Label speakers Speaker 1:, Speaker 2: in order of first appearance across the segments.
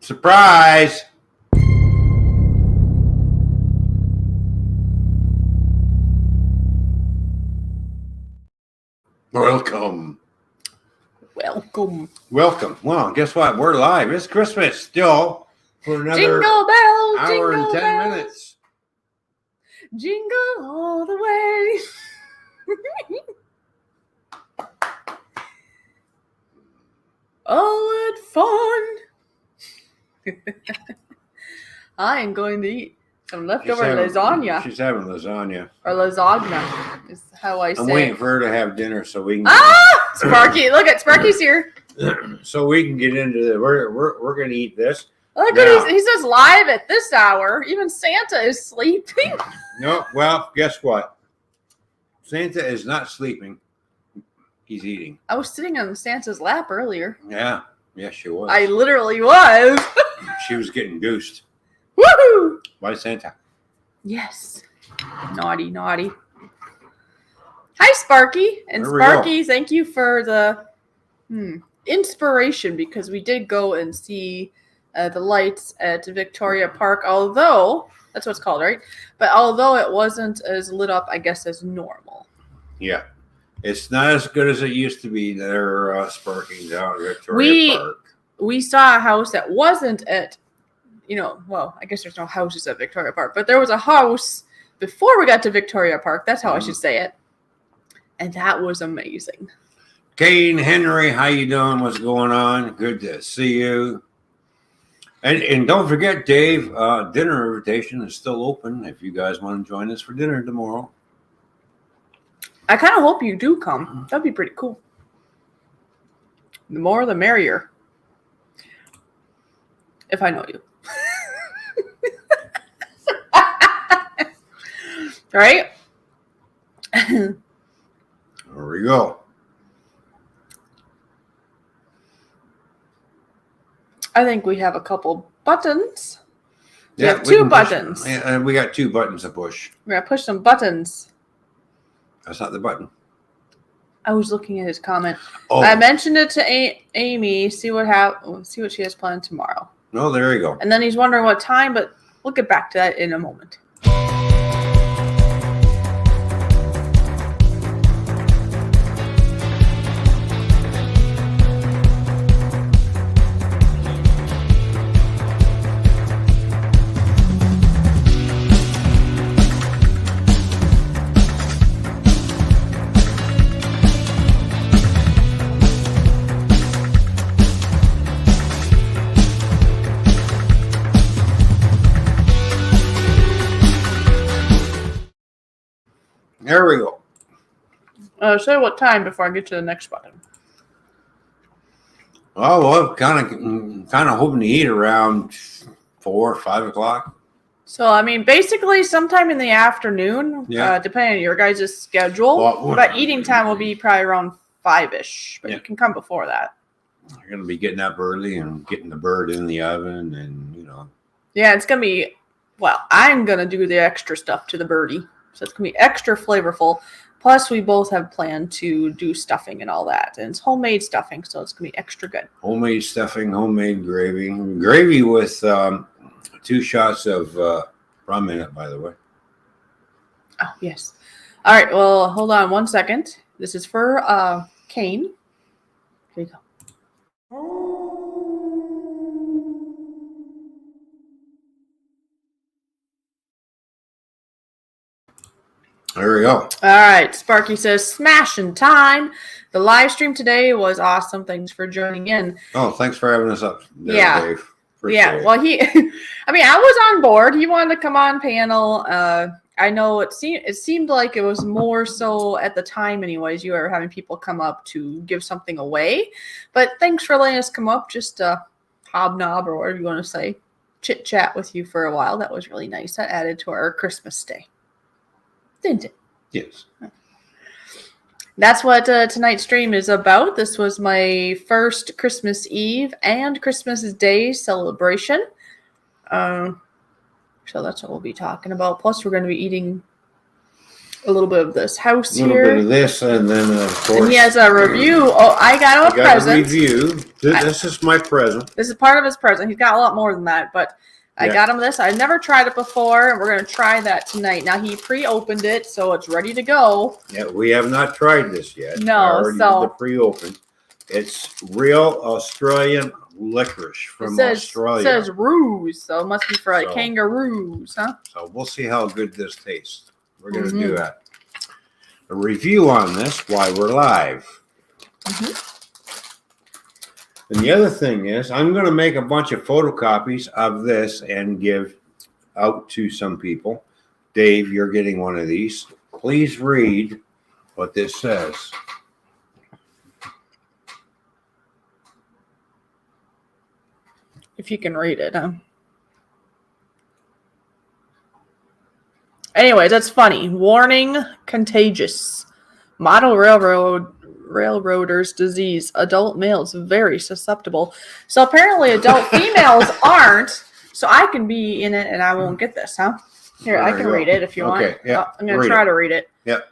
Speaker 1: Surprise! Welcome. Well, guess what? We're live. It's Christmas still for another
Speaker 2: Jingle bells,
Speaker 1: hour
Speaker 2: jingle
Speaker 1: and 10
Speaker 2: bells.
Speaker 1: minutes.
Speaker 2: Jingle all the way. Oh, what fun. I am going to eat some leftover lasagna.
Speaker 1: She's having lasagna.
Speaker 2: Or lasagna is how I say
Speaker 1: I'm waiting for her to have dinner so we can.
Speaker 2: Sparky! Look at Sparky's here.
Speaker 1: So we can get into the. We're going to eat this.
Speaker 2: Look at he says live at this hour. Even Santa is sleeping.
Speaker 1: No, well, guess what? Santa is not sleeping. He's eating.
Speaker 2: I was sitting on Santa's lap earlier.
Speaker 1: Yeah, she was.
Speaker 2: I literally was.
Speaker 1: She was getting goosed.
Speaker 2: Woohoo!
Speaker 1: By Santa.
Speaker 2: Yes. Naughty. Hi, Sparky. And Sparky, thank you for the inspiration, because we did go and see the lights at Victoria Park, although, that's what it's called, right? But although it wasn't as lit up, I guess, as normal.
Speaker 1: Yeah. It's not as good as it used to be there, Sparky, down at Victoria Park.
Speaker 2: We saw a house that wasn't at, well, I guess there's no houses at Victoria Park, but there was a house before we got to Victoria Park. That's how I should say it. And that was amazing.
Speaker 1: Kane, Henry, how you doing? What's going on? Good to see you. And don't forget, Dave, dinner invitation is still open if you guys want to join us for dinner tomorrow.
Speaker 2: I kind of hope you do come. That'd be pretty cool. The more, the merrier. If I know you. Right?
Speaker 1: There we go.
Speaker 2: I think we have a couple buttons. We have two buttons.
Speaker 1: And we got two buttons to push.
Speaker 2: We're going to push some buttons.
Speaker 1: That's not the button.
Speaker 2: I was looking at his comment.
Speaker 1: Oh.
Speaker 2: I mentioned it to Amy. See what she has planned tomorrow.
Speaker 1: Oh, there you go.
Speaker 2: And then he's wondering what time, but we'll get back to that in a moment.
Speaker 1: There we go.
Speaker 2: Say what time before I get to the next button.
Speaker 1: Oh, well, kind of hoping to eat around 4 or 5 o'clock.
Speaker 2: So, I mean, basically sometime in the afternoon, depending on your guys' schedule. But eating time will be probably around 5-ish. But you can come before that.
Speaker 1: You're going to be getting up early and getting the bird in the oven and,
Speaker 2: Yeah, it's going to be, I'm going to do the extra stuff to the birdie. So it's going to be extra flavorful. Plus, we both have planned to do stuffing and all that. And it's homemade stuffing, so it's going to be extra good.
Speaker 1: Homemade stuffing, homemade gravy. Gravy with 2 shots of rum in it, by the way.
Speaker 2: Oh, yes. All right, well, hold on 1 second. This is for Kane. Here you go.
Speaker 1: There we go.
Speaker 2: All right. Sparky says, smashing time. The live stream today was awesome. Thanks for joining in.
Speaker 1: Oh, thanks for having us up there, Dave.
Speaker 2: Appreciate it. Well, I was on board. He wanted to come on panel. I know it seemed like it was more so at the time anyways. You were having people come up to give something away. But thanks for letting us come up, just hobnob or whatever you want to say. Chit chat with you for a while. That was really nice. That added to our Christmas day. Didn't it?
Speaker 1: Yes.
Speaker 2: That's what tonight's stream is about. This was my first Christmas Eve and Christmas Day celebration. So that's what we'll be talking about. Plus, we're going to be eating a little bit of this house
Speaker 1: A little
Speaker 2: here.
Speaker 1: bit of this, and then of course.
Speaker 2: And he has a review. Oh, I got him a present.
Speaker 1: A review. This is my present.
Speaker 2: This is part of his present. He's got a lot more than that, but I got him this. I've never tried it before, and we're going to try that tonight. Now, he pre-opened it, so it's ready to go.
Speaker 1: Yeah, we have not tried this yet.
Speaker 2: No,
Speaker 1: I already
Speaker 2: so.
Speaker 1: did the pre-open. It's real Australian licorice from Australia.
Speaker 2: It says ruse, so it must be for like kangaroos, huh?
Speaker 1: So we'll see how good this tastes. We're going to do a review on this while we're live. And the other thing is, I'm going to make a bunch of photocopies of this and give out to some people. Dave, you're getting one of these. Please read what this says.
Speaker 2: If you can read it, huh? Anyways, that's funny. Warning, contagious. Model railroaders disease. Adult males very susceptible. So apparently adult females aren't. So I can be in it and I won't get this, huh? Here, I can read it if you want.
Speaker 1: Yeah,
Speaker 2: I'm going to try to read it.
Speaker 1: Yep.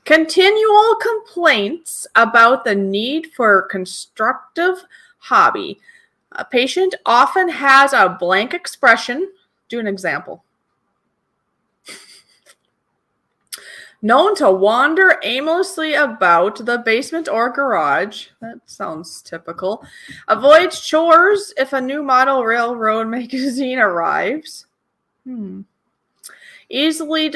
Speaker 2: Continual complaints about the need for constructive hobby. A patient often has a blank expression. Do an example. Known to wander aimlessly about the basement or garage. That sounds typical. Avoids chores if a new model railroad magazine arrives. Easily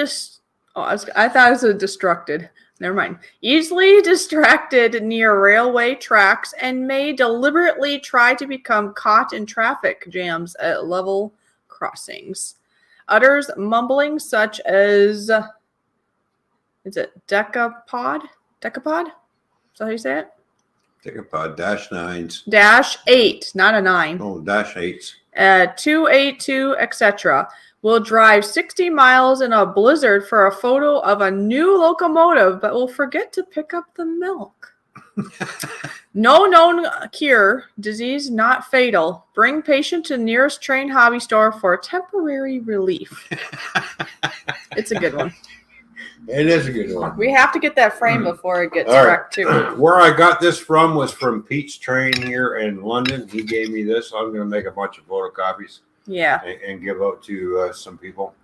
Speaker 2: I thought it was a distracted. Never mind. Easily distracted near railway tracks and may deliberately try to become caught in traffic jams at level crossings. Utters mumbling such as... Is it decapod? Decapod? Is that how you say it?
Speaker 1: Decapod, -9s.
Speaker 2: -8, not a 9.
Speaker 1: Oh, -8s.
Speaker 2: 282, etc. Will drive 60 miles in a blizzard for a photo of a new locomotive, but will forget to pick up the milk. No known cure. Disease not fatal. Bring patient to nearest train hobby store for temporary relief. It's a good one.
Speaker 1: It is a good one.
Speaker 2: We have to get that frame before it gets wrecked, too.
Speaker 1: Where I got this from was from Pete's Train here in London. He gave me this. I'm going to make a bunch of photocopies.
Speaker 2: Yeah.
Speaker 1: And give out to some people.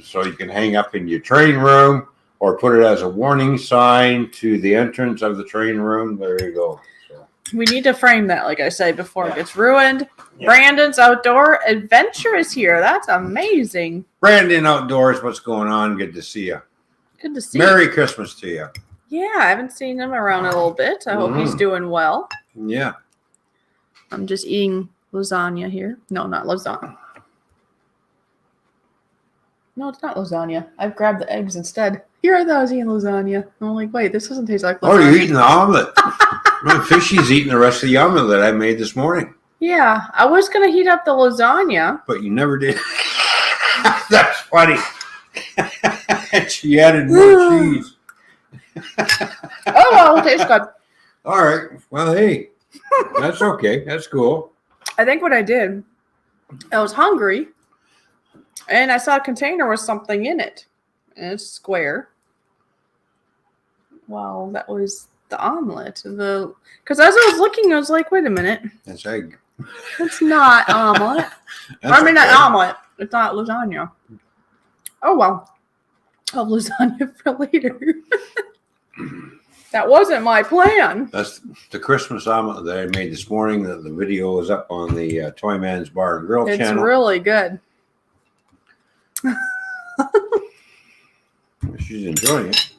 Speaker 1: So you can hang up in your train room or put it as a warning sign to the entrance of the train room. There you go. So.
Speaker 2: We need to frame that, like I said, before it gets ruined. Yeah. Brandon's Outdoor Adventure is here. That's amazing.
Speaker 1: Brandon Outdoors, what's going on? Good to see you.
Speaker 2: Good to see you.
Speaker 1: Merry Christmas to you.
Speaker 2: Yeah, I haven't seen him around a little bit. I hope he's doing well.
Speaker 1: Yeah.
Speaker 2: I'm just eating lasagna here. No, not lasagna. No, it's not lasagna. I've grabbed the eggs instead. Here I thought I was eating lasagna. I'm like, wait, this doesn't taste like lasagna.
Speaker 1: Oh, you're eating the omelet. Fishy's eating the rest of the omelet that I made this morning.
Speaker 2: Yeah, I was going to heat up the lasagna.
Speaker 1: But you never did. That's funny. She added more cheese.
Speaker 2: Oh, well, it tastes good.
Speaker 1: All right. Well, hey, that's okay. That's cool.
Speaker 2: I think what I did, I was hungry, and I saw a container with something in it. And it's square. Well, that was the omelet. Because as I was looking, I was like, wait a minute.
Speaker 1: That's egg.
Speaker 2: It's not omelet. Not omelet. It's not lasagna. Oh, well. I'll have lasagna for later. That wasn't my plan.
Speaker 1: That's the Christmas omelet that I made this morning. The video is up on the Toy Man's Bar and Grill channel.
Speaker 2: It's really good.
Speaker 1: She's enjoying it.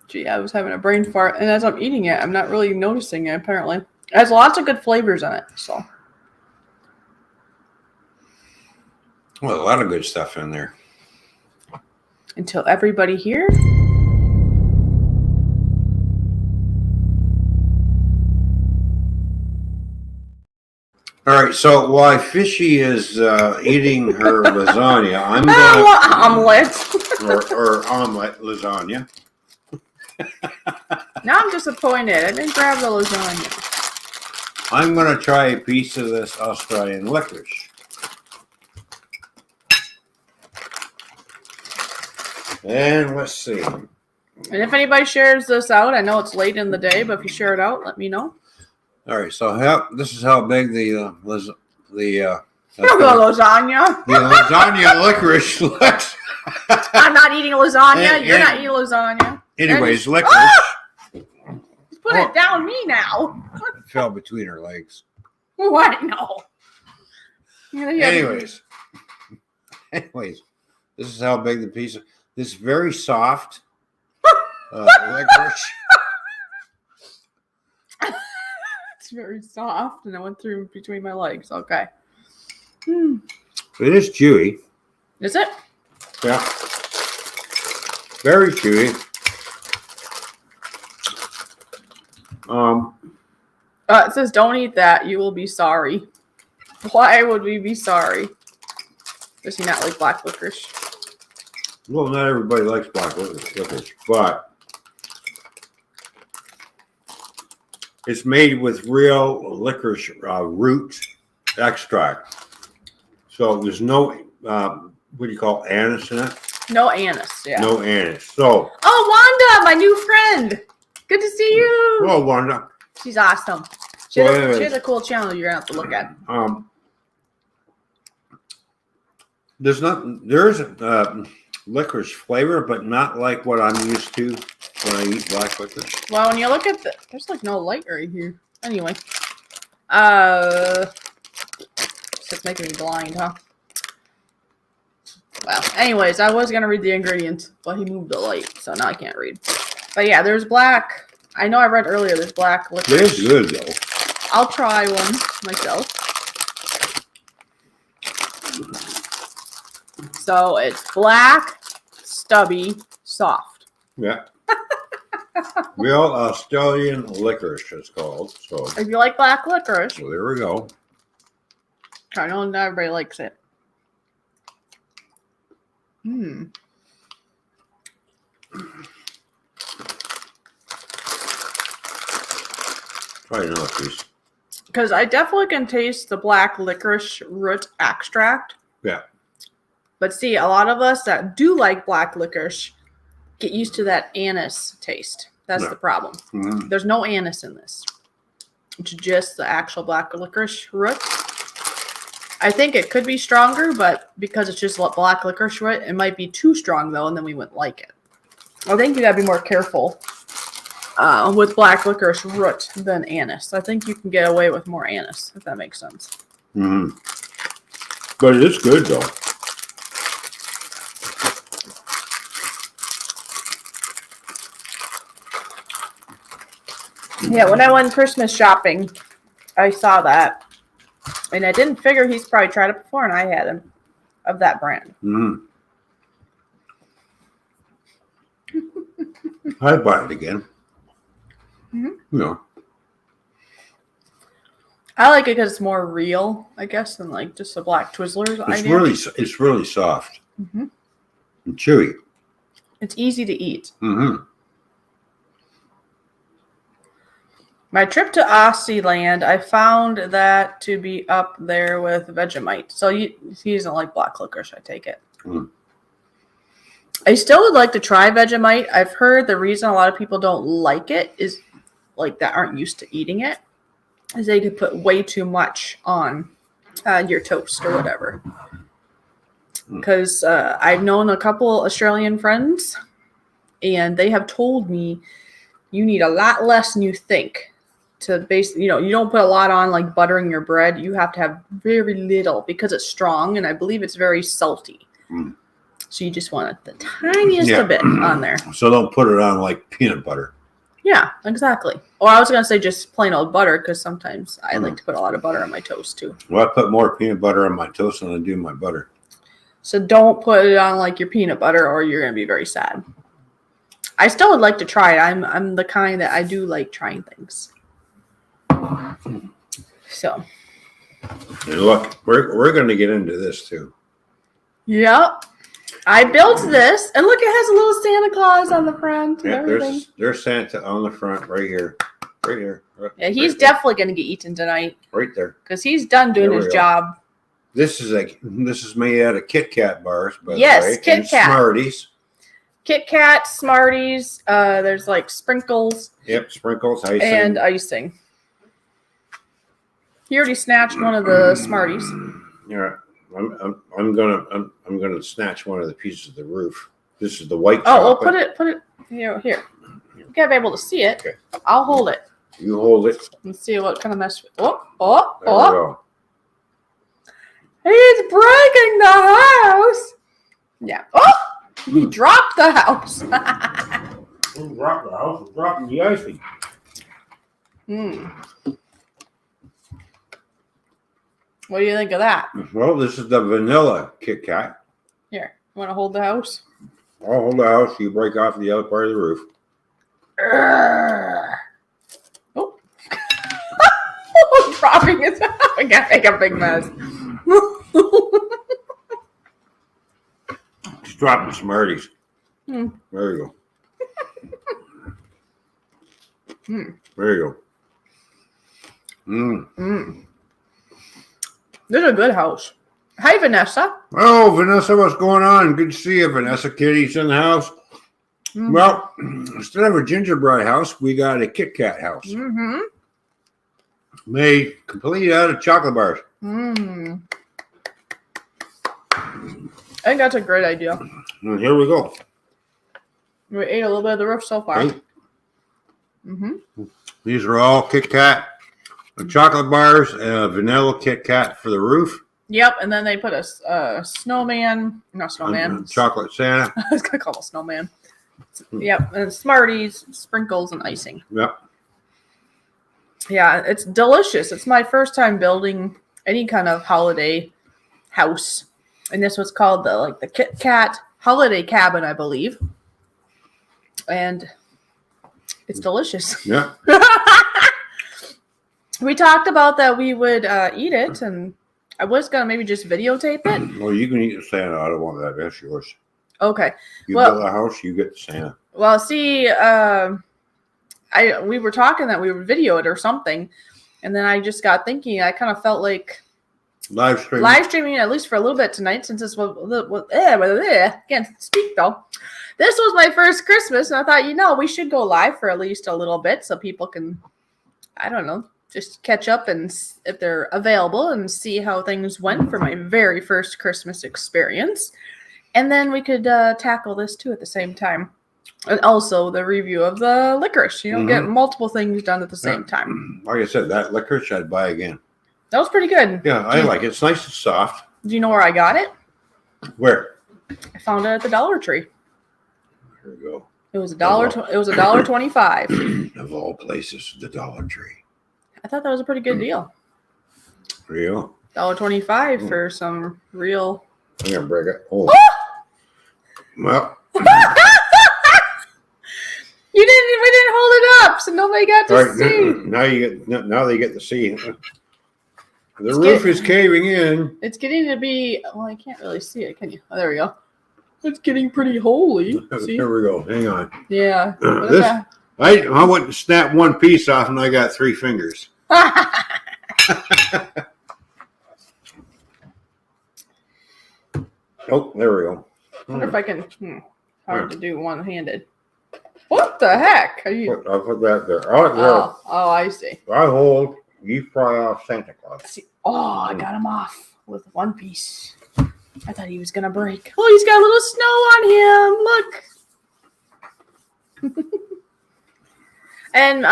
Speaker 2: Gee, I was having a brain fart, and as I'm eating it, I'm not really noticing it, apparently. It has lots of good flavors in it, so.
Speaker 1: Well, a lot of good stuff in there.
Speaker 2: Until everybody here.
Speaker 1: All right, so while Fishy is eating her lasagna, I'm going to...
Speaker 2: Omelet.
Speaker 1: or omelet lasagna.
Speaker 2: Now I'm disappointed. I didn't grab the lasagna.
Speaker 1: I'm going to try a piece of this Australian licorice. And let's see.
Speaker 2: And if anybody shares this out, I know it's late in the day, but if you share it out, let me know.
Speaker 1: All right, so this is how big the
Speaker 2: lasagna.
Speaker 1: The lasagna licorice looks.
Speaker 2: I'm not eating lasagna. You're not eating lasagna.
Speaker 1: Anyways, licorice.
Speaker 2: Put it down me now.
Speaker 1: It fell between her legs.
Speaker 2: What? No.
Speaker 1: Anyways, this is how big the piece of this very soft licorice.
Speaker 2: It's very soft, and I went through between my legs. Okay.
Speaker 1: It is chewy.
Speaker 2: Is it?
Speaker 1: Yeah. Very chewy.
Speaker 2: It says, "Don't eat that. You will be sorry." Why would we be sorry? Does he not like black licorice?
Speaker 1: Well, not everybody likes black licorice, but it's made with real licorice root extract. So there's no, what do you call anise in it?
Speaker 2: No anise, yeah.
Speaker 1: No anise. So.
Speaker 2: Oh, Wanda, my new friend. Good to see you.
Speaker 1: Oh, Wanda.
Speaker 2: She's awesome. She has a cool channel you're going to have to look at.
Speaker 1: There's licorice flavor, but not like what I'm used to when I eat black licorice.
Speaker 2: Well, when you look at there's like no light right here. Anyway. It's just making me blind, huh? Well, anyways, I was going to read the ingredients, but he moved the light, so now I can't read. But yeah, there's black. I know I read earlier there's black licorice.
Speaker 1: It is good, though.
Speaker 2: I'll try one myself. So it's black, stubby, soft.
Speaker 1: Yeah. Real Australian licorice, it's called. So
Speaker 2: if you like black licorice.
Speaker 1: Well, there we go.
Speaker 2: I know not everybody likes it.
Speaker 1: Try another piece.
Speaker 2: Because I definitely can taste the black licorice root extract.
Speaker 1: Yeah.
Speaker 2: But see, a lot of us that do like black licorice get used to that anise taste. That's the problem.
Speaker 1: Mm-hmm.
Speaker 2: There's no anise in this. It's just the actual black licorice root. I think it could be stronger, but because it's just black licorice root, it might be too strong, though, and then we wouldn't like it. I think you got to be more careful with black licorice root than anise. I think you can get away with more anise, if that makes sense.
Speaker 1: Mm-hmm. But it is good, though.
Speaker 2: Yeah, when I went Christmas shopping, I saw that. And I didn't figure he's probably tried it before, and I had him of that brand.
Speaker 1: Mm-hmm. I'd buy it again.
Speaker 2: Mm-hmm.
Speaker 1: Yeah.
Speaker 2: I like it because it's more real, I guess, than like just a black Twizzlers idea.
Speaker 1: It's really soft
Speaker 2: mm-hmm.
Speaker 1: and chewy.
Speaker 2: It's easy to eat.
Speaker 1: Mm-hmm.
Speaker 2: My trip to Aussie land, I found that to be up there with Vegemite. So he doesn't like black licorice, I take it.
Speaker 1: Mm.
Speaker 2: I still would like to try Vegemite. I've heard the reason a lot of people don't like it is like that aren't used to eating it is they could put way too much on your toast or whatever. Because I've known a couple Australian friends, and they have told me you need a lot less than you think to basically, you don't put a lot on like buttering your bread. You have to have very little because it's strong, and I believe it's very salty. Mm. So you just want the tiniest bit on there.
Speaker 1: So don't put it on like peanut butter.
Speaker 2: Yeah, exactly. Or I was going to say just plain old butter because sometimes I like to put a lot of butter on my toast too.
Speaker 1: Well, I put more peanut butter on my toast than I do my butter.
Speaker 2: So don't put it on like your peanut butter or you're going to be very sad. I still would like to try it. I'm the kind that I do like trying things. So.
Speaker 1: And look, we're going to get into this too.
Speaker 2: Yep. I built this, and look, it has a little Santa Claus on the front and everything.
Speaker 1: There's Santa on the front right here. Right here.
Speaker 2: Yeah, he's definitely going to get eaten tonight.
Speaker 1: Right there.
Speaker 2: Because he's done doing his job.
Speaker 1: This is made out of KitKat bars, by the way.
Speaker 2: Yes, KitKat.
Speaker 1: Smarties.
Speaker 2: KitKat, Smarties. There's like sprinkles.
Speaker 1: Yep, sprinkles, icing.
Speaker 2: And icing. He already snatched one of the Smarties.
Speaker 1: Yeah, I'm gonna snatch one of the pieces of the roof. This is the white
Speaker 2: chocolate.
Speaker 1: chocolate.
Speaker 2: Well, put it here. You gotta be able to see it.
Speaker 1: Okay.
Speaker 2: I'll hold it.
Speaker 1: You hold it.
Speaker 2: Let's see what kind of mess.
Speaker 1: There we go.
Speaker 2: He's breaking the house. Yeah. Oh, he dropped the house.
Speaker 1: He dropped the house. He's dropping the icing.
Speaker 2: What do you think of that?
Speaker 1: Well, this is the vanilla KitKat.
Speaker 2: Here, you want to hold the house?
Speaker 1: I'll hold the house. You break off the other part of the roof.
Speaker 2: Oh. Dropping it. I gotta make a big mess.
Speaker 1: Just dropping Smarties. There you go. There you go.
Speaker 2: This is a good house. Hi, Vanessa.
Speaker 1: Oh, Vanessa, what's going on? Good to see you, Vanessa. Kitty's in the house. Well, instead of a gingerbread house, we got a KitKat house. Made completely out of chocolate bars.
Speaker 2: I think that's a great idea.
Speaker 1: And here we go.
Speaker 2: We ate a little bit of the roof so far.
Speaker 1: Right. These are all KitKat chocolate bars, vanilla KitKat for the roof.
Speaker 2: Yep, and then they put a snowman, not snowman.
Speaker 1: Chocolate Santa.
Speaker 2: I was going to call it a snowman. Yep, and Smarties, sprinkles, and icing.
Speaker 1: Yep.
Speaker 2: Yeah, it's delicious. It's my first time building any kind of holiday house. And this was called the KitKat Holiday Cabin, I believe. And it's delicious.
Speaker 1: Yeah.
Speaker 2: We talked about that we would eat it, and I was going to maybe just videotape it.
Speaker 1: Well, you can eat the Santa. I don't want that. That's yours.
Speaker 2: Okay.
Speaker 1: You build a house, you get the Santa.
Speaker 2: Well, see, we were talking that we would video it or something, and then I just got thinking, I kind of felt like
Speaker 1: live streaming
Speaker 2: at least for a little bit tonight, since this can't speak though. This was my first Christmas, and I thought, we should go live for at least a little bit so people can, I don't know, just catch up and if they're available and see how things went for my very first Christmas experience. And then we could tackle this too at the same time. And also the review of the licorice. Get multiple things done at the same time.
Speaker 1: Like I said, that licorice I'd buy again.
Speaker 2: That was pretty good.
Speaker 1: Yeah, I like it. It's nice and soft.
Speaker 2: Do you know where I got it?
Speaker 1: Where?
Speaker 2: I found it at the Dollar Tree.
Speaker 1: Here we go.
Speaker 2: It was $1.25.
Speaker 1: Of all places, the Dollar Tree.
Speaker 2: I thought that was a pretty good deal.
Speaker 1: Real?
Speaker 2: $1.25 for some real.
Speaker 1: I'm gonna break it. Oh. Well.
Speaker 2: We didn't hold it up, so nobody got to see.
Speaker 1: Now they get to see. The roof is caving in.
Speaker 2: It's getting to be. Well, I can't really see it, can you? Oh, there we go. It's getting pretty holy. See?
Speaker 1: Here we go. Hang on.
Speaker 2: Yeah.
Speaker 1: I went to snap one piece off, and I got 3 fingers. Oh, there we go.
Speaker 2: I wonder if I can. Hard to do one-handed. What the heck? Are you?
Speaker 1: I'll put that there. Oh,
Speaker 2: I see.
Speaker 1: I hold. You fry off Santa Claus.
Speaker 2: See, I got him off with one piece. I thought he was gonna break. Oh, he's got a little snow on him. Look. And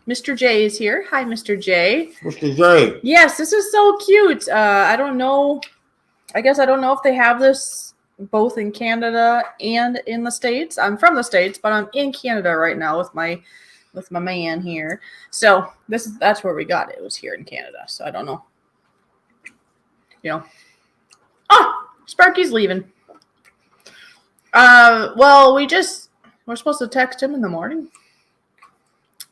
Speaker 2: Mr. J is here. Hi, Mr. J.
Speaker 1: Mr. J.
Speaker 2: Yes, this is so cute. I don't know. I guess I don't know if they have this both in Canada and in the States. I'm from the States, but I'm in Canada right now with my man here. So that's where we got it. It was here in Canada. So I don't know. Sparky's leaving. Well, we're supposed to text him in the morning.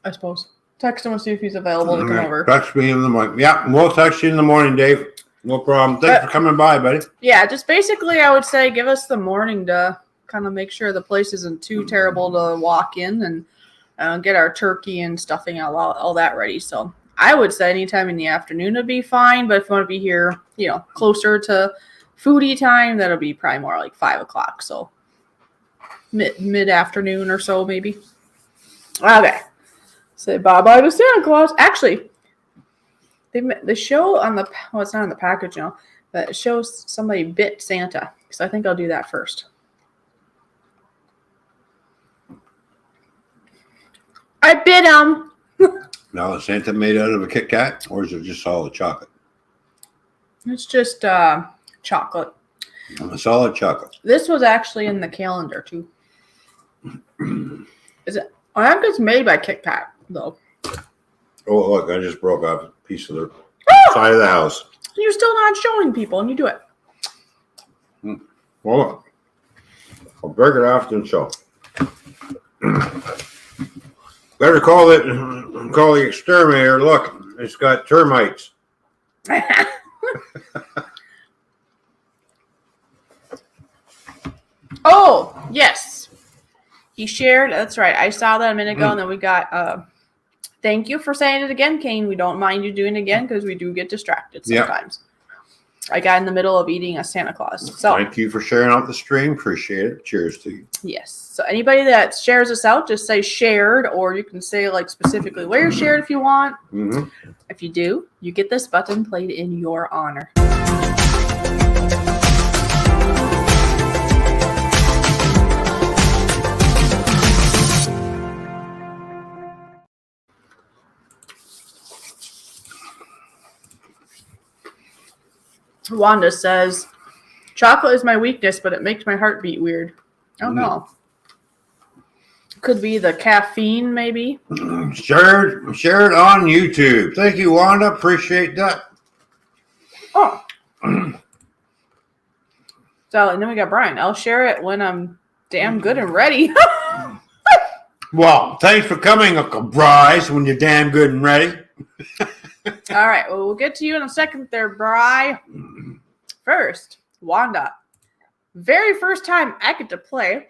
Speaker 2: I suppose. Text him and see if he's available to come over.
Speaker 1: Text me in the morning. Yeah, we'll text you in the morning, Dave. No problem. Thanks for coming by, buddy.
Speaker 2: Yeah, just basically I would say give us the morning to kind of make sure the place isn't too terrible to walk in, and get our turkey and stuffing, all that ready. So I would say anytime in the afternoon would be fine. But if you want to be here, closer to foodie time, that'll be probably more like 5 o'clock. So mid afternoon or so, maybe. Okay. Say bye-bye to Santa Claus. Actually, the show on the, well, it's not on the package now, but it shows somebody bit Santa. So I think I'll do that first. I bit him.
Speaker 1: Now, is Santa made out of a KitKat, or is it just solid chocolate?
Speaker 2: It's just chocolate.
Speaker 1: A solid chocolate.
Speaker 2: This was actually in the calendar, too. Is it? I think it's made by KitKat, though.
Speaker 1: Oh, look, I just broke off a piece of the side of the house.
Speaker 2: You're still not showing people, and you do it.
Speaker 1: Well, look. I'll break it off and show. Better call the exterminator. Look, it's got termites.
Speaker 2: Oh, yes. He shared. That's right. I saw that a minute ago, and then we got thank you for saying it again, Kane. We don't mind you doing it again because we do get distracted sometimes. Yep. I got in the middle of eating a Santa Claus. So
Speaker 1: thank you for sharing out the stream. Appreciate it. Cheers to you.
Speaker 2: Yes. So anybody that shares us out, just say shared, or you can say like specifically where you shared if you want. Mm-hmm. If you do, you get this button played in your honor. Wanda says, chocolate is my weakness, but it makes my heart beat weird. I don't know. Could be the caffeine, maybe.
Speaker 1: Shared on YouTube. Thank you, Wanda. Appreciate that.
Speaker 2: Oh. So, and then we got Brian. I'll share it when I'm damn good and ready.
Speaker 1: Well, thanks for coming, Uncle Bryce, when you're damn good and ready.
Speaker 2: All right. Well, we'll get to you in a second there, Bri. First, Wanda. Very first time I get to play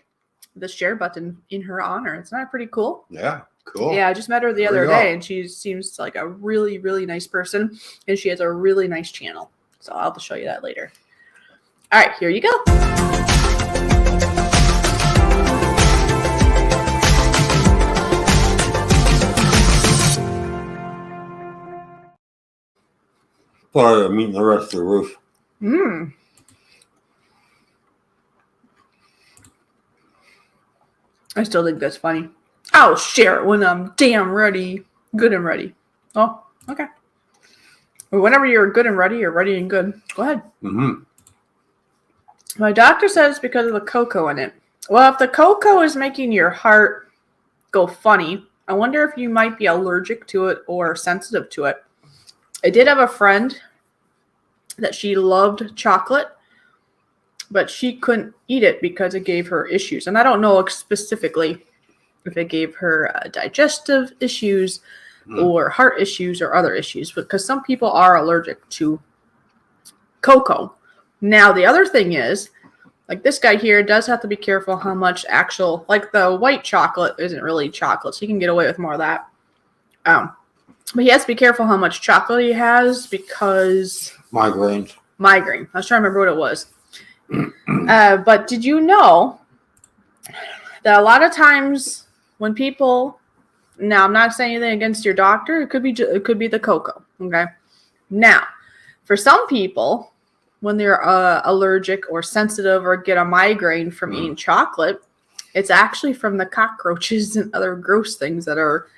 Speaker 2: the share button in her honor. Isn't that pretty cool?
Speaker 1: Yeah, cool.
Speaker 2: Yeah, I just met her the other day, and she seems like a really, really nice person, and she has a really nice channel. So I'll have to show you that later. All right, here you go.
Speaker 1: Well, I mean the rest of the roof.
Speaker 2: I still think that's funny. I'll share it when I'm damn ready. Good and ready. Oh, okay. Well, whenever you're good and ready, you're ready and good. Go ahead. Mm-hmm. My doctor says it's because of the cocoa in it. Well, if the cocoa is making your heart go funny, I wonder if you might be allergic to it or sensitive to it. I did have a friend that she loved chocolate, but she couldn't eat it because it gave her issues. And I don't know specifically if it gave her digestive issues or heart issues or other issues, because some people are allergic to cocoa. Now, the other thing is, like this guy here does have to be careful how much actual, like the white chocolate isn't really chocolate, so he can get away with more of that. But he has to be careful how much chocolate he has because...
Speaker 1: Migraine.
Speaker 2: I was trying to remember what it was. But did you know that a lot of times when people... Now, I'm not saying anything against your doctor. It could be the cocoa, okay? Now, for some people, when they're allergic or sensitive or get a migraine from eating chocolate, it's actually from the cockroaches and other gross things that are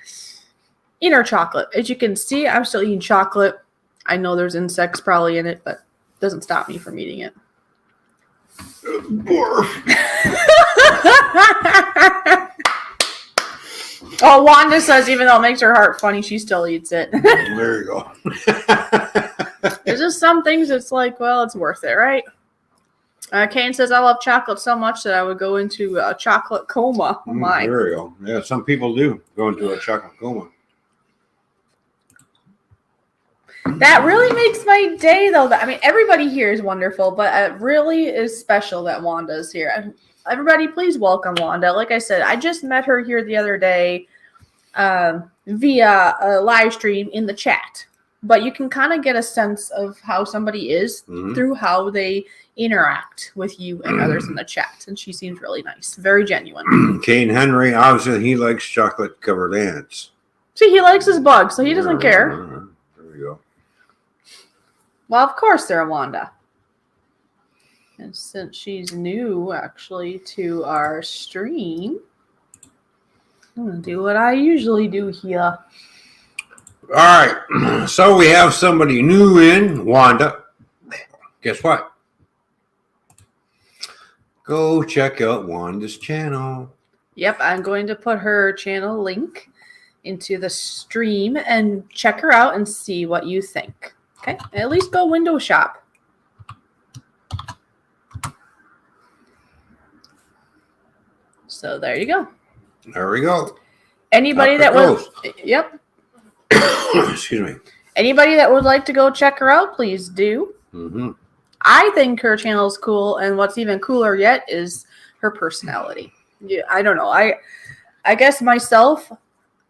Speaker 2: in our chocolate. As you can see, I'm still eating chocolate. I know there's insects probably in it, but it doesn't stop me from eating it. Oh, Wanda says even though it makes her heart funny, she still eats it.
Speaker 1: There you go.
Speaker 2: There's just some things it's like, well, it's worth it, right? Kane says, I love chocolate so much that I would go into a chocolate coma. Oh, my.
Speaker 1: There you go. Yeah, some people do go into a chocolate coma.
Speaker 2: That really makes my day, though. I mean, everybody here is wonderful, but it really is special that Wanda's here. Everybody, please welcome Wanda. Like I said, I just met her here the other day, via a live stream in the chat. But you can kind of get a sense of how somebody is through how they interact with you and others in the chat. And she seems really nice. Very genuine.
Speaker 1: Kane Henry, obviously, he likes chocolate-covered ants.
Speaker 2: See, he likes his bugs, so he doesn't care.
Speaker 1: There we go.
Speaker 2: Well, of course, Sarah Wanda. And since she's new, actually, to our stream, I'm going to do what I usually do here.
Speaker 1: All right. So we have somebody new in, Wanda. Guess what? Go check out Wanda's channel.
Speaker 2: Yep, I'm going to put her channel link into the stream and check her out and see what you think. Okay? At least go window shop. So there you go.
Speaker 1: There we go.
Speaker 2: Anybody that was, yep.
Speaker 1: Excuse me.
Speaker 2: Anybody that would like to go check her out, please do.
Speaker 1: Mm-hmm.
Speaker 2: I think her channel is cool, and what's even cooler yet is her personality. Yeah, I don't know. I guess myself,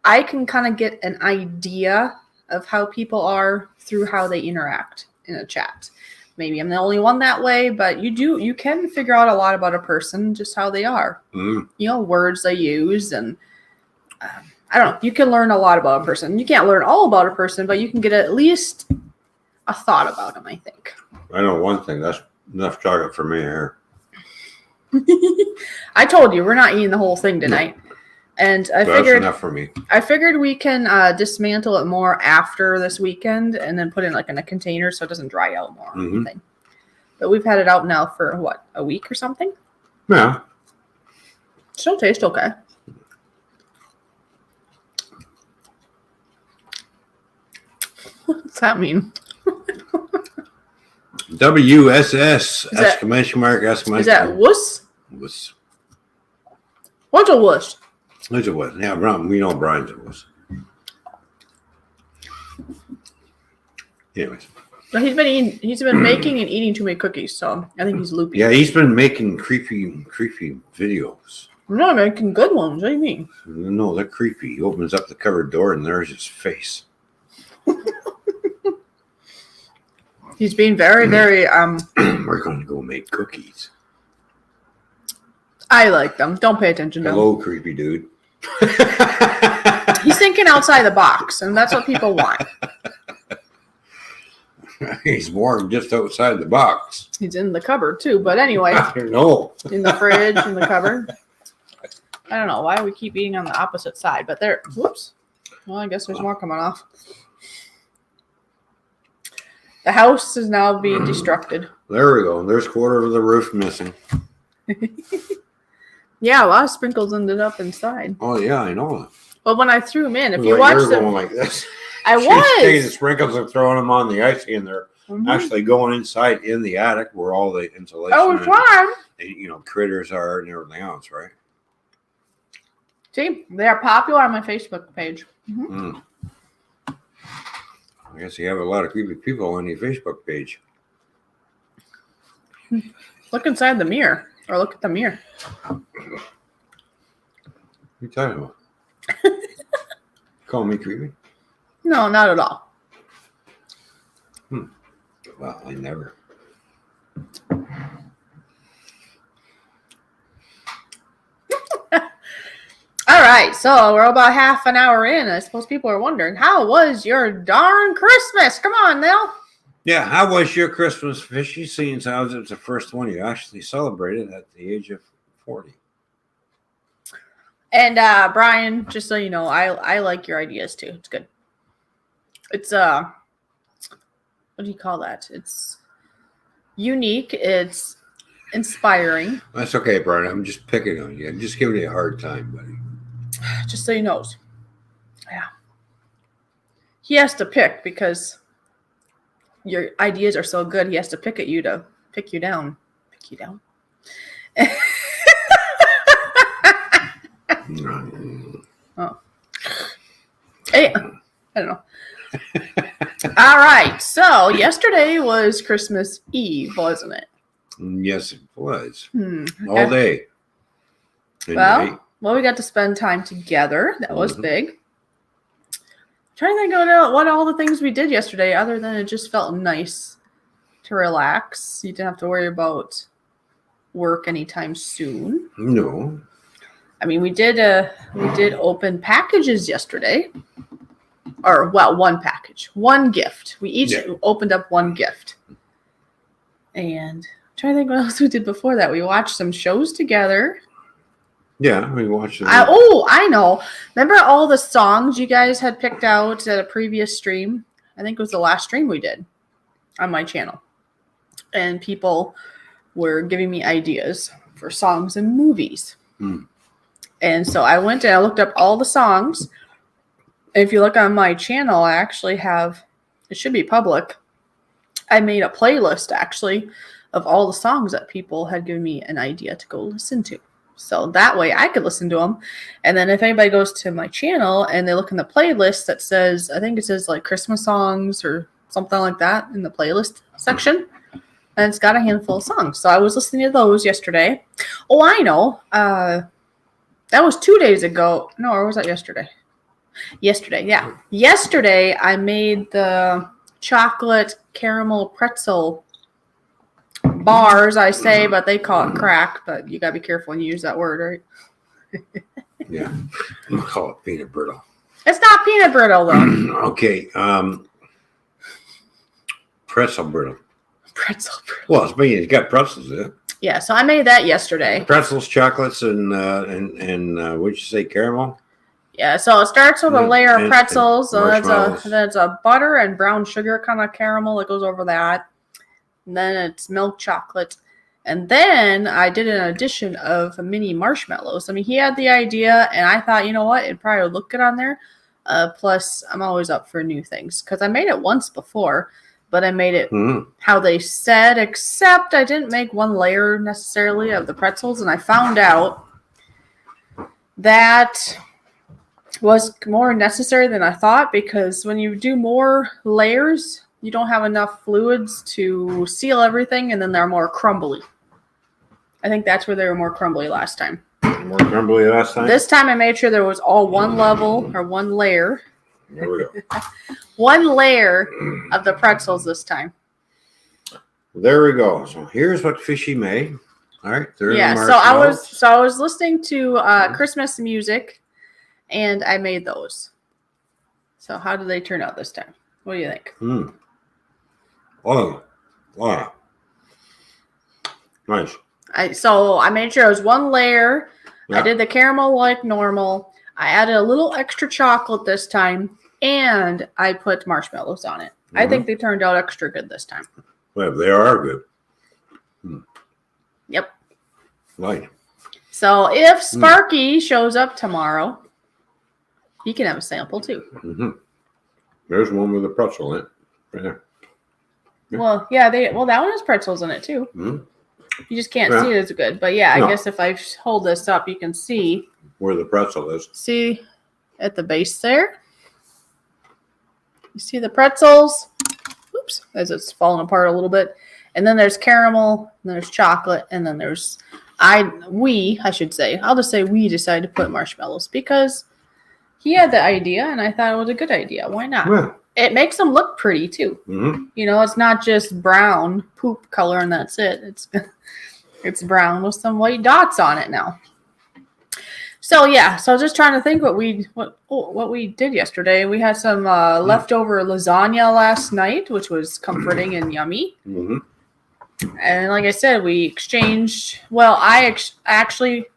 Speaker 2: I can kind of get an idea of how people are through how they interact in a chat. Maybe I'm the only one that way, but you can figure out a lot about a person, just how they are. You know, words they use, and I don't know. You can learn a lot about a person. You can't learn all about a person, but you can get at least a thought about them, I think.
Speaker 1: I know one thing. That's enough chocolate for me here.
Speaker 2: I told you, we're not eating the whole thing tonight. And I
Speaker 1: That's
Speaker 2: figured
Speaker 1: enough for me.
Speaker 2: I figured we can dismantle it more after this weekend and then put it in a container so it doesn't dry out more. Or anything. But we've had it out now for what, a week or something?
Speaker 1: Yeah.
Speaker 2: Still tastes okay. What's that mean?
Speaker 1: WSS exclamation mark exclamation.
Speaker 2: Is that wuss?
Speaker 1: Wuss.
Speaker 2: What's a wuss?
Speaker 1: What's a wuss? Yeah, we know Brian's a wuss. Anyways.
Speaker 2: But he's been making and eating too many cookies, so I think he's loopy.
Speaker 1: Yeah, he's been making creepy videos.
Speaker 2: I'm not making good ones. What do you mean?
Speaker 1: No, they're creepy. He opens up the cupboard door and there's his face.
Speaker 2: He's being very, very
Speaker 1: We're going to go make cookies.
Speaker 2: I like them. Don't pay attention to
Speaker 1: Hello, creepy dude.
Speaker 2: He's thinking outside the box, and that's what people want.
Speaker 1: He's more than just outside the box.
Speaker 2: He's in the cupboard too, but anyway.
Speaker 1: No.
Speaker 2: In the fridge, in the cupboard. I don't know why we keep eating on the opposite side, but there. Whoops. Well, I guess there's more coming off. The house is now being destructed.
Speaker 1: There we go. There's a quarter of the roof missing.
Speaker 2: Yeah, a lot of sprinkles ended up inside.
Speaker 1: Oh yeah, I know.
Speaker 2: But when I threw them in, if you watch them,
Speaker 1: going like this.
Speaker 2: I
Speaker 1: She's
Speaker 2: was
Speaker 1: taking the sprinkles and throwing them on the ice, and they're actually going inside in the attic where all the insulation and critters are and everything else, right?
Speaker 2: See, they are popular on my Facebook page.
Speaker 1: I guess you have a lot of creepy people on your Facebook page.
Speaker 2: Look inside the mirror, or look at the mirror.
Speaker 1: What are you talking about? Call me creepy?
Speaker 2: No, not at all.
Speaker 1: Well, I never.
Speaker 2: All right, so we're about half an hour in. I suppose people are wondering, how was your darn Christmas? Come on, Nell.
Speaker 1: Yeah, how was your Christmas, Fishy? Seeing as it was the first one you actually celebrated at the age of 40.
Speaker 2: And Brian, just so you know, I like your ideas too. It's good. It's what do you call that? It's unique. It's inspiring.
Speaker 1: That's okay, Brian. I'm just picking on you. I'm just giving you a hard time, buddy.
Speaker 2: Just so you know. Yeah. He has to pick because your ideas are so good. He has to pick at you to pick you down. Pick you down. Oh. Hey, I don't know. All right. So yesterday was Christmas Eve, wasn't it?
Speaker 1: Yes, it was. All day.
Speaker 2: Well, we got to spend time together. That was big. Trying to think of what all the things we did yesterday, other than it just felt nice to relax. You didn't have to worry about work anytime soon.
Speaker 1: No.
Speaker 2: I mean, we did open packages yesterday. Or, well, one package. One gift. We each opened up one gift. And I'm trying to think what else we did before that. We watched some shows together.
Speaker 1: Yeah, we watched it.
Speaker 2: I know. Remember all the songs you guys had picked out at a previous stream? I think it was the last stream we did on my channel. And people were giving me ideas for songs and movies. And so I went and I looked up all the songs. And if you look on my channel, I actually have, it should be public, I made a playlist actually of all the songs that people had given me an idea to go listen to. So that way I could listen to them. And then if anybody goes to my channel and they look in the playlist that says, I think it says like Christmas songs or something like that in the playlist section. And it's got a handful of songs. So I was listening to those yesterday. Oh, I know. That was 2 days ago. No, or was that yesterday? Yesterday, yeah. Yesterday I made the chocolate caramel pretzel bars, I say, but they call it crack. But you gotta be careful when you use that word, right?
Speaker 1: Yeah, we'll call it peanut brittle.
Speaker 2: It's not peanut brittle though.
Speaker 1: Okay, pretzel brittle.
Speaker 2: Pretzel brittle.
Speaker 1: Well, it's got pretzels in it.
Speaker 2: Yeah, so I made that yesterday.
Speaker 1: Pretzels, chocolates, and what'd you say, caramel?
Speaker 2: Yeah, so it starts with a layer of pretzels,
Speaker 1: and
Speaker 2: then it's a butter and brown sugar kind of caramel that goes over that. And then it's milk chocolate. And then I did an addition of mini marshmallows. I mean, he had the idea, and I thought, you know what, it'd probably look good on there. Plus, I'm always up for new things because I made it once before, but I made it how they said, except I didn't make one layer necessarily of the pretzels, and I found out that was more necessary than I thought because when you do more layers, you don't have enough fluids to seal everything, and then they're more crumbly. I think that's where they were more crumbly last time.
Speaker 1: More crumbly last time?
Speaker 2: This time I made sure there was all one level or one layer.
Speaker 1: There we go.
Speaker 2: One layer of the pretzels this time.
Speaker 1: There we go. So here's what Fishy made. All right.
Speaker 2: Yeah. So I was listening to Christmas music, and I made those. So how did they turn out this time? What do you think?
Speaker 1: Oh, wow. Nice.
Speaker 2: So I made sure it was one layer.
Speaker 1: Yeah.
Speaker 2: I did the caramel like normal. I added a little extra chocolate this time, and I put marshmallows on it. I think they turned out extra good this time.
Speaker 1: Well, they are good.
Speaker 2: Yep.
Speaker 1: Right.
Speaker 2: So if Sparky shows up tomorrow, he can have a sample too.
Speaker 1: There's one with a pretzel in it. Right there. Yeah.
Speaker 2: Well, yeah, that one has pretzels in it too. You just can't see it as good. But yeah, I guess if I hold this up, you can see
Speaker 1: where the pretzel is. See
Speaker 2: at the base there? You see the pretzels? Oops, as it's falling apart a little bit. And then there's caramel, and there's chocolate, and then there's I should say. I'll just say we decided to put marshmallows because he had the idea, and I thought it was a good idea. Why not?
Speaker 1: Yeah.
Speaker 2: It makes them look pretty too. You know, it's not just brown poop color and that's it. It's brown with some white dots on it now. So yeah, so I was just trying to think what we did yesterday. We had some leftover lasagna last night, which was comforting and yummy. And like I said, we exchanged. Well,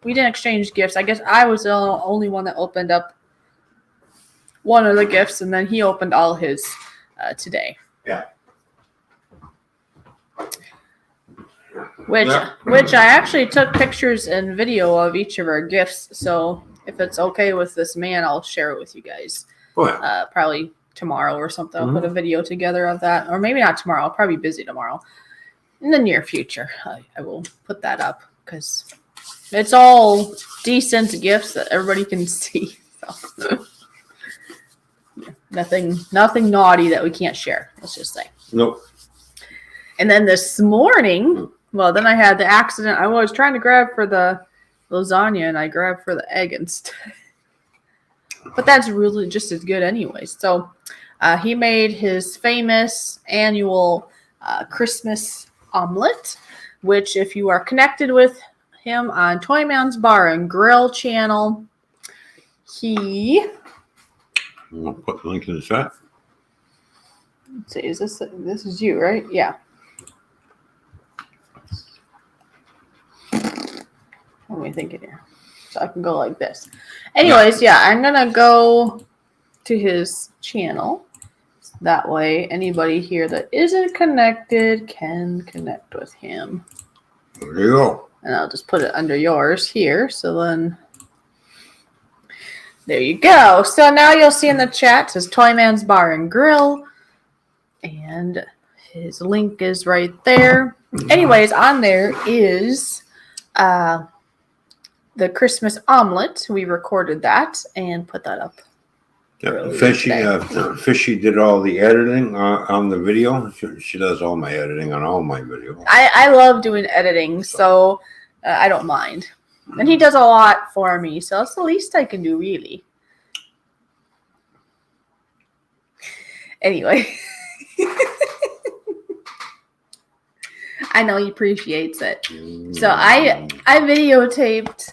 Speaker 2: we didn't exchange gifts. I guess I was the only one that opened up one of the gifts, and then he opened all his today.
Speaker 1: Yeah.
Speaker 2: Which I actually took pictures and video of each of our gifts. So if it's okay with this man, I'll share it with you guys.
Speaker 1: Oh, yeah.
Speaker 2: Probably tomorrow or something. I'll put a video together of that, or maybe not tomorrow. I'll probably be busy tomorrow. In the near future, I will put that up because it's all decent gifts that everybody can see. So. Nothing naughty that we can't share, let's just say.
Speaker 1: Nope.
Speaker 2: And then this morning, well, then I had the accident. I was trying to grab for the lasagna, and I grabbed for the egg instead. but that's really just as good anyway. So he made his famous annual Christmas omelet, which if you are connected with him on Toy Man's Bar and Grill channel,
Speaker 1: I'll put the link in the chat.
Speaker 2: let's see, this is you, right? Yeah. Let me think it here. So I can go like this. Anyways, yeah, I'm gonna go to his channel. That way anybody here that isn't connected can connect with him.
Speaker 1: There you go.
Speaker 2: And I'll just put it under yours here. So then there you go. So now you'll see in the chat it says Toy Man's Bar and Grill. And his link is right there. Anyways, on there is the Christmas omelet. We recorded that and put that up.
Speaker 1: Yeah, Fishy did all the editing on the video. She does all my editing on all my videos.
Speaker 2: I love doing editing, so I don't mind. And he does a lot for me, so that's the least I can do, really. Anyway. I know he appreciates it. So I videotaped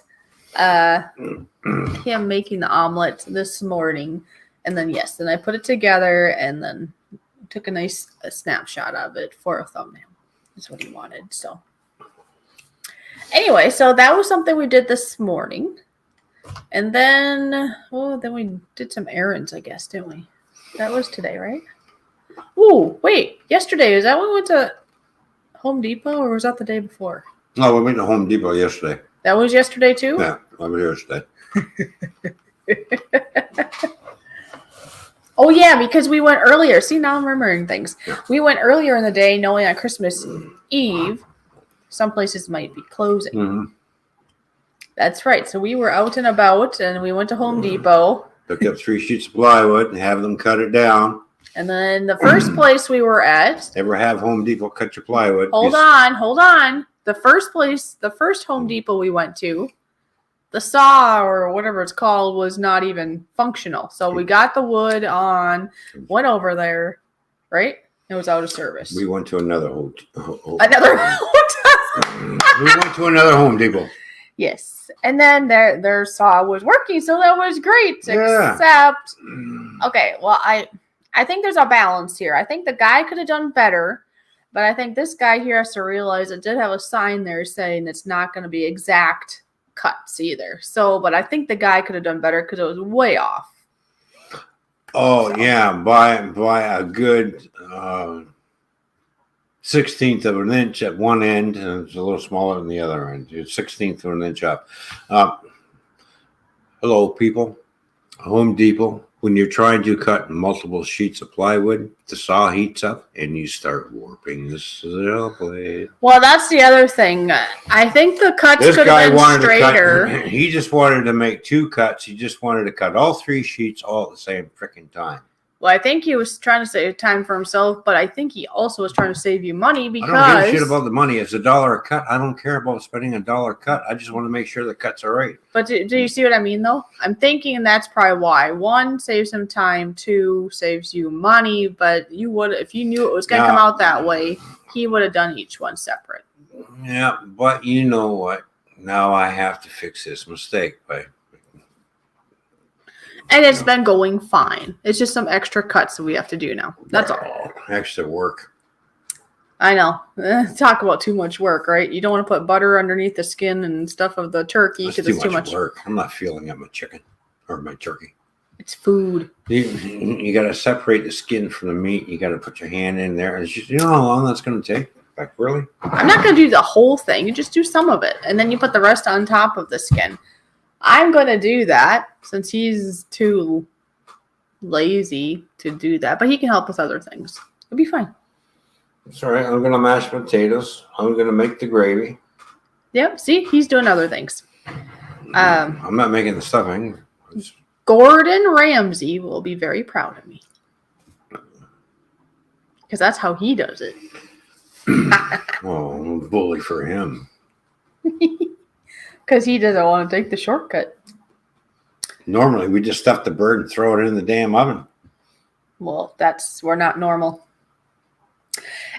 Speaker 2: him making the omelet this morning, and then then I put it together and then took a snapshot of it for a thumbnail. That's what he wanted. So anyway, so that was something we did this morning, and then we did some errands, I guess, didn't we? That was today, right? Oh, wait, yesterday, is that when we went to Home Depot, or was that the day before?
Speaker 1: No, we went to Home Depot yesterday.
Speaker 2: That was yesterday too?
Speaker 1: Yeah, I was yesterday.
Speaker 2: Oh yeah, because we went earlier. See, now I'm remembering things.
Speaker 1: Yeah.
Speaker 2: We went earlier in the day knowing on Christmas Eve some places might be closing.
Speaker 1: Mm-hmm.
Speaker 2: That's right. So we were out and about, and we went to Home Depot.
Speaker 1: Took up 3 sheets of plywood and have them cut it down.
Speaker 2: And then the first place we were at.
Speaker 1: Ever have Home Depot cut your plywood?
Speaker 2: Hold on. The first Home Depot we went to, the saw or whatever it's called was not even functional. So we got the wood on, went over there, right? It was out of service.
Speaker 1: We went to another hotel.
Speaker 2: Another hotel.
Speaker 1: We went to another Home Depot.
Speaker 2: Yes. And then their saw was working, so that was great.
Speaker 1: Yeah.
Speaker 2: Except, okay, well, I think there's a balance here. I think the guy could have done better, but I think this guy here has to realize it did have a sign there saying it's not going to be exact cuts either. So, but I think the guy could have done better because it was way off.
Speaker 1: Oh, so. Yeah, by a good 1/16 of an inch at one end, and it's a little smaller than the other end. It's 1/16 of an inch up. Hello, people. Home Depot. When you're trying to cut multiple sheets of plywood, the saw heats up and you start warping the saw blade.
Speaker 2: Well, that's the other thing. I think the cuts could have been straighter.
Speaker 1: He just wanted to make 2 cuts. He just wanted to cut all 3 sheets all at the same freaking time.
Speaker 2: Well, I think he was trying to save time for himself, but I think he also was trying to save you money because...
Speaker 1: I don't give a shit about the money. It's $1 a cut. I don't care about spending $1 a cut. I just want to make sure the cuts are right.
Speaker 2: But do you see what I mean, though? I'm thinking that's probably why. 1, saves him time. 2, saves you money. But you would, if you knew it was going to come out that way, he would have done each one separate.
Speaker 1: Yeah, but you know what? Now I have to fix this mistake by...
Speaker 2: And it's been going fine. It's just some extra cuts that we have to do now. That's all.
Speaker 1: Extra work.
Speaker 2: I know. Talk about too much work, right? You don't want to put butter underneath the skin and stuff of the turkey because it's too much
Speaker 1: work. I'm not feeling up my chicken or my turkey.
Speaker 2: It's food.
Speaker 1: You got to separate the skin from the meat. You got to put your hand in there. It's just, you know how long that's going to take? Like, really?
Speaker 2: I'm not going to do the whole thing. You just do some of it. And then you put the rest on top of the skin. I'm going to do that since he's too lazy to do that. But he can help with other things. It'll be fine.
Speaker 1: That's all right. I'm going to mash potatoes. I'm going to make the gravy.
Speaker 2: Yep. See, he's doing other things.
Speaker 1: I'm not making the stuffing.
Speaker 2: Gordon Ramsay will be very proud of me. Because that's how he does it.
Speaker 1: Oh, I'm a bully for him.
Speaker 2: Because he doesn't want to take the shortcut.
Speaker 1: Normally, we just stuff the bird and throw it in the damn oven.
Speaker 2: Well, we're not normal.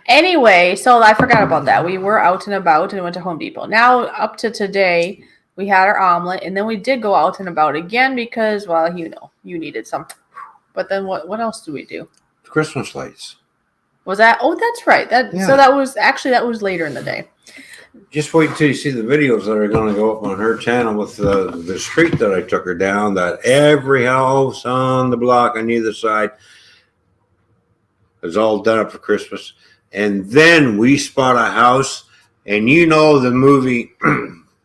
Speaker 2: Anyway, so I forgot about that. We were out and about and went to Home Depot. Now, up to today, we had our omelet, and then we did go out and about again because, well, you needed some. But then what else do we do?
Speaker 1: Christmas lights.
Speaker 2: Was that? Oh, that's right. So that was later in the day.
Speaker 1: Just wait until you see the videos that are going to go up on her channel with the street that I took her down, that every house on the block on either side is all done up for Christmas. And then we spot a house, and you know the movie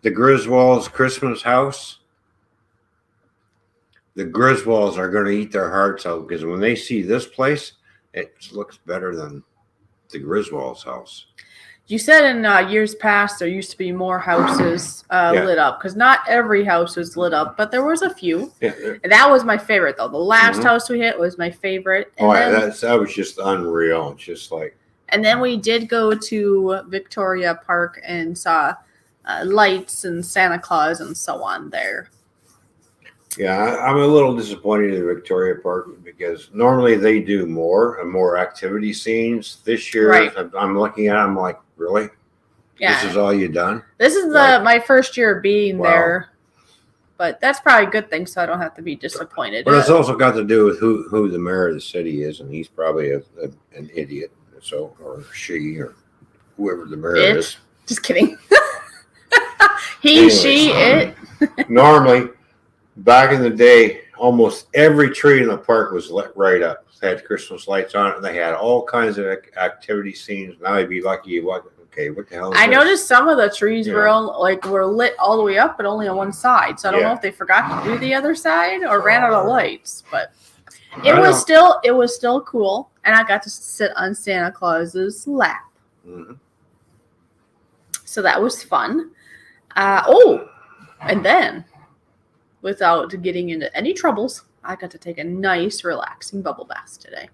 Speaker 1: The Griswolds Christmas House? The Griswolds are going to eat their hearts out because when they see this place, it looks better than the Griswolds house.
Speaker 2: You said in years past there used to be more houses lit up because not every house was lit up, but there was a few. Yeah. And that was my favorite, though. The last house we hit was my favorite. And
Speaker 1: that was just unreal. It's just like.
Speaker 2: And then we did go to Victoria Park and saw lights and Santa Claus and so on there.
Speaker 1: Yeah, I'm a little disappointed in Victoria Park because normally they do more activity scenes. This year, right. I'm looking at it, I'm like, really? Yeah. This is all you done?
Speaker 2: This is my first year being there, but that's probably a good thing, so I don't have to be disappointed.
Speaker 1: But it's also got to do with who the mayor of the city is, and he's probably an idiot, or she, or whoever the mayor is.
Speaker 2: Just kidding. Anyways, she, it.
Speaker 1: Normally. Back in the day, almost every tree in the park was lit right up. They had Christmas lights on it, and they had all kinds of activity scenes. Now you'd be lucky what the hell is
Speaker 2: I noticed some of the trees were lit all the way up, but only on one side. So I don't know if they forgot to do the other side or ran out of lights. But it was still cool, and I got to sit on Santa Claus's lap. Mm-hmm. So that was fun. And then, without getting into any troubles, I got to take a nice, relaxing bubble bath today.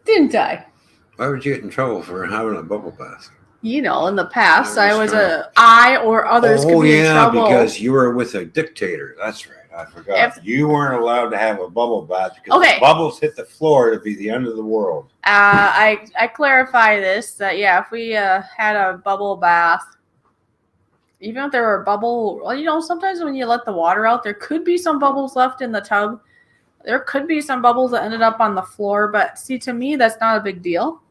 Speaker 2: Didn't I?
Speaker 1: Why would you get in trouble for having a bubble bath?
Speaker 2: In the past, I or others could be in trouble.
Speaker 1: Oh, yeah, because you were with a dictator. That's right. I forgot. You weren't allowed to have a bubble bath because if bubbles hit the floor, it'd be the end of the world.
Speaker 2: I clarify this that if we had a bubble bath, even if there were sometimes when you let the water out, there could be some bubbles left in the tub. There could be some bubbles that ended up on the floor, but see, to me, that's not a big deal.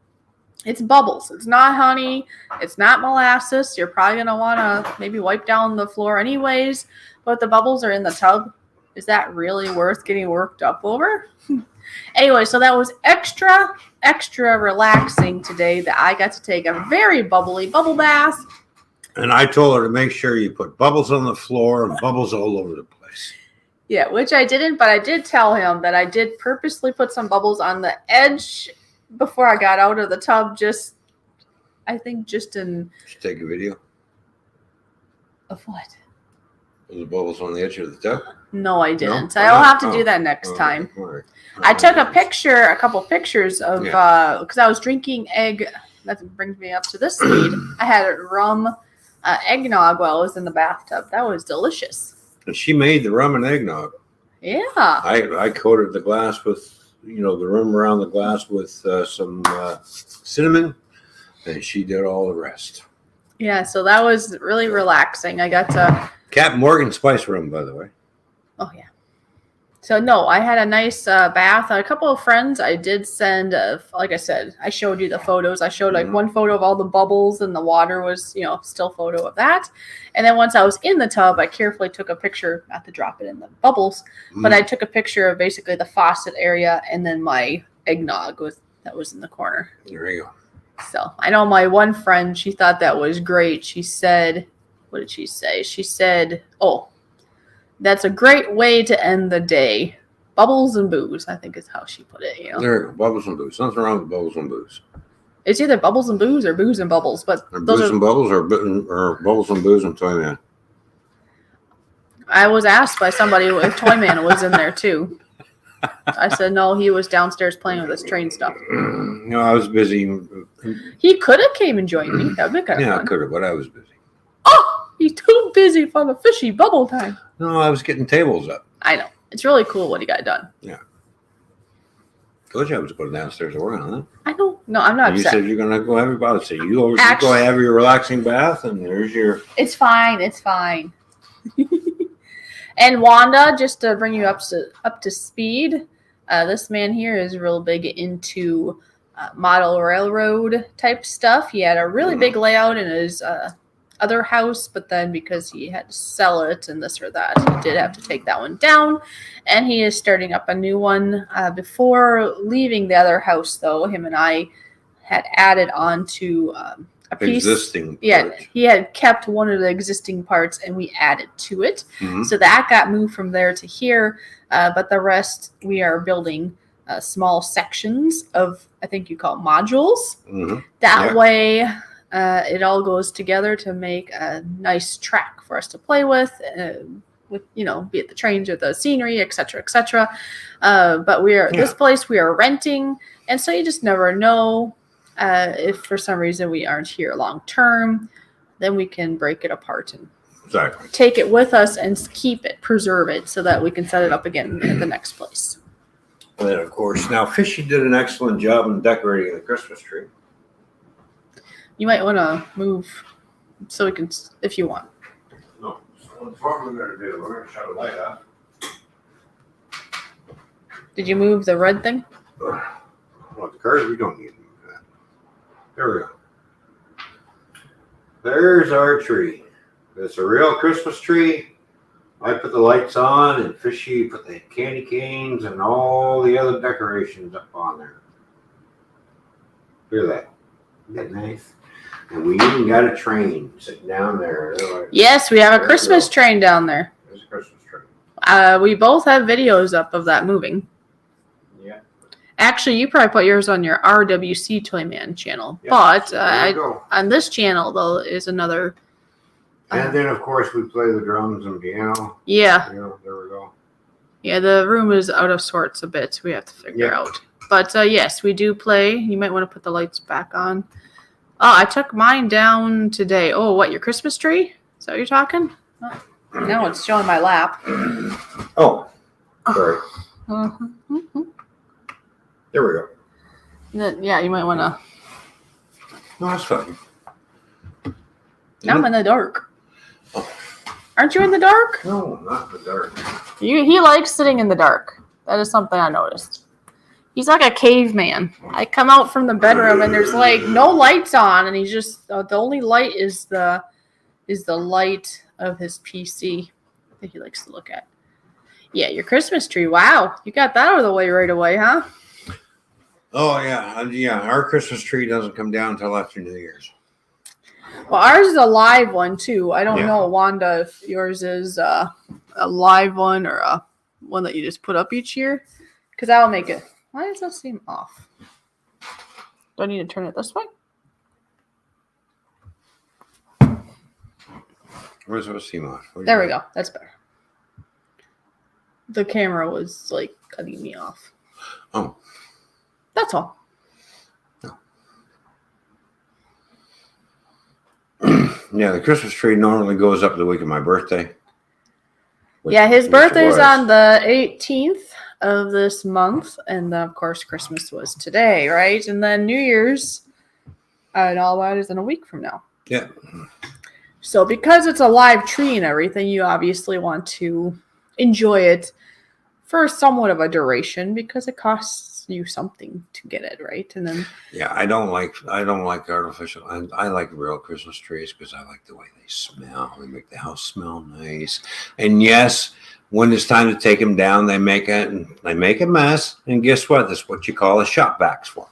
Speaker 2: It's bubbles. It's not honey. It's not molasses. You're probably going to want to maybe wipe down the floor anyways, but the bubbles are in the tub. Is that really worth getting worked up over? Anyway, so that was extra relaxing today that I got to take a very bubbly bubble bath.
Speaker 1: And I told her to make sure you put bubbles on the floor and bubbles all over the place.
Speaker 2: Yeah, which I didn't, but I did tell him that I did purposely put some bubbles on the edge before I got out of the tub, just in... Did you
Speaker 1: take a video?
Speaker 2: Of what?
Speaker 1: Of the bubbles on the edge of the tub?
Speaker 2: No, I didn't. No? I'll have to do that next time. All right. I took a couple pictures of, because I was drinking egg. That brings me up to this speed. I had rum eggnog while I was in the bathtub. That was delicious.
Speaker 1: And she made the rum and eggnog.
Speaker 2: Yeah.
Speaker 1: I coated the glass with, the rim around the glass with some cinnamon, and she did all the rest.
Speaker 2: Yeah, so that was really relaxing. I got to...
Speaker 1: Captain Morgan spice rum, by the way.
Speaker 2: Oh, yeah. So, no, I had a nice bath. A couple of friends I did send, like I said, I showed you the photos. I showed one photo of all the bubbles and the water was, still photo of that. And then once I was in the tub, I carefully took a picture, not to drop it in the bubbles, but I took a picture of basically the faucet area and then my eggnog that was in the corner.
Speaker 1: There you go.
Speaker 2: So, I know my one friend, she thought that was great. She said, what did she say? She said, that's a great way to end the day. Bubbles and booze, I think is how she put it.
Speaker 1: There you go. Bubbles and booze. Nothing wrong with bubbles and booze.
Speaker 2: It's either bubbles and booze or booze and bubbles. But
Speaker 1: or booze and bubbles or bubbles and booze and Toy Man.
Speaker 2: I was asked by somebody if Toy Man was in there too. I said no, he was downstairs playing with his train stuff.
Speaker 1: I was busy.
Speaker 2: He could have came and joined me. That would be kind of fun.
Speaker 1: Yeah, I could have, but I was busy.
Speaker 2: He's too busy for the fishy bubble time.
Speaker 1: No, I was getting tables up.
Speaker 2: I know. It's really cool what he got done.
Speaker 1: Yeah. Told you I was going downstairs to work on it.
Speaker 2: I know. No, I'm not
Speaker 1: And you
Speaker 2: upset.
Speaker 1: said you're going to go have your bath. So you go
Speaker 2: Actually-
Speaker 1: have your relaxing bath, and there's your.
Speaker 2: It's fine. It's fine. And Wanda, just to bring you up to speed, this man here is real big into model railroad type stuff. He had a really big layout in his other house, but then because he had to sell it and this or that, he did have to take that one down. And he is starting up a new one. Before leaving the other house, though, him and I had added on to a piece.
Speaker 1: Existing.
Speaker 2: Yeah,
Speaker 1: part.
Speaker 2: he had kept one of the existing parts and we added to it.
Speaker 1: Mhm.
Speaker 2: So that got moved from there to here. But the rest, we are building small sections of, I think you call it modules.
Speaker 1: Mhm.
Speaker 2: That
Speaker 1: Yeah.
Speaker 2: way, it all goes together to make a nice track for us to play with, be it the trains or the scenery, etc., etc. But this place we are renting, and so you just never know. If for some reason we aren't here long term, then we can break it apart and
Speaker 1: Exactly.
Speaker 2: take it with us and keep it, preserve it, so that we can set it up again at the next place.
Speaker 1: And then, of course, now Fishy did an excellent job in decorating the Christmas tree.
Speaker 2: You might want to move so we can, if you want.
Speaker 1: No. So what we're going to do, we're going to shut the light off.
Speaker 2: Did you move the red thing?
Speaker 1: Well, the cars, we don't need to move that. There we go. There's our tree. It's a real Christmas tree. I put the lights on, and Fishy put the candy canes and all the other decorations up on there. Look at that. Isn't that nice? And we even got a train sitting down there. Like,
Speaker 2: Yes, we have a
Speaker 1: There we
Speaker 2: Christmas
Speaker 1: go.
Speaker 2: train down there.
Speaker 1: there's a Christmas tree.
Speaker 2: We both have videos up of that moving.
Speaker 1: Yeah.
Speaker 2: Actually, you probably put yours on your RWC Toyman channel.
Speaker 1: Yeah.
Speaker 2: But
Speaker 1: So there you go.
Speaker 2: on this channel, though, is another.
Speaker 1: And then, of course, we play the drums and piano.
Speaker 2: Yeah.
Speaker 1: You know, there we go.
Speaker 2: Yeah, the room is out of sorts a bit. We have to figure
Speaker 1: Yeah.
Speaker 2: out. But yes, we do play. You might want to put the lights back on. Oh, I took mine down today. Oh, what, your Christmas tree? Is that what you're talking? Oh, now it's showing my lap.
Speaker 1: Oh, sorry.
Speaker 2: Mhm.
Speaker 1: There we go.
Speaker 2: Then, yeah, you might want to.
Speaker 1: No, that's fine.
Speaker 2: Now I'm in the dark. Aren't you in the dark?
Speaker 1: No, not in the dark.
Speaker 2: He likes sitting in the dark. That is something I noticed. He's like a caveman. I come out from the bedroom and there's like no lights on, and he's just the only light is the light of his PC that he likes to look at. Yeah, your Christmas tree. Wow, you got that out of the way right away, huh?
Speaker 1: Oh, yeah. Yeah, our Christmas tree doesn't come down until after New Year's.
Speaker 2: Well, ours is a live one too. I don't
Speaker 1: Yeah.
Speaker 2: know, Wanda, if yours is a live one or a one that you just put up each year, because that'll make it. Why does that seem off? Do I need to turn it this way?
Speaker 1: Where's the seam off?
Speaker 2: There we go. That's better. The camera was like cutting me off.
Speaker 1: Oh.
Speaker 2: That's all.
Speaker 1: Yeah, the Christmas tree normally goes up the week of my birthday.
Speaker 2: Yeah, his
Speaker 1: which
Speaker 2: birthday's
Speaker 1: was-
Speaker 2: on the 18th of this month, and then of course Christmas was today, right? And then New Year's and all that is in a week from now.
Speaker 1: Yeah.
Speaker 2: So because it's a live tree and everything, you obviously want to enjoy it for somewhat of a duration because it costs you something to get it, right? And then
Speaker 1: Yeah, I don't like artificial. I like real Christmas trees because I like the way they smell. They make the house smell nice. And yes, when it's time to take them down, they make a mess. And guess what? That's what you call a shop vac for.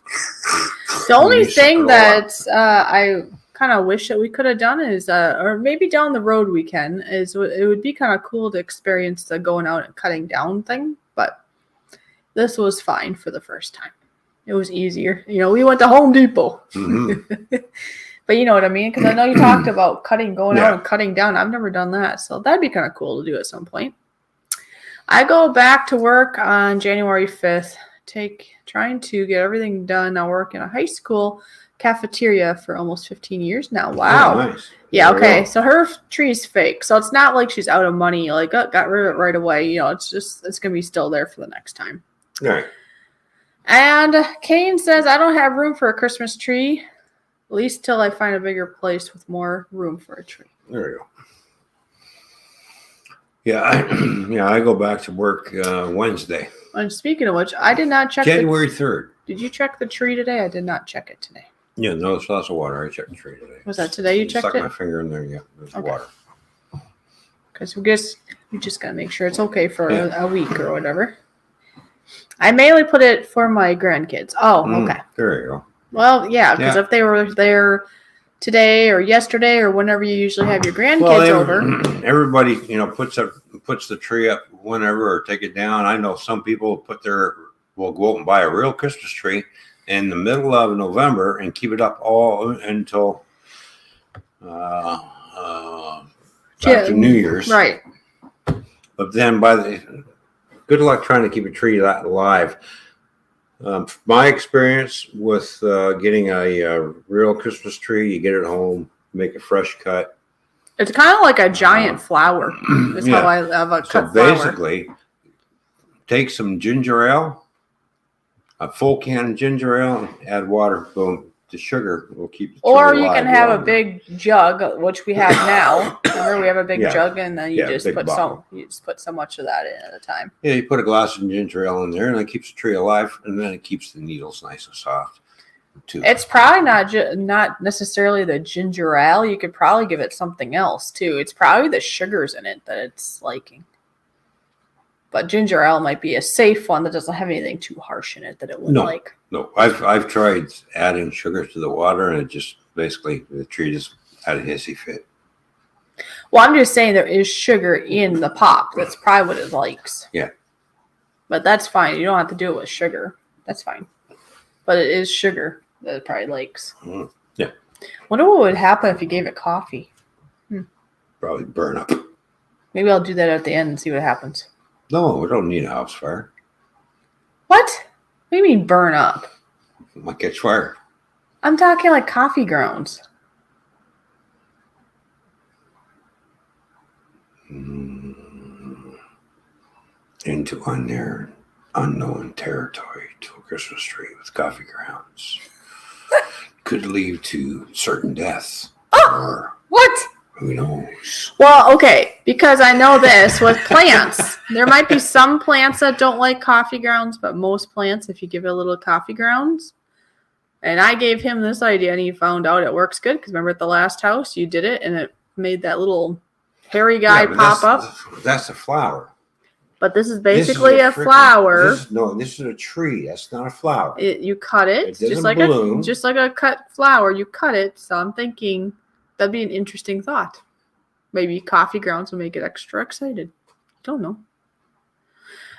Speaker 2: the only
Speaker 1: you suck it
Speaker 2: thing
Speaker 1: all
Speaker 2: that I kind of wish that we could have done is, or maybe down the road we can, is it would be kind of cool to experience the going out and cutting down thing. But this was fine for the first time. It was easier. You know, we went to Home Depot.
Speaker 1: Mhm.
Speaker 2: But you know what I mean? Because I know you talked about going
Speaker 1: Yeah.
Speaker 2: out and cutting down. I've never done that. So that'd be kind of cool to do at some point. I go back to work on January 5th, trying to get everything done. I work in a high school cafeteria for almost 15 years now. Wow.
Speaker 1: Oh, nice.
Speaker 2: Yeah,
Speaker 1: There you
Speaker 2: okay.
Speaker 1: go.
Speaker 2: So her tree's fake. So it's not like she's out of money, like, oh, got rid of it right away. It's going to be still there for the next time.
Speaker 1: All right.
Speaker 2: And Kane says, I don't have room for a Christmas tree, at least till I find a bigger place with more room for a tree.
Speaker 1: There you go. Yeah, I go back to work Wednesday.
Speaker 2: And speaking of which, I did not check
Speaker 1: January 3rd.
Speaker 2: Did you check the tree today? I did not check it today.
Speaker 1: Yeah, no, it's lots of water. I checked the tree today.
Speaker 2: Was that today you checked
Speaker 1: Stuck
Speaker 2: it?
Speaker 1: my finger in there, yeah. There's water.
Speaker 2: Because we just got to make sure it's okay for a week or whatever. I mainly put it for my grandkids. Oh, okay.
Speaker 1: There you go.
Speaker 2: Well, yeah, because if they were there today or yesterday or whenever you usually have your grandkids over.
Speaker 1: Everybody, puts the tree up whenever or take it down. I know some people will go out and buy a real Christmas tree in the middle of November and keep it up all until after New Year's.
Speaker 2: Right.
Speaker 1: But then good luck trying to keep a tree that alive. My experience with getting a real Christmas tree, you get it home, make a fresh cut.
Speaker 2: It's kind of like a giant flower. That's how I have a cut flower.
Speaker 1: So basically, take some ginger ale, a full can of ginger ale, add water, boom. The sugar will keep the tree alive.
Speaker 2: Or you can have a big jug, which we have now. Remember, we have a big jug, and then you just put so much of that in at a time.
Speaker 1: Yeah, you put a glass of ginger ale in there, and it keeps the tree alive, and then it keeps the needles nice and soft. Too.
Speaker 2: It's probably not necessarily the ginger ale. You could probably give it something else too. It's probably the sugars in it that it's liking. But ginger ale might be a safe one that doesn't have anything too harsh in it that it wouldn't like.
Speaker 1: No, I've tried adding sugar to the water, and it just basically the tree just had a hissy fit.
Speaker 2: Well, I'm just saying there is sugar in the pop. That's probably what it likes.
Speaker 1: Yeah.
Speaker 2: But that's fine. You don't have to do it with sugar. That's fine. But it is sugar that it probably likes.
Speaker 1: Yeah.
Speaker 2: Wonder what would happen if you gave it coffee.
Speaker 1: Probably burn up.
Speaker 2: Maybe I'll do that at the end and see what happens.
Speaker 1: No, we don't need a house fire.
Speaker 2: What? What do you mean burn up?
Speaker 1: It might catch fire.
Speaker 2: I'm talking like coffee grounds.
Speaker 1: Into unknown territory to a Christmas tree with coffee grounds. Could lead to certain deaths. Or
Speaker 2: what?
Speaker 1: Who knows?
Speaker 2: Well, okay, because I know this with plants. There might be some plants that don't like coffee grounds, but most plants, if you give it a little coffee grounds. And I gave him this idea, and he found out it works good. Because remember at the last house, you did it, and it made that little hairy guy pop up.
Speaker 1: That's a flower.
Speaker 2: But this is basically a flower.
Speaker 1: This is a tree. That's not a flower.
Speaker 2: You cut it.
Speaker 1: It just like
Speaker 2: a cut flower. You cut it. So I'm thinking that'd be an interesting thought. Maybe coffee grounds will make it extra excited. Don't know.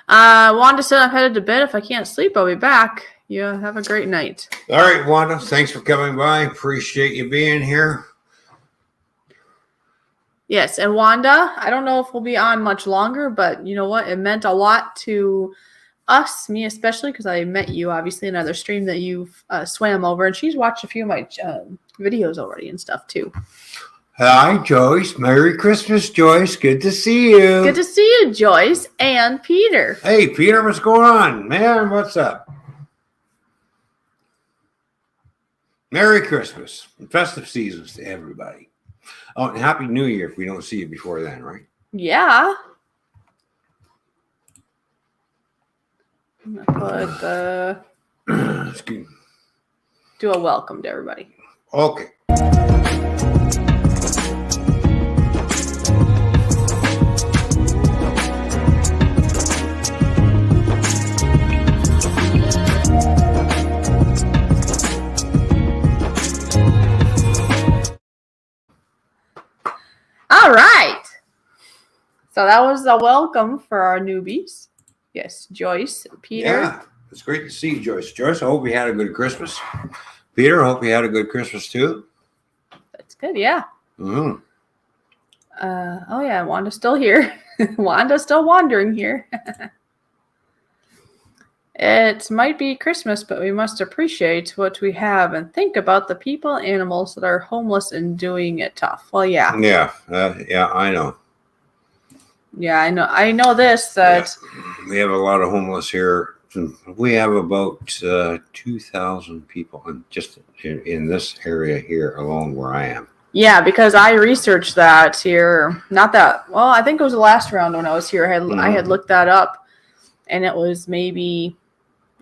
Speaker 2: Wanda said I'm headed to bed. If I can't sleep, I'll be back. You have a great night.
Speaker 1: All right, Wanda. Thanks for coming by. Appreciate you being here.
Speaker 2: Yes, and Wanda, I don't know if we'll be on much longer, but you know what? It meant a lot to us, me especially, because I met you, obviously, in another stream that you swam over, and she's watched a few of my videos already and stuff, too.
Speaker 1: Hi, Joyce. Merry Christmas, Joyce. Good to see you.
Speaker 2: Good to see you, Joyce and Peter.
Speaker 1: Hey, Peter, what's going on? Man, what's up? Merry Christmas and festive seasons to everybody. Oh, and Happy New Year if we don't see you before then, right?
Speaker 2: Yeah. I'm going to put do a welcome to everybody.
Speaker 1: Okay.
Speaker 2: All right. So that was a welcome for our newbies. Yes, Joyce, Peter.
Speaker 1: Yeah, it's great to see you, Joyce. Joyce, I hope you had a good Christmas. Peter, I hope you had a good Christmas too.
Speaker 2: That's good, yeah.
Speaker 1: Mm-hmm.
Speaker 2: Oh yeah, Wanda's still here. Wanda's still wandering here. It might be Christmas, but we must appreciate what we have and think about the people and animals that are homeless and doing it tough. Well, yeah.
Speaker 1: Yeah, I know.
Speaker 2: Yeah, I know. I know this, that
Speaker 1: We have a lot of homeless here. We have about 2,000 people just in this area here alone where I am.
Speaker 2: Yeah, because I researched that here. Not that well. I think it was the last round when I was here. I had looked that up, and it was maybe,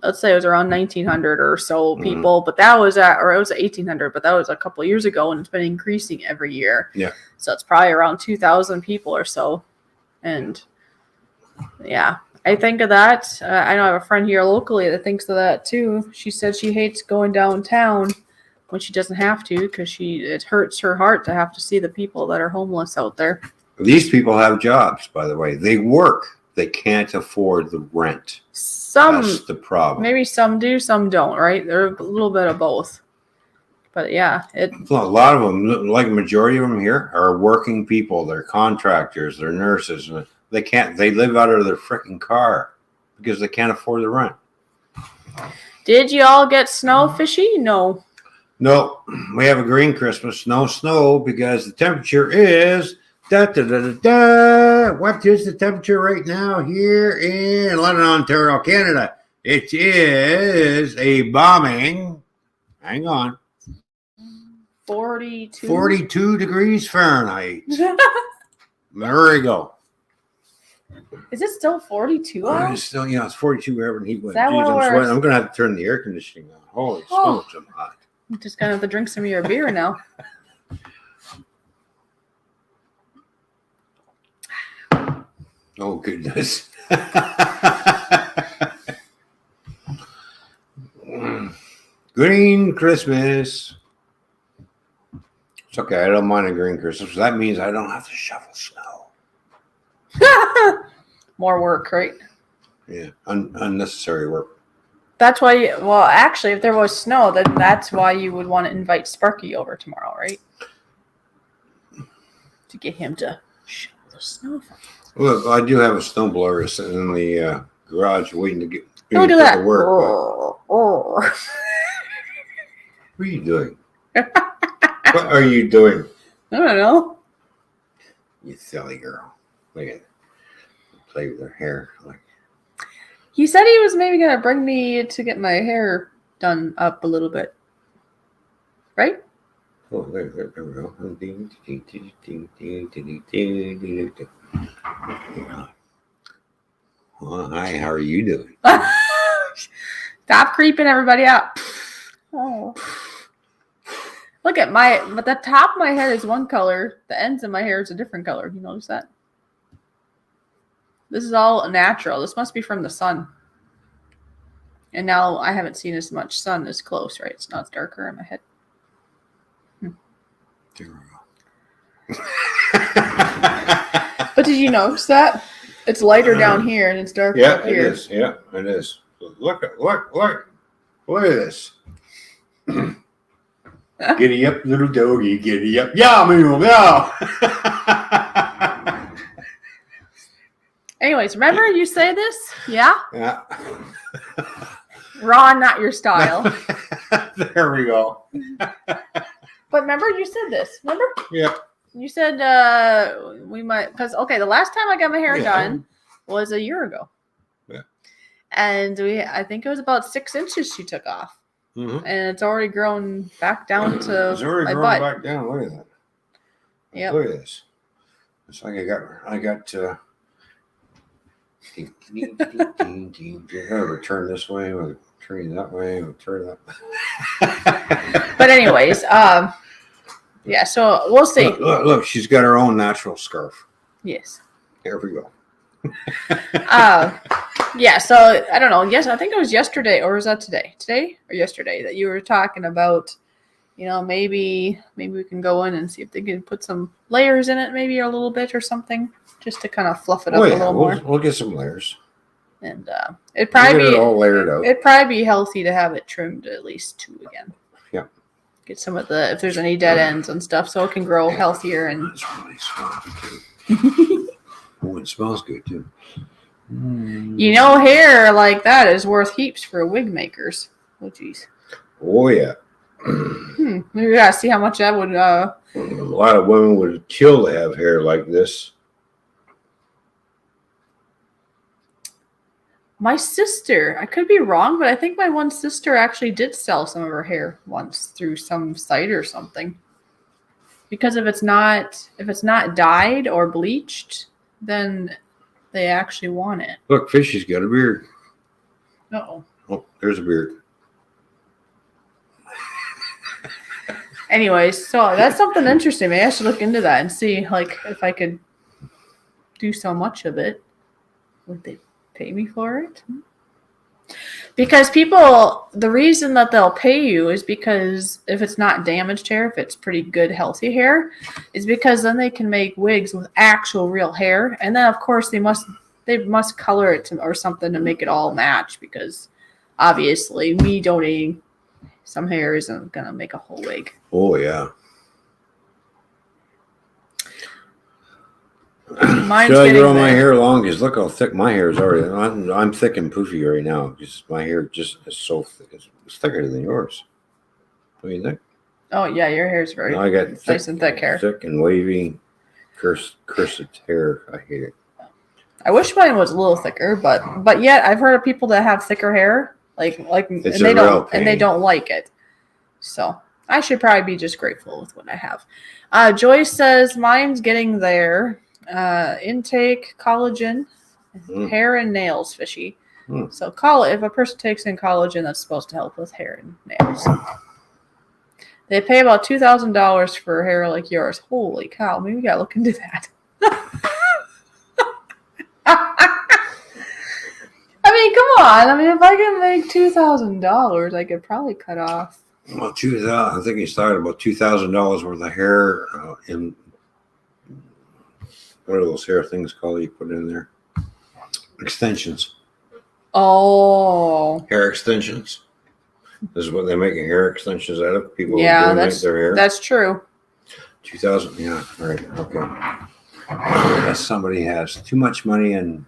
Speaker 2: let's say it was around 1,900 or so people. But that was or it was 1,800. But that was a couple of years ago, and it's been increasing every year.
Speaker 1: Yeah.
Speaker 2: So it's probably around 2,000 people or so, and yeah. I think of that. I know I have a friend here locally that thinks of that too. She said she hates going downtown when she doesn't have to because it hurts her heart to have to see the people that are homeless out there.
Speaker 1: These people have jobs, by the way. They work. They can't afford the rent. That's the problem.
Speaker 2: Maybe some do, some don't, right? They're a little bit of both. But yeah,
Speaker 1: a lot of them, like a majority of them here, are working people. They're contractors. They're nurses. And they live out of their freaking car because they can't afford the rent.
Speaker 2: Did you all get snow, Fishy? No.
Speaker 1: No, we have a green Christmas. No snow because the temperature is what is the temperature right now here in London, Ontario, Canada? It is a bombing. Hang on. 42 degrees Fahrenheit. There we go.
Speaker 2: Is it still 42?
Speaker 1: It's still, it's 42 wherever in heat wave.
Speaker 2: I'm
Speaker 1: going to have to turn the air conditioning on. Holy smokes, I'm hot.
Speaker 2: I'm just going to have to drink some of your beer now.
Speaker 1: Oh, goodness. Green Christmas. It's okay. I don't mind a green Christmas. That means I don't have to shovel snow.
Speaker 2: More work, right?
Speaker 1: Yeah, unnecessary work.
Speaker 2: That's why, actually, if there was snow, then that's why you would want to invite Sparky over tomorrow, right? To get him to shovel the snow.
Speaker 1: Look, I do have a snowblower sitting in the garage waiting to get
Speaker 2: Don't do that.
Speaker 1: Work, what are you doing? What are you doing?
Speaker 2: I don't know.
Speaker 1: You silly girl. Look at it. Play with her hair.
Speaker 2: He said he was maybe going to bring me to get my hair done up a little bit. Right?
Speaker 1: Oh, there we go. Well, hi, how are you doing?
Speaker 2: Stop creeping everybody out. Oh. Look at but the top of my head is one color. The ends of my hair is a different color. You notice that? This is all natural. This must be from the sun. And now I haven't seen as much sun as close, right? So now it's darker in my head.
Speaker 1: There we go.
Speaker 2: But did you notice that? It's lighter down here and it's darker up here.
Speaker 1: Yeah, it is. Yeah, it is. Look at this. Giddy up, little doggy, giddy up. Yeah,
Speaker 2: Anyways, remember you say this? Yeah?
Speaker 1: Yeah.
Speaker 2: Ron, not your style.
Speaker 1: There we go.
Speaker 2: But remember you said this. Remember?
Speaker 1: Yeah.
Speaker 2: You said we might, because, the last time I got my hair done was a year ago.
Speaker 1: Yeah.
Speaker 2: And I think it was about 6 inches she took off.
Speaker 1: Mm-hmm.
Speaker 2: And it's already grown back down to
Speaker 1: it's already
Speaker 2: my
Speaker 1: grown
Speaker 2: butt.
Speaker 1: back down. Look at that.
Speaker 2: Yeah.
Speaker 1: Look at this. It's like I got we'll turn this way, we'll turn that way, we'll turn that way.
Speaker 2: But anyways, yeah, so we'll see.
Speaker 1: Look, she's got her own natural scarf.
Speaker 2: Yes.
Speaker 1: There we go.
Speaker 2: Yeah, so I don't know. Yes, I think it was yesterday, or was that today? Today or yesterday that you were talking about, maybe we can go in and see if they can put some layers in it, maybe a little bit or something, just to kind of fluff it up a little more.
Speaker 1: We'll get some layers.
Speaker 2: And it'd probably be
Speaker 1: all layered out.
Speaker 2: It'd probably be healthy to have it trimmed at least 2 again.
Speaker 1: Yeah.
Speaker 2: Get some of if there's any dead ends and stuff, so it can grow healthier and.
Speaker 1: It's really soft too. Oh, it smells good too.
Speaker 2: You know, hair like that is worth heaps for wig makers. Oh, jeez.
Speaker 1: Oh, yeah.
Speaker 2: Maybe we gotta see how much that would.
Speaker 1: A lot of women would kill to have hair like this.
Speaker 2: My sister, I could be wrong, but I think my one sister actually did sell some of her hair once through some site or something. Because if it's not dyed or bleached, then they actually want it.
Speaker 1: Look, Fishy's got a beard.
Speaker 2: Uh-oh.
Speaker 1: Oh, there's a beard.
Speaker 2: Anyways, so that's something interesting. Maybe I should look into that and see, like, if I could do so much of it. Would they pay me for it? Because people, the reason that they'll pay you is because if it's not damaged hair, if it's pretty good, healthy hair, is because then they can make wigs with actual real hair. And then, of course, they must color it or something to make it all match, because obviously me donating some hair isn't going to make a whole wig.
Speaker 1: Oh, yeah.
Speaker 2: Mine's
Speaker 1: Should I
Speaker 2: getting
Speaker 1: grow my
Speaker 2: there.
Speaker 1: hair long? Because look how thick my hair is already. I'm thick and poofy right now because my hair just is so thick. It's thicker than yours. What do you think?
Speaker 2: Oh, yeah, your hair's very
Speaker 1: I got
Speaker 2: nice and thick hair.
Speaker 1: Thick and wavy, cursed hair. I hate it.
Speaker 2: I wish mine was a little thicker, but yet I've heard of people that have thicker hair, like and
Speaker 1: It's
Speaker 2: they
Speaker 1: a real
Speaker 2: don't
Speaker 1: pain.
Speaker 2: and they don't like it. So I should probably be just grateful with what I have. Joyce says mine's getting there. Intake collagen, hair and nails, Fishy. So if a person takes in collagen, that's supposed to help with hair and nails. They pay about $2,000 for hair like yours. Holy cow! Maybe we gotta look into that. I mean, come on. I mean, if I can make $2,000, I could probably cut off.
Speaker 1: Well, I think he started about $2,000 worth of hair in. What are those hair things called you put in there? Extensions.
Speaker 2: Oh.
Speaker 1: Hair extensions. This is what they make hair extensions out of. People
Speaker 2: donate
Speaker 1: their hair.
Speaker 2: That's true.
Speaker 1: 2,000. Yeah. All right. Okay. Unless somebody has too much money and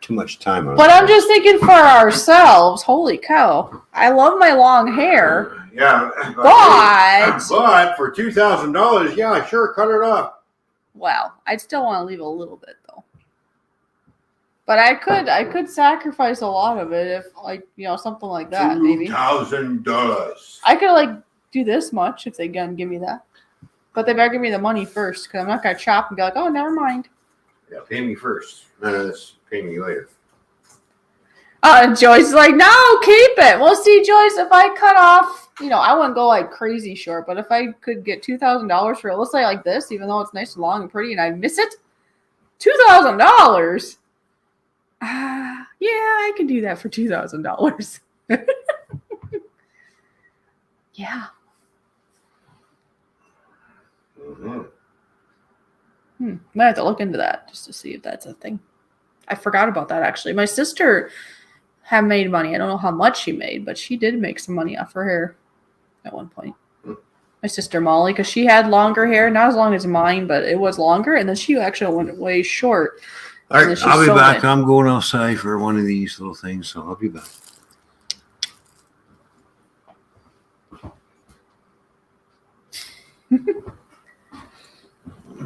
Speaker 1: too much time on it.
Speaker 2: But I'm just thinking for ourselves. Holy cow. I love my long hair.
Speaker 1: Yeah.
Speaker 2: But
Speaker 1: for $2,000, yeah, sure, cut it off.
Speaker 2: Wow, I'd still want to leave a little bit though. But I could sacrifice a lot of it if, like, you know, something like that. Maybe
Speaker 1: $2,000.
Speaker 2: I could, like, do this much if they gonna give me that. But they better give me the money first, because I'm not gonna chop and be like, oh, never mind.
Speaker 1: Yeah, pay me first. Pay me later.
Speaker 2: Joyce is like, no, keep it. Well, see, Joyce, if I cut off, you know, I wouldn't go like crazy short, but if I could get $2,000 for it, let's say like this, even though it's nice and long and pretty and I miss it, $2,000. Yeah, I could do that for $2,000. Yeah. Might have to look into that just to see if that's a thing. I forgot about that, actually. My sister had made money. I don't know how much she made, but she did make some money off her hair at one point. My sister Molly, because she had longer hair, not as long as mine, but it was longer, and then she actually went way short.
Speaker 1: All right, I'll be back.
Speaker 2: It.
Speaker 1: I'm going outside for one of these little things, so I'll be back.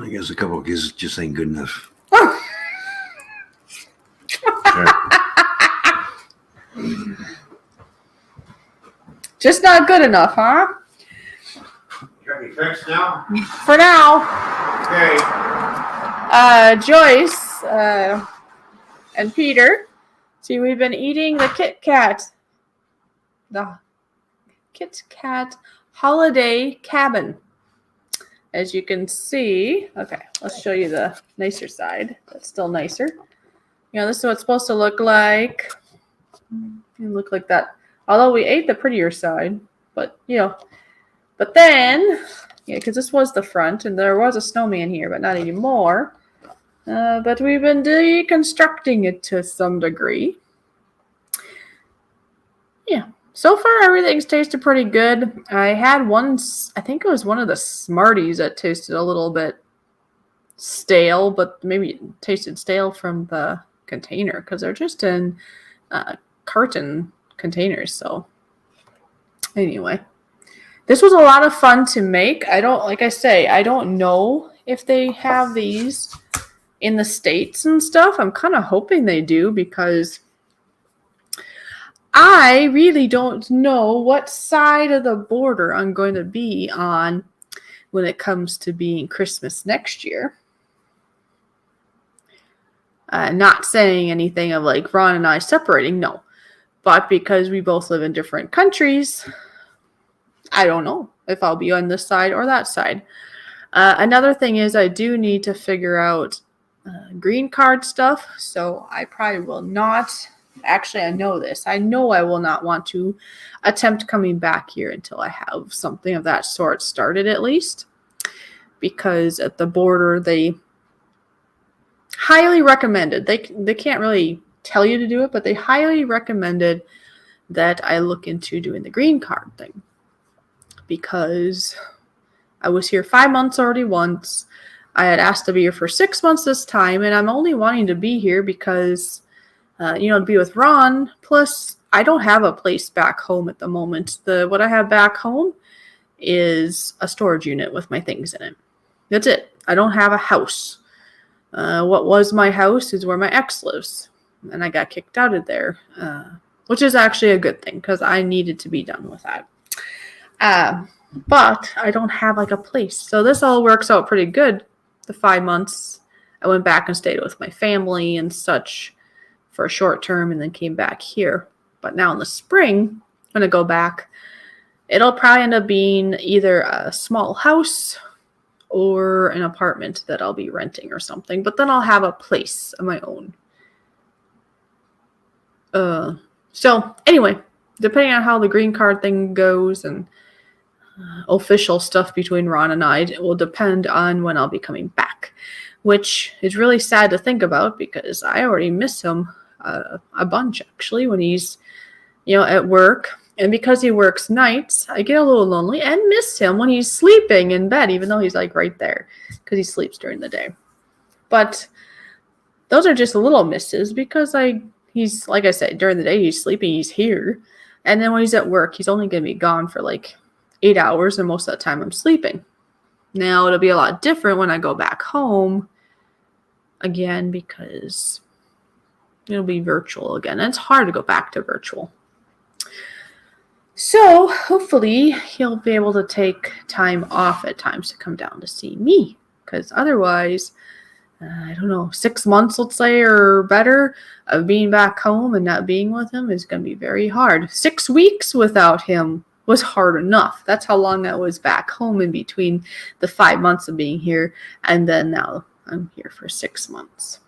Speaker 1: I guess a couple of kids just ain't good enough.
Speaker 2: Just not good enough, huh?
Speaker 1: Got me fixed now?
Speaker 2: For now.
Speaker 1: Okay.
Speaker 2: Joyce and Peter. See, we've been eating the KitKat. The KitKat Holiday Cabin. As you can see, okay, let's show you the nicer side. That's still nicer. You know, this is what it's supposed to look like. You look like that. Although we ate the prettier side, but, you know. But then, yeah, because this was the front, and there was a snowman here, but not anymore. But we've been deconstructing it to some degree. Yeah. So far, everything's tasted pretty good. I had one, I think it was one of the Smarties that tasted a little bit stale, but maybe it tasted stale from the container because they're just in carton containers. So anyway, this was a lot of fun to make. I don't know if they have these in the States and stuff. I'm kind of hoping they do because I really don't know what side of the border I'm going to be on when it comes to being Christmas next year. Not saying anything of like Ron and I separating, no. But because we both live in different countries, I don't know if I'll be on this side or that side. Another thing is I do need to figure out green card stuff. So I probably will not. Actually, I know this. I know I will not want to attempt coming back here until I have something of that sort started at least. Because at the border, they highly recommended. They can't really tell you to do it, but they highly recommended that I look into doing the green card thing. Because I was here 5 months already once. I had asked to be here for 6 months this time, and I'm only wanting to be here because, to be with Ron. Plus, I don't have a place back home at the moment. What I have back home is a storage unit with my things in it. That's it. I don't have a house. What was my house is where my ex lives, and I got kicked out of there, which is actually a good thing because I needed to be done with that. But I don't have like a place. So this all works out pretty good. The 5 months I went back and stayed with my family and such for a short term and then came back here. But now in the spring, I'm going to go back. It'll probably end up being either a small house or an apartment that I'll be renting or something. But then I'll have a place of my own. So anyway, depending on how the green card thing goes and official stuff between Ron and I, it will depend on when I'll be coming back, which is really sad to think about because I already miss him a bunch actually when he's at work, and because he works nights I get a little lonely and miss him when he's sleeping in bed, even though he's like right there because he sleeps during the day. But those are just little misses because he's like I said, during the day he's sleeping, he's here, and then when he's at work he's only gonna be gone for like 8 hours, and most of the time I'm sleeping. Now, it'll be a lot different when I go back home again because it'll be virtual again. And it's hard to go back to virtual. So, hopefully, he'll be able to take time off at times to come down to see me. Because otherwise, I don't know, 6 months, let's say, or better of being back home and not being with him is going to be very hard. 6 weeks without him was hard enough. That's how long I was back home in between the 5 months of being here, and then now I'm here for 6 months.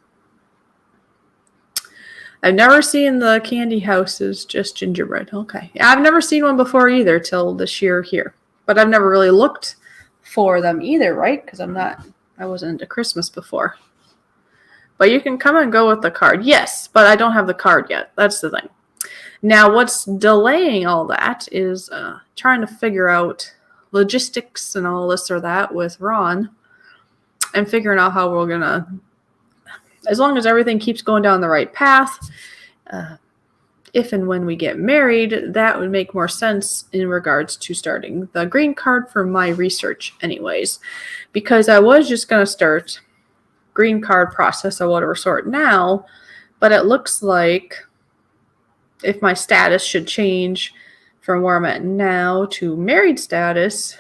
Speaker 2: I've never seen the candy houses, just gingerbread. Okay. I've never seen one before either till this year here. But I've never really looked for them either, right? Because I wasn't into Christmas before. But you can come and go with the card. Yes, but I don't have the card yet. That's the thing. Now, what's delaying all that is trying to figure out logistics and all this or that with Ron and figuring out how we're going to, as long as everything keeps going down the right path, if and when we get married, that would make more sense in regards to starting the green card for my research anyways. Because I was just going to start green card process of whatever sort now, but it looks like if my status should change from where I'm at now to married status,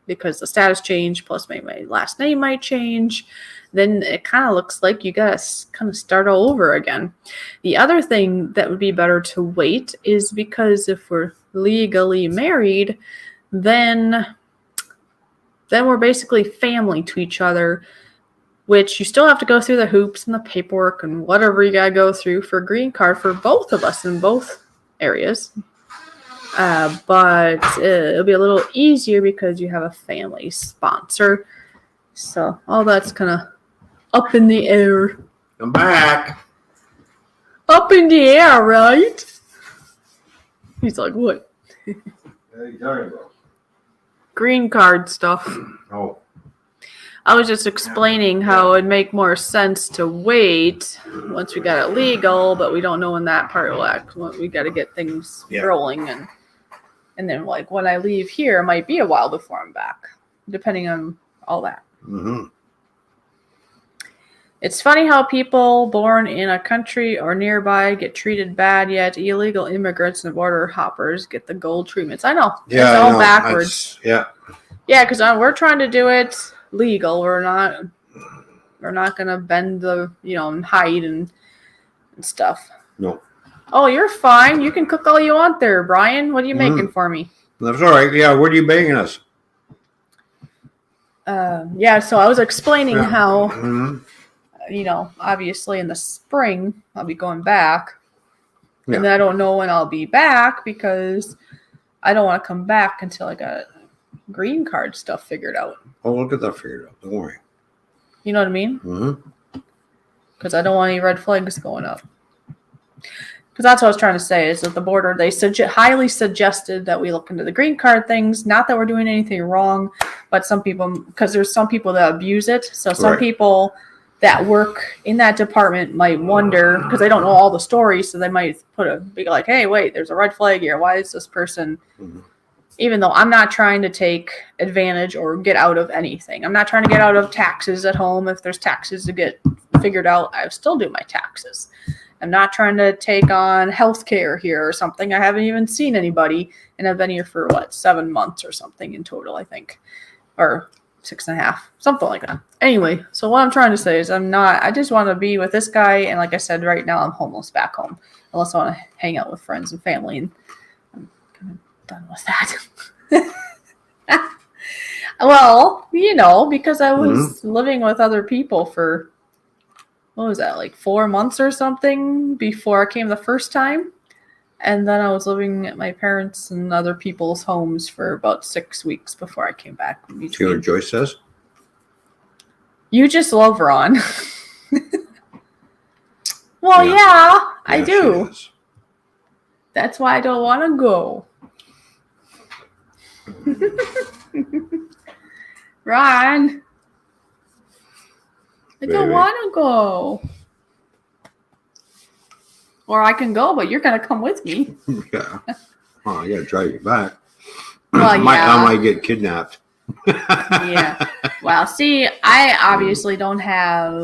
Speaker 2: because the status changed, plus maybe my last name might change, then it kind of looks like you got to kind of start all over again. The other thing that would be better to wait is because if we're legally married, then we're basically family to each other, which you still have to go through the hoops and the paperwork and whatever you got to go through for a green card for both of us in both areas. But it'll be a little easier because you have a family sponsor. So all that's kind of up in the air.
Speaker 1: I'm back.
Speaker 2: Up in the air, right? He's like, what?
Speaker 1: What are you talking about?
Speaker 2: Green card stuff.
Speaker 1: Oh.
Speaker 2: I was just explaining how it'd make more sense to wait once we got it legal, but we don't know when that part will act. We got to get things rolling, and then like when I leave here, it might be a while before I'm back, depending on all that.
Speaker 1: Mm-hmm.
Speaker 2: It's funny how people born in a country or nearby get treated bad, yet illegal immigrants and border hoppers get the gold treatments. I know.
Speaker 1: Yeah,
Speaker 2: it's all backwards.
Speaker 1: Yeah,
Speaker 2: because we're trying to do it legal. We're not gonna bend the and hide and stuff.
Speaker 1: No.
Speaker 2: Oh, you're fine. You can cook all you want there, Brian. What are you making for me?
Speaker 1: That's all right. Yeah, what are you baking us?
Speaker 2: So I was explaining how.
Speaker 1: Mm-hmm.
Speaker 2: Obviously in the spring, I'll be going back. Yeah. And I don't know when I'll be back because I don't want to come back until I got green card stuff figured out.
Speaker 1: Oh, we'll get that figured out. Don't worry.
Speaker 2: You know what I mean?
Speaker 1: Mm-hmm.
Speaker 2: Because I don't want any red flags going up. Because that's what I was trying to say is that the border, they highly suggested that we look into the green card things. Not that we're doing anything wrong, but some people, because there's some people that abuse it. So some people that work in that department might wonder, because they don't know all the stories, so they might be like, hey, wait, there's a red flag here. Why is this person, even though I'm not trying to take advantage or get out of anything. I'm not trying to get out of taxes at home. If there's taxes to get figured out, I still do my taxes. I'm not trying to take on healthcare here or something. I haven't even seen anybody, and I've been here for, 7 months or something in total, I think. Or 6.5, something like that. Anyway, so what I'm trying to say is I just want to be with this guy, and like I said, right now I'm homeless back home, unless I want to hang out with friends and family, and I'm kind of done with that. Well, because I was living with other people for, what was that, 4 months or something before I came the first time. And then I was living at my parents' and other people's homes for about 6 weeks before I came back.
Speaker 1: See what Joyce says?
Speaker 2: You just love Ron. Well, yeah, I do. That's why I don't want to go. Ron, I don't want to go. Or I can go, but you're going to come with me.
Speaker 1: Yeah. Oh, I got to drive you back.
Speaker 2: Well,
Speaker 1: I might get kidnapped.
Speaker 2: Yeah. Well, see, I obviously don't have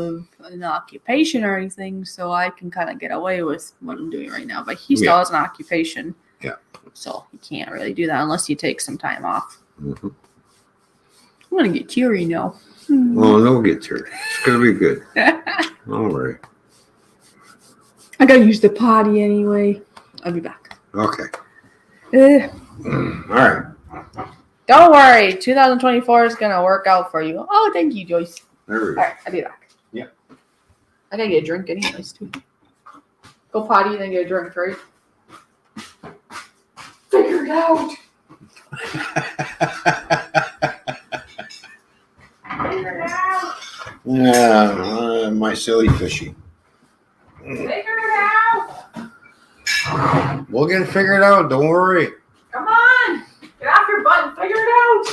Speaker 2: an occupation or anything, so I can kind of get away with what I'm doing right now. But he still has an occupation.
Speaker 1: Yeah.
Speaker 2: So he can't really do that unless you take some time off.
Speaker 1: Mm-hmm.
Speaker 2: I'm going to get teary now.
Speaker 1: Oh, no, get teary. It's going to be good. All right.
Speaker 2: I got to use the potty anyway. I'll be back.
Speaker 1: Okay. All right.
Speaker 2: Don't worry. 2024 is going to work out for you. Oh, thank you, Joyce.
Speaker 1: There we go.
Speaker 2: All right, I'll be back.
Speaker 1: Yeah.
Speaker 2: I got to get a drink anyways, too. Go potty, then get a drink, right? Figure it out. Figure it out.
Speaker 1: Yeah, my silly fishy.
Speaker 2: Figure it out.
Speaker 1: We'll get it figured out. Don't worry.
Speaker 2: Come on. Get off your butt and figure it out.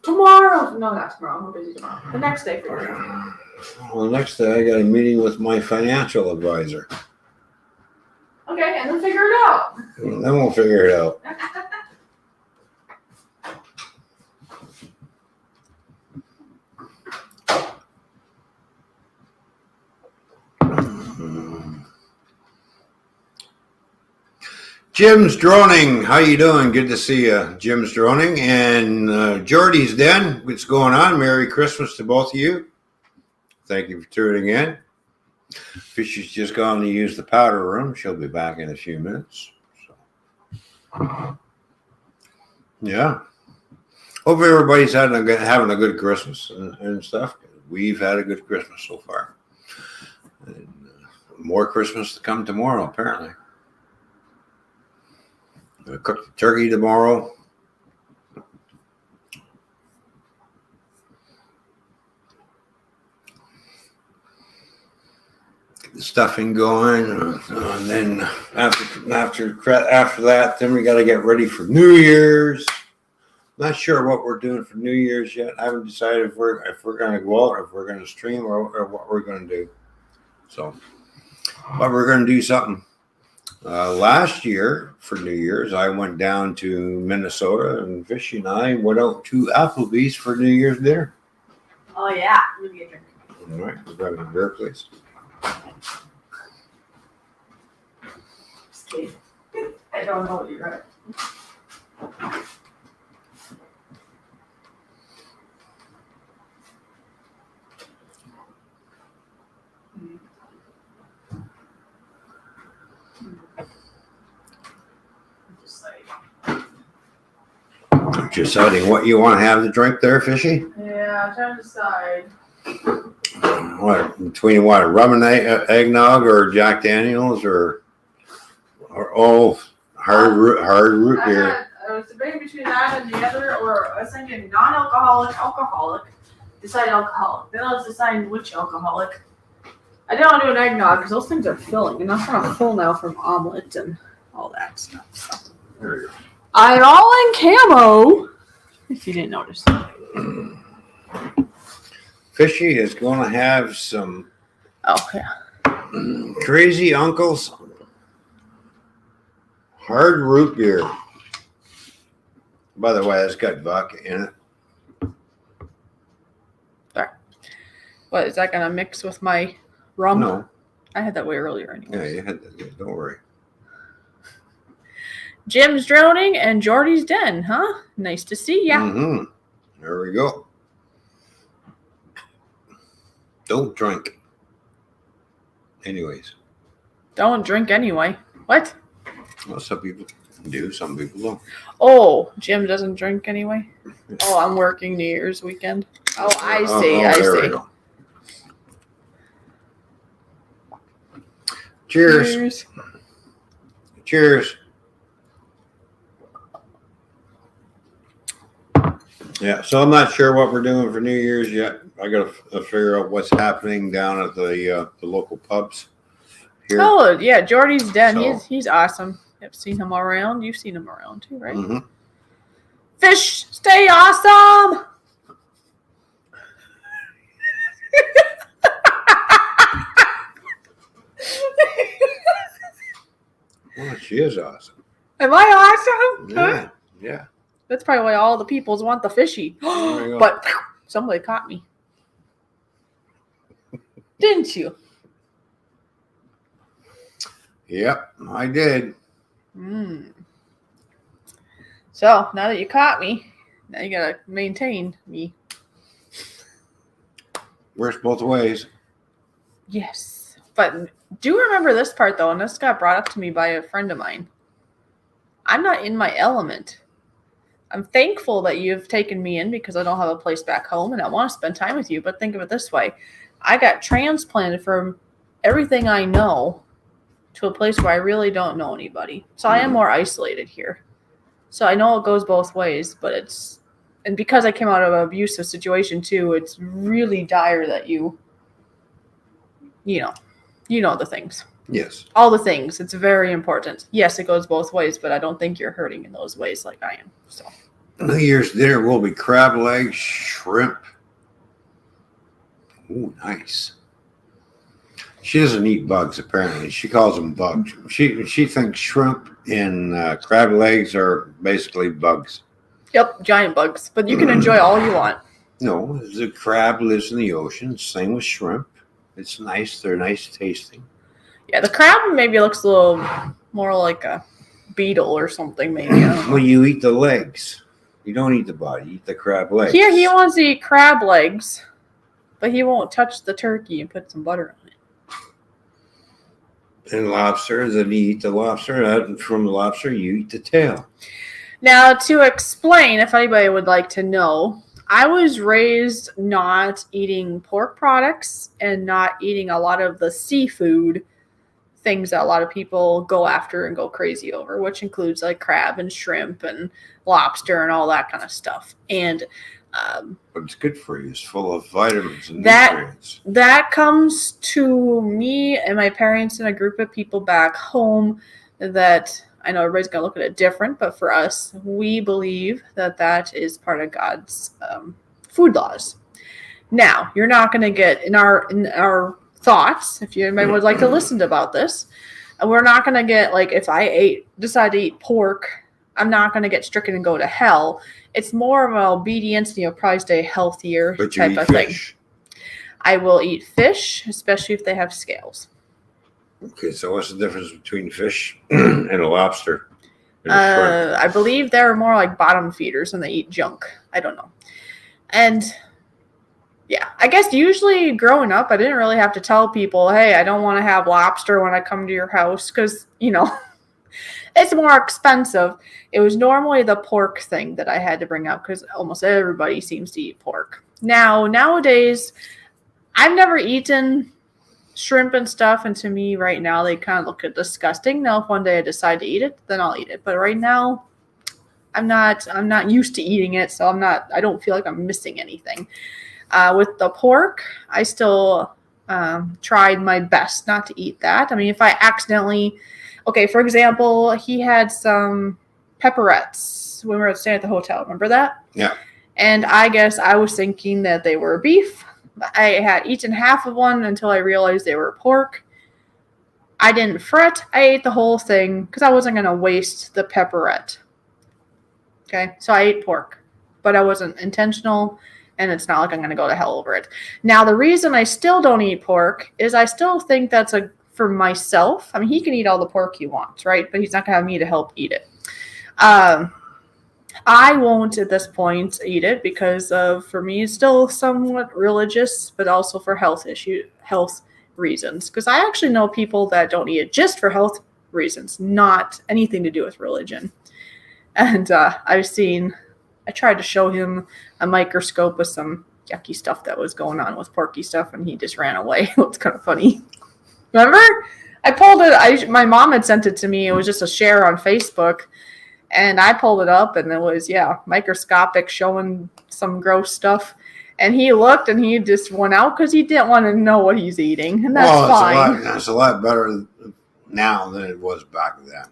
Speaker 2: Tomorrow. No, not tomorrow. We're busy tomorrow. The next day, figure it out.
Speaker 1: Well, the next day I got a meeting with my financial advisor.
Speaker 2: Okay, and then figure it out.
Speaker 1: And then we'll figure it out. Jim's droning. How you doing? Good to see you. Jim's droning. And Jordy's den. What's going on? Merry Christmas to both of you. Thank you for tuning in. Fishy's just gone to use the powder room. She'll be back in a few minutes. So, yeah. Hope everybody's having a good Christmas and stuff. We've had a good Christmas so far. And, more Christmas to come tomorrow, apparently. Gonna cook the turkey tomorrow. Get the stuffing going, and then after that, then we got to get ready for New Year's. Not sure what we're doing for New Year's yet. I haven't decided if we're going to go out, or if we're going to stream, or what we're going to do. So, but we're going to do something. Last year for New Year's, I went down to Minnesota, and Fishy and I went out to Applebee's for New Year's dinner.
Speaker 2: Oh yeah, let me get a drink.
Speaker 1: All right, we're grabbing a beer, please.
Speaker 2: Just kidding. I don't know what you're right.
Speaker 1: Deciding what you want to have to drink there, Fishy?
Speaker 2: Yeah, I'm trying to decide.
Speaker 1: What, between what, a rum and eggnog, or Jack Daniels, or hard root beer?
Speaker 2: I was debating between that and the other, or I was thinking non-alcoholic, alcoholic. Decide alcoholic. Then I was deciding which alcoholic. I didn't want to do an eggnog because those things are filling, and I'm kind of full now from omelet and all that stuff. So.
Speaker 1: There you go.
Speaker 2: I'm all in camo. If you didn't notice.
Speaker 1: Fishy is going to have some Crazy Uncle's hard root beer. By the way, it's got vodka in it.
Speaker 2: Sorry. What, is that going to mix with my rum?
Speaker 1: No.
Speaker 2: I had that way earlier anyway.
Speaker 1: Yeah, you had that. Yeah, don't worry.
Speaker 2: Jim's drowning and Jordy's den, huh? Nice to see ya.
Speaker 1: Mm-hmm. There we go. Don't drink. Anyways.
Speaker 2: Don't drink anyway. What?
Speaker 1: Well, some people do, some people don't.
Speaker 2: Oh, Jim doesn't drink anyway? Oh, I'm working New Year's weekend. Oh, I see. I
Speaker 1: there
Speaker 2: see.
Speaker 1: we go. Cheers.
Speaker 2: Cheers.
Speaker 1: Cheers. Yeah, so I'm not sure what we're doing for New Year's yet. I got to figure out what's happening down at the local pubs here.
Speaker 2: Oh, yeah, Jordy's den.
Speaker 1: So-
Speaker 2: He's awesome. I've seen him around. You've seen him around too, right?
Speaker 1: Mm-hmm.
Speaker 2: Fish, stay awesome!
Speaker 1: Well, she is awesome.
Speaker 2: Am I awesome?
Speaker 1: Yeah, yeah.
Speaker 2: That's probably why all the peoples want the fishy.
Speaker 1: There you go.
Speaker 2: But somebody caught me. Didn't you?
Speaker 1: Yep, I did.
Speaker 2: So now that you caught me, now you gotta maintain me.
Speaker 1: Works both ways.
Speaker 2: Yes. But do remember this part though, and this got brought up to me by a friend of mine. I'm not in my element. I'm thankful that you've taken me in because I don't have a place back home and I want to spend time with you. But think of it this way. I got transplanted from everything I know to a place where I really don't know anybody. So I am more isolated here. So I know it goes both ways, but and because I came out of an abusive situation too, it's really dire that you know the things.
Speaker 1: Yes.
Speaker 2: All the things. It's very important. Yes, it goes both ways, but I don't think you're hurting in those ways like I am. So
Speaker 1: New Year's dinner will be crab legs, shrimp. Ooh, nice. She doesn't eat bugs, apparently. She calls them bugs. She thinks shrimp and crab legs are basically bugs.
Speaker 2: yep, giant bugs. But you can enjoy all you want.
Speaker 1: No, the crab lives in the ocean. Same with shrimp. It's nice. They're nice tasting.
Speaker 2: Yeah, the crab maybe looks a little more like a beetle or something, maybe. I don't know.
Speaker 1: Well, you eat the legs. You don't eat the body. You eat the crab legs.
Speaker 2: Here, he wants to eat crab legs, but he won't touch the turkey and put some butter on it.
Speaker 1: And lobster, then you eat the lobster. And from the lobster, you eat the tail.
Speaker 2: Now, to explain, if anybody would like to know, I was raised not eating pork products and not eating a lot of the seafood things that a lot of people go after and go crazy over, which includes like crab and shrimp and lobster and all that kind of stuff. And
Speaker 1: But it's good for you. It's full of vitamins and
Speaker 2: That-
Speaker 1: nutrients.
Speaker 2: that comes to me and my parents and a group of people back home that I know everybody's going to look at it different, but for us, we believe that that is part of God's food laws. Now, you're not going to get in our thoughts, if anybody would like to listen to about this, we're not going to get, like, if I decide to eat pork, I'm not going to get stricken and go to hell. It's more of an obedience, and you'll probably stay healthier type of thing. I will eat fish, especially if they have scales.
Speaker 1: Okay, so what's the difference between fish and a lobster?
Speaker 2: I believe they're more like bottom feeders and they eat junk. I don't know. And yeah, I guess usually growing up, I didn't really have to tell people, hey, I don't want to have lobster when I come to your house because, it's more expensive. It was normally the pork thing that I had to bring up because almost everybody seems to eat pork. Nowadays, I've never eaten shrimp and stuff, and to me right now they kind of look disgusting. Now if one day I decide to eat it, then I'll eat it. But right now I'm not used to eating it, so I don't feel like I'm missing anything. With the pork, I still tried my best not to eat that. I mean, if I accidentally, for example, he had some pepperettes when we were staying at the hotel. Remember that?
Speaker 1: Yeah.
Speaker 2: And I guess I was thinking that they were beef. I had eaten half of one until I realized they were pork. I didn't fret. I ate the whole thing because I wasn't going to waste the pepperette. Okay, so I ate pork, but I wasn't intentional, and it's not like I'm going to go to hell over it. Now, the reason I still don't eat pork is I still think that's for myself. I mean, he can eat all the pork he wants, right? But he's not going to have me to help eat it. I won't at this point eat it because for me it's still somewhat religious, but also for health reasons. Because I actually know people that don't eat it just for health reasons, not anything to do with religion. And I tried to show him a microscope with some yucky stuff that was going on with porky stuff, and he just ran away. It was kind of funny. Remember? I pulled it. My mom had sent it to me. It was just a share on Facebook. And I pulled it up, and it was, microscopic, showing some gross stuff. And he looked, and he just went out because he didn't want to know what he's eating. And that's fine.
Speaker 1: It's a lot better now than it was back then.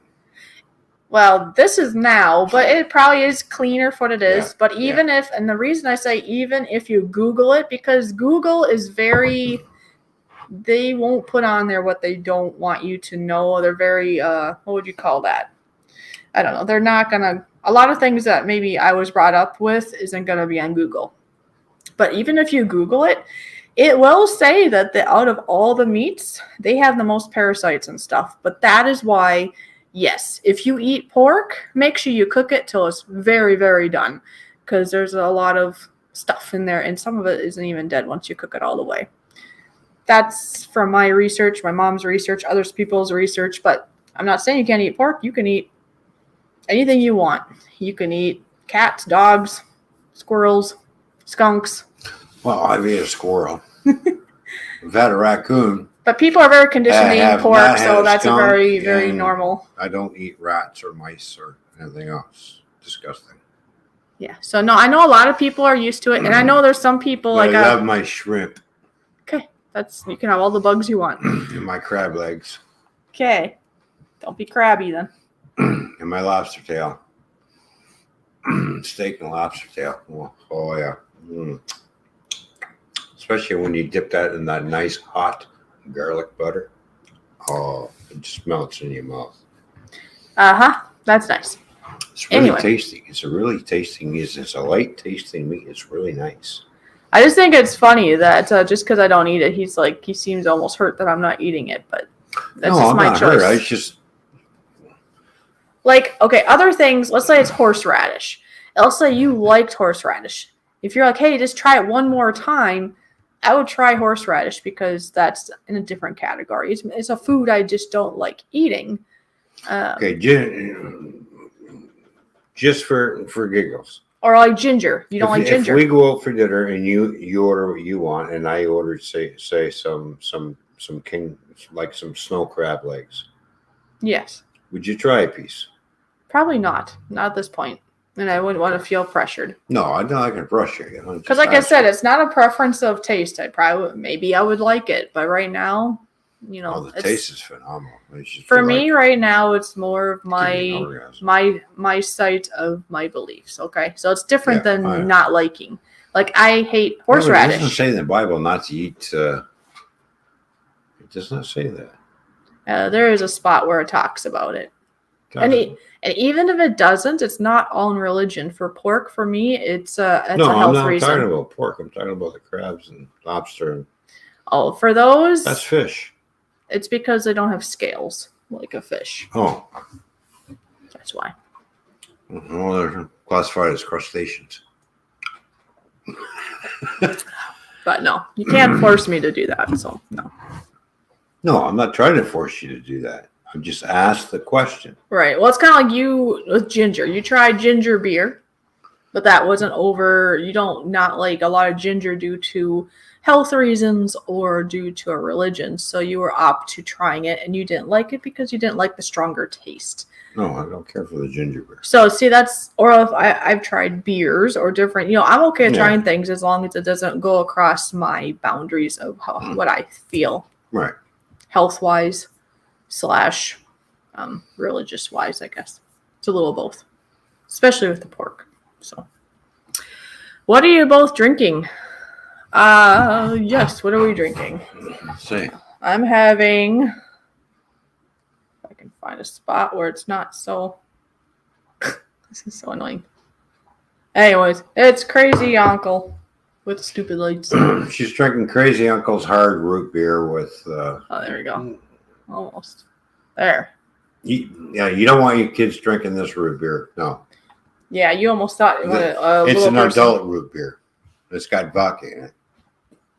Speaker 2: Well, this is now, but it probably is cleaner for what it is. Yeah, but even if, and the reason I say even if you Google it, because Google is they won't put on there what they don't want you to know. They're very, what would you call that? I don't know. They're not going to, a lot of things that maybe I was brought up with isn't going to be on Google. But even if you Google it, it will say that out of all the meats, they have the most parasites and stuff. But that is why, yes, if you eat pork, make sure you cook it till it's very, very done. Because there's a lot of stuff in there, and some of it isn't even dead once you cook it all the way. That's from my research, my mom's research, other people's research. But I'm not saying you can't eat pork. You can eat anything you want. You can eat cats, dogs, squirrels, skunks.
Speaker 1: Well, I've eaten a squirrel. I've had a raccoon.
Speaker 2: But people are very conditioned to eat pork, so that's a very, very normal.
Speaker 1: I don't eat rats or mice or anything else. Disgusting.
Speaker 2: Yeah. So, no, I know a lot of people are used to it. And I know there's some people
Speaker 1: I love my shrimp.
Speaker 2: Okay. You can have all the bugs you want.
Speaker 1: And my crab legs.
Speaker 2: Okay. Don't be crabby then.
Speaker 1: And my lobster tail. Steak and lobster tail. Oh yeah. Especially when you dip that in that nice hot garlic butter. Oh, it just melts in your mouth.
Speaker 2: That's nice.
Speaker 1: It's really tasty. It's a really tasty. It's a light tasting meat. It's really nice.
Speaker 2: I just think it's funny that just because I don't eat it, he seems almost hurt that I'm not eating it. But that's just my choice. Hurt.
Speaker 1: I just.
Speaker 2: Like, okay, other things, let's say it's horseradish. Let's say you liked horseradish. If you're like, hey, just try it one more time, I would try horseradish because that's in a different category. It's a food I just don't like eating.
Speaker 1: Okay, just for giggles.
Speaker 2: Or like ginger. You don't like ginger.
Speaker 1: If we go out for dinner and you order what you want, and I ordered say some king, like some snow crab legs.
Speaker 2: Yes.
Speaker 1: Would you try a piece?
Speaker 2: Probably not. Not at this point. And I wouldn't want to feel pressured.
Speaker 1: No, I know I can pressure you.
Speaker 2: Because like I said, it's not a preference of taste. Maybe I would like it, but right now, you know,
Speaker 1: the taste is phenomenal.
Speaker 2: For me right now, it's more of
Speaker 1: orgasm.
Speaker 2: my site of my beliefs. Okay, so it's different than not liking. Like I hate horseradish.
Speaker 1: It doesn't say in the Bible not to eat. It does not say that.
Speaker 2: There is a spot where it talks about it. And even if it doesn't, it's not all in religion. For pork, for me, it's a health reason.
Speaker 1: No, I'm not talking about pork. I'm talking about the crabs and lobster.
Speaker 2: Oh, for those,
Speaker 1: that's fish.
Speaker 2: It's because they don't have scales like a fish.
Speaker 1: Oh,
Speaker 2: that's why.
Speaker 1: Well, they're classified as crustaceans.
Speaker 2: But no, you can't force me to do that. So no.
Speaker 1: No, I'm not trying to force you to do that. I just asked the question.
Speaker 2: Right. Well, it's kind of like you with ginger. You tried ginger beer, but that wasn't over. You don't not like a lot of ginger due to health reasons or due to a religion. So you were opt to trying it, and you didn't like it because you didn't like the stronger taste.
Speaker 1: No, I don't care for the ginger beer.
Speaker 2: So see, or if I've tried beers or different, I'm okay at trying things as long as it doesn't go across my boundaries of what I feel.
Speaker 1: Right.
Speaker 2: Health-wise / religious-wise, I guess. It's a little of both, especially with the pork. So, what are you both drinking? Yes, what are we drinking?
Speaker 1: Let's see.
Speaker 2: I'm having, if I can find a spot where it's not so, this is so annoying. Anyways, it's Crazy Uncle with stupid lights.
Speaker 1: She's drinking Crazy Uncle's hard root beer with...
Speaker 2: oh, there we go. Almost. There.
Speaker 1: You don't want your kids drinking this root beer. No.
Speaker 2: Yeah, you almost thought it was
Speaker 1: it's an adult root beer. It's got vodka in it.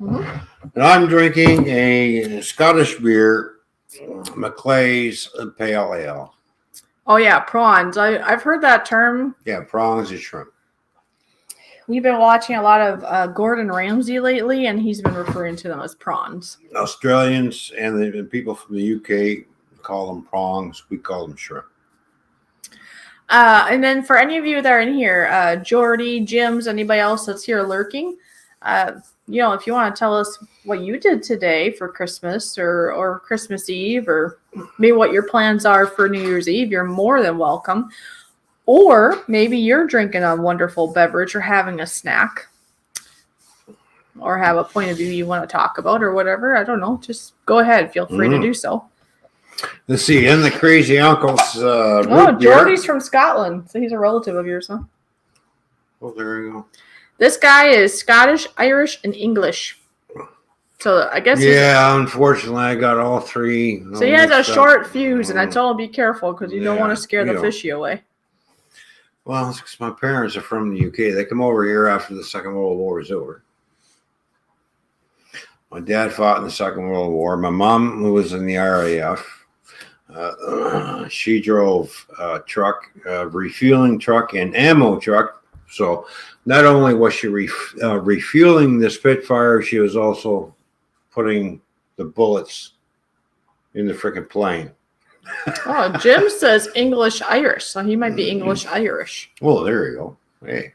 Speaker 2: Mm-hmm.
Speaker 1: And I'm drinking a Scottish beer, Maclay's Pale Ale.
Speaker 2: Oh, yeah, prawns. I've heard that term.
Speaker 1: Yeah, prawns and shrimp.
Speaker 2: We've been watching a lot of Gordon Ramsay lately, and he's been referring to them as prawns.
Speaker 1: Australians and the people from the UK call them prawns. We call them shrimp.
Speaker 2: And then for any of you that are in here, Jordy, Jim's, anybody else that's here lurking, if you want to tell us what you did today for Christmas or Christmas Eve, or maybe what your plans are for New Year's Eve, you're more than welcome. Or maybe you're drinking a wonderful beverage or having a snack or have a point of view you want to talk about or whatever. I don't know. Just go ahead. Feel free to do so.
Speaker 1: Let's see. In the Crazy Uncle's
Speaker 2: Jordy's from Scotland. So he's a relative of yours, huh?
Speaker 1: Oh, there you go.
Speaker 2: This guy is Scottish, Irish, and English. So I guess
Speaker 1: unfortunately, I got all three.
Speaker 2: So he has a short fuse, and I told him be careful because you don't want to scare the fishy away.
Speaker 1: Well, it's because my parents are from the UK. They come over here after the Second World War was over. My dad fought in the Second World War. My mom, who was in the RAF, she drove a truck, refueling truck and ammo truck. So not only was she refueling the Spitfire, she was also putting the bullets in the freaking plane.
Speaker 2: Oh, Jim says English Irish, so he might be English Irish.
Speaker 1: Well, there you go. Hey.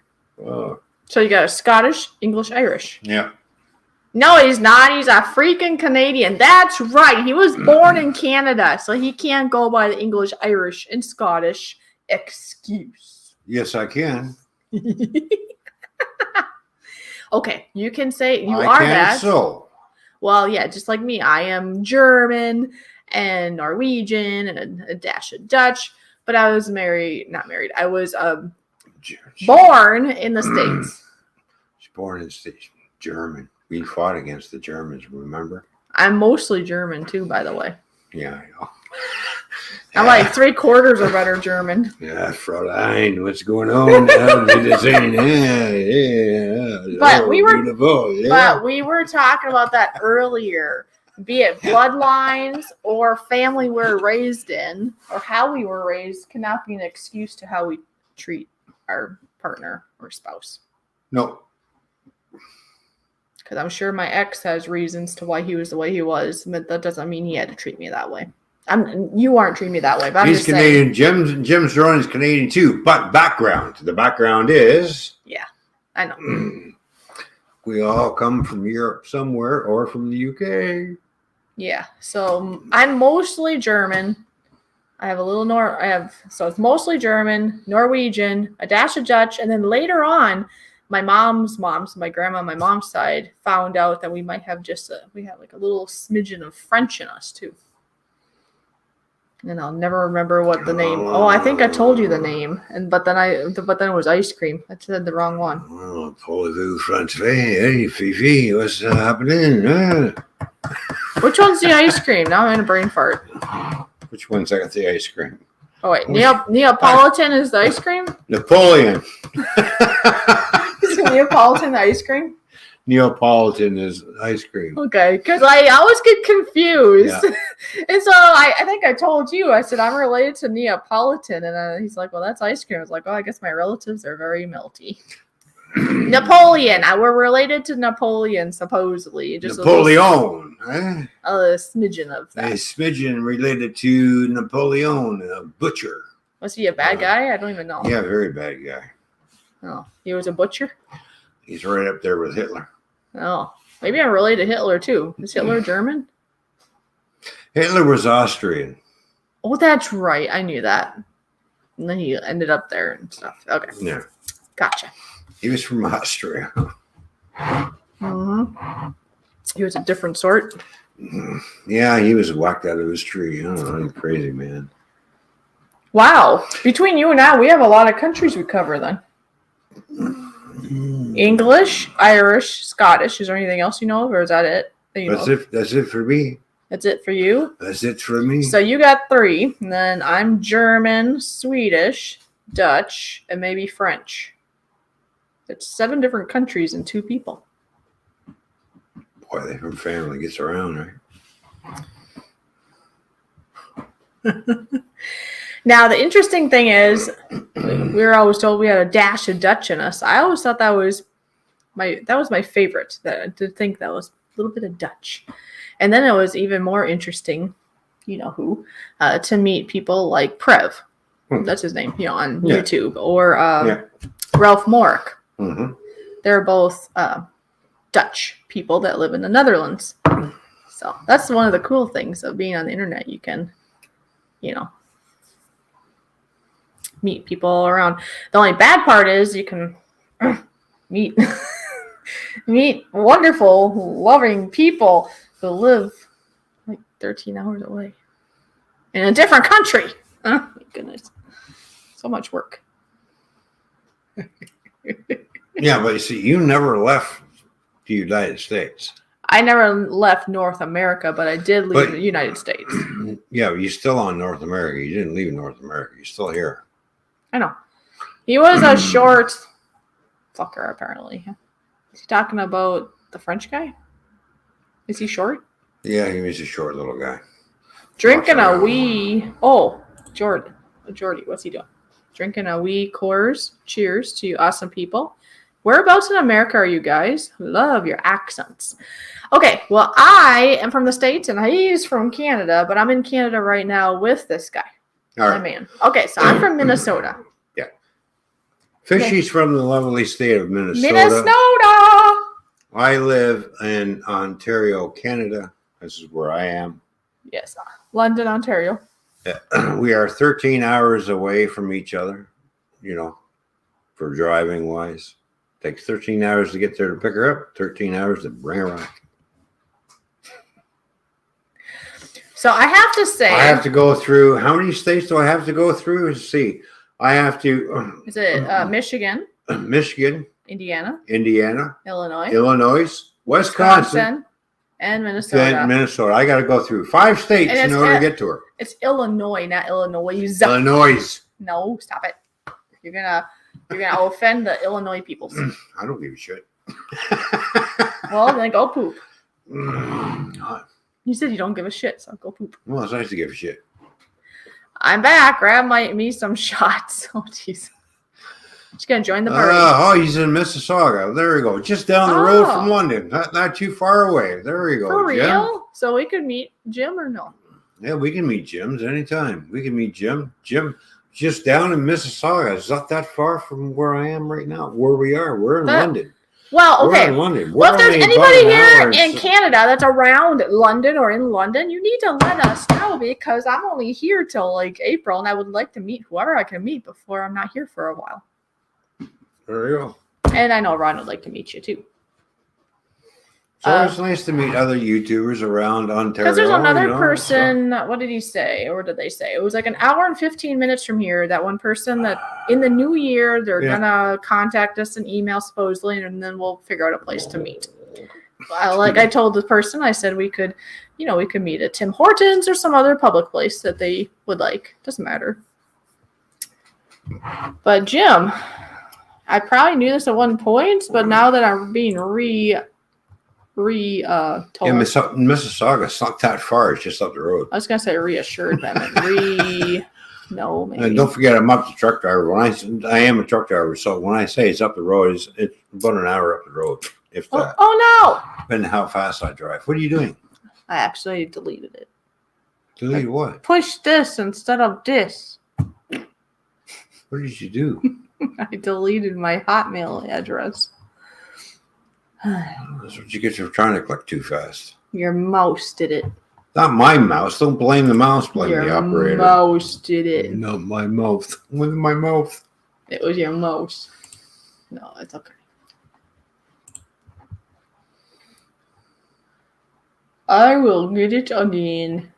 Speaker 2: So you got a Scottish, English, Irish.
Speaker 1: Yeah.
Speaker 2: No, he's not. He's a freaking Canadian. That's right. He was born in Canada, so he can't go by the English, Irish, and Scottish excuse.
Speaker 1: Yes, I can.
Speaker 2: Okay, you can say you are that.
Speaker 1: So.
Speaker 2: Well, yeah, just like me. I am German and Norwegian and a dash of Dutch, but I was not married. I was born in the States.
Speaker 1: She's born in the States. German. We fought against the Germans, remember?
Speaker 2: I'm mostly German too, by the way.
Speaker 1: Yeah, I know.
Speaker 2: I'm like 3/4 or better German.
Speaker 1: Yeah, Fräulein, what's going on?
Speaker 2: But we were talking about that earlier. Be it bloodlines or family we're raised in or how we were raised cannot be an excuse to how we treat our partner or spouse.
Speaker 1: No.
Speaker 2: Because I'm sure my ex has reasons to why he was the way he was, but that doesn't mean he had to treat me that way. You aren't treating me that way, but I'm
Speaker 1: He's
Speaker 2: just
Speaker 1: Canadian.
Speaker 2: saying.
Speaker 1: Jim's Ron is Canadian too, but background. The background is...
Speaker 2: Yeah, I know.
Speaker 1: We all come from Europe somewhere or from the UK.
Speaker 2: Yeah. So I'm mostly German. I have a little so it's mostly German, Norwegian, a dash of Dutch, and then later on, my mom's mom, so my grandma on my mom's side, found out that we might have we have like a little smidgen of French in us too. And I'll never remember what the name. Oh, I think I told you the name, but then it was ice cream. I said the wrong one.
Speaker 1: Oh, Paul French. Hey, Fishy, what's happening?
Speaker 2: Which one's the ice cream? Now I'm in a brain fart.
Speaker 1: Which one's got the ice cream?
Speaker 2: Oh wait, Neapolitan is the ice cream.
Speaker 1: Napoleon.
Speaker 2: Is Neapolitan the ice cream?
Speaker 1: Neapolitan is ice cream.
Speaker 2: Okay, because I always get confused. Yeah. And so I think I told you, I said, I'm related to Neapolitan. And he's like, well, that's ice cream. I was like, oh, I guess my relatives are very melty. Napoleon. We're related to Napoleon, supposedly. Just
Speaker 1: Napoleon.
Speaker 2: A smidgen of that.
Speaker 1: A smidgen related to Napoleon, a butcher.
Speaker 2: Was he a bad guy? I don't even know.
Speaker 1: Yeah, very bad guy.
Speaker 2: Oh, he was a butcher?
Speaker 1: He's right up there with Hitler.
Speaker 2: Oh, maybe I'm related to Hitler too. Is Hitler German?
Speaker 1: Hitler was Austrian.
Speaker 2: Oh, that's right. I knew that. And then he ended up there and stuff. Okay.
Speaker 1: Yeah.
Speaker 2: Gotcha.
Speaker 1: He was from Austria.
Speaker 2: Mm-hmm. He was a different sort.
Speaker 1: Yeah, he was whacked out of his tree. I don't know. He's crazy, man.
Speaker 2: Wow. Between you and I, we have a lot of countries we cover then. English, Irish, Scottish. Is there anything else you know of, or is that it?
Speaker 1: That's it for me.
Speaker 2: That's it for you?
Speaker 1: That's it for me.
Speaker 2: So you got 3, and then I'm German, Swedish, Dutch, and maybe French. It's 7 different countries and 2 people.
Speaker 1: Boy, the whole family gets around, right?
Speaker 2: Now, the interesting thing is, we were always told we had a dash of Dutch in us. I always thought that was my favorite. That I did think that was a little bit of Dutch. And then it was even more interesting, you know who, to meet people like Prev. That's his name, on YouTube. Or Ralph Mork.
Speaker 1: Mm-hmm.
Speaker 2: They're both Dutch people that live in the Netherlands. So that's one of the cool things of being on the internet. You can, meet people all around. The only bad part is you can meet wonderful, loving people who live like 13 hours away in a different country. Oh my goodness. So much work.
Speaker 1: Yeah, but you see, you never left the United States.
Speaker 2: I never left North America, but I did leave the United States.
Speaker 1: Yeah, but you're still on North America. You didn't leave North America. You're still here.
Speaker 2: I know. He was a short fucker, apparently. Is he talking about the French guy? Is he short?
Speaker 1: Yeah, he was a short little guy.
Speaker 2: Drinking a wee... Oh, Jordy, what's he doing? Drinking a wee Coors. Cheers to you awesome people. Whereabouts in America are you guys? Love your accents. Okay, well, I am from the States, and he's from Canada, but I'm in Canada right now with this guy.
Speaker 1: All right.
Speaker 2: My man. Okay, so I'm from Minnesota.
Speaker 1: Yeah. Fishy's from the lovely state of Minnesota.
Speaker 2: Minnesota!
Speaker 1: I live in Ontario, Canada. This is where I am.
Speaker 2: Yes, London, Ontario.
Speaker 1: We are 13 hours away from each other, for driving wise. Takes 13 hours to get there to pick her up, 13 hours to bring her back.
Speaker 2: So I have to say...
Speaker 1: I have to go through... How many states do I have to go through? Let's see. I have to...
Speaker 2: Is it Michigan?
Speaker 1: Michigan.
Speaker 2: Indiana.
Speaker 1: Illinois. Wisconsin.
Speaker 2: And Minnesota.
Speaker 1: Minnesota. I got to go through 5 states in order to get to her.
Speaker 2: It's Illinois, not Illinois.
Speaker 1: Illinois.
Speaker 2: No, stop it. You're gonna offend the Illinois people.
Speaker 1: I don't give a shit.
Speaker 2: Well, then go poop. You said you don't give a shit, so go poop.
Speaker 1: Well, it's nice to give a shit.
Speaker 2: I'm back. Grab me some shots. Oh, jeez. She's gonna join the party.
Speaker 1: He's in Mississauga. There we go. Just down the road from London. Not too far away. There we go.
Speaker 2: For real?
Speaker 1: Jim.
Speaker 2: So we could meet Jim or no?
Speaker 1: Yeah, we can meet Jim's anytime. We can meet Jim. Jim, just down in Mississauga. It's not that far from where I am right now. Where we are. We're in London.
Speaker 2: Well,
Speaker 1: We're
Speaker 2: okay.
Speaker 1: in London.
Speaker 2: Well, if
Speaker 1: We're
Speaker 2: there's
Speaker 1: only about
Speaker 2: anybody
Speaker 1: an hour
Speaker 2: here
Speaker 1: and
Speaker 2: in Canada that's around London or in London, you need to let us know because I'm only here till like April and I would like to meet whoever I can meet before I'm not here for a while.
Speaker 1: There you go.
Speaker 2: And I know Ron would like to meet you too.
Speaker 1: So it's nice to meet other YouTubers around Ontario.
Speaker 2: Because there's another
Speaker 1: you know,
Speaker 2: person, what did he say? Or what did they say? It was like an hour and 15 minutes from here. That one person that in the new year, they're going to contact us an email supposedly, and then we'll figure out a place to meet. Like I told the person, I said we could meet at Tim Hortons or some other public place that they would like. Doesn't matter. But Jim, I probably knew this at one point, but now that I'm being told.
Speaker 1: Yeah, Mississauga's not that far. It's just up the road.
Speaker 2: I was gonna say reassured, but I meant no, maybe.
Speaker 1: And don't forget, I'm up the truck driver. When I am a truck driver, so when I say it's up the road, it's about an hour up the road, if that.
Speaker 2: Oh no!
Speaker 1: Depending how fast I drive. What are you doing?
Speaker 2: I actually deleted it.
Speaker 1: Delete what?
Speaker 2: Push this instead of this.
Speaker 1: What did you do?
Speaker 2: I deleted my Hotmail address.
Speaker 1: That's what you get for trying to click too fast.
Speaker 2: Your mouse did it.
Speaker 1: Not my mouse. Don't blame the mouse. Blame the operator.
Speaker 2: Your mouse did it.
Speaker 1: Not my mouth. With my mouth.
Speaker 2: It was your mouse. No, it's okay. I will get it again.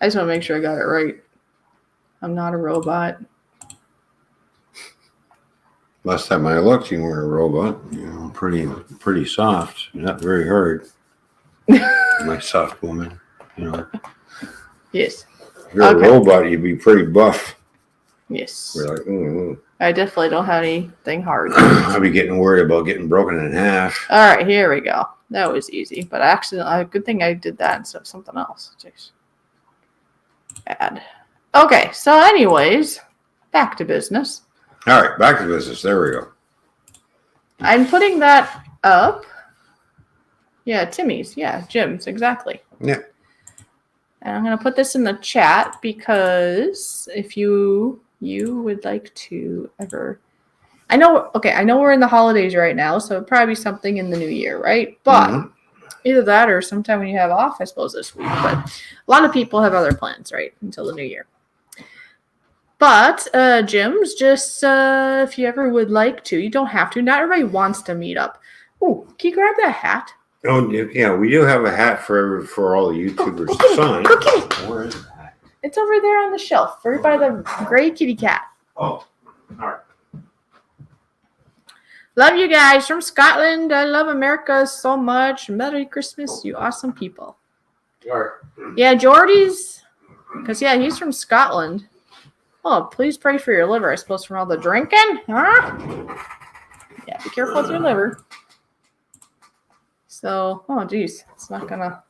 Speaker 2: I just want to make sure I got it right. I'm not a robot.
Speaker 1: Last time I looked, you weren't a robot. You know, pretty soft. You're not very hard. My soft woman. You know.
Speaker 2: Yes.
Speaker 1: If you're a robot, you'd be pretty buff.
Speaker 2: Yes.
Speaker 1: You're like,
Speaker 2: I definitely don't have anything hard.
Speaker 1: I'd be getting worried about getting broken in half.
Speaker 2: All right, here we go. That was easy, but actually, good thing I did that instead of something else. Jeez. Bad. Okay, so anyways, back to business.
Speaker 1: All right, back to business. There we go.
Speaker 2: I'm putting that up. Yeah, Timmy's. Yeah, Jim's. Exactly.
Speaker 1: Yeah.
Speaker 2: And I'm going to put this in the chat because if you would like to ever... I know we're in the holidays right now, so it'd probably be something in the new year, right? But either that or sometime when you have off, I suppose, this week. But a lot of people have other plans, right, until the new year. But Jim's just, if you ever would like to, you don't have to. Not everybody wants to meet up. Oh, can you grab that hat?
Speaker 1: Oh, yeah, we do have a hat for all the YouTubers to sign.
Speaker 2: Cookie.
Speaker 1: Where is the hat?
Speaker 2: It's over there on the shelf, right by the gray kitty cat.
Speaker 1: Oh, all right.
Speaker 2: Love you guys from Scotland. I love America so much. Merry Christmas, you awesome people.
Speaker 1: All right.
Speaker 2: Yeah, Jordy's, because, yeah, he's from Scotland. Oh, please pray for your liver, I suppose, from all the drinking. Huh? Yeah, be careful with your liver. So, oh, geez. It's not going to...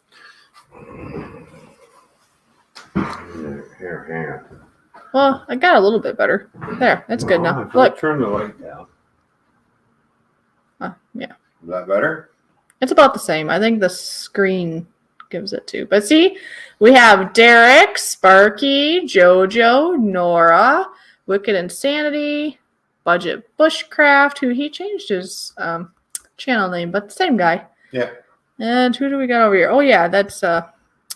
Speaker 1: Here, hang on.
Speaker 2: Well, I got a little bit better. There, that's good now. Look.
Speaker 1: Turn the light down.
Speaker 2: Yeah.
Speaker 1: Is that better?
Speaker 2: It's about the same. I think the screen gives it too. But see, we have Derek, Sparky, Jojo, Nora, Wicked Insanity, Budget Bushcraft, who he changed his channel name, but the same guy.
Speaker 1: Yeah.
Speaker 2: And who do we got over here? Oh yeah, that's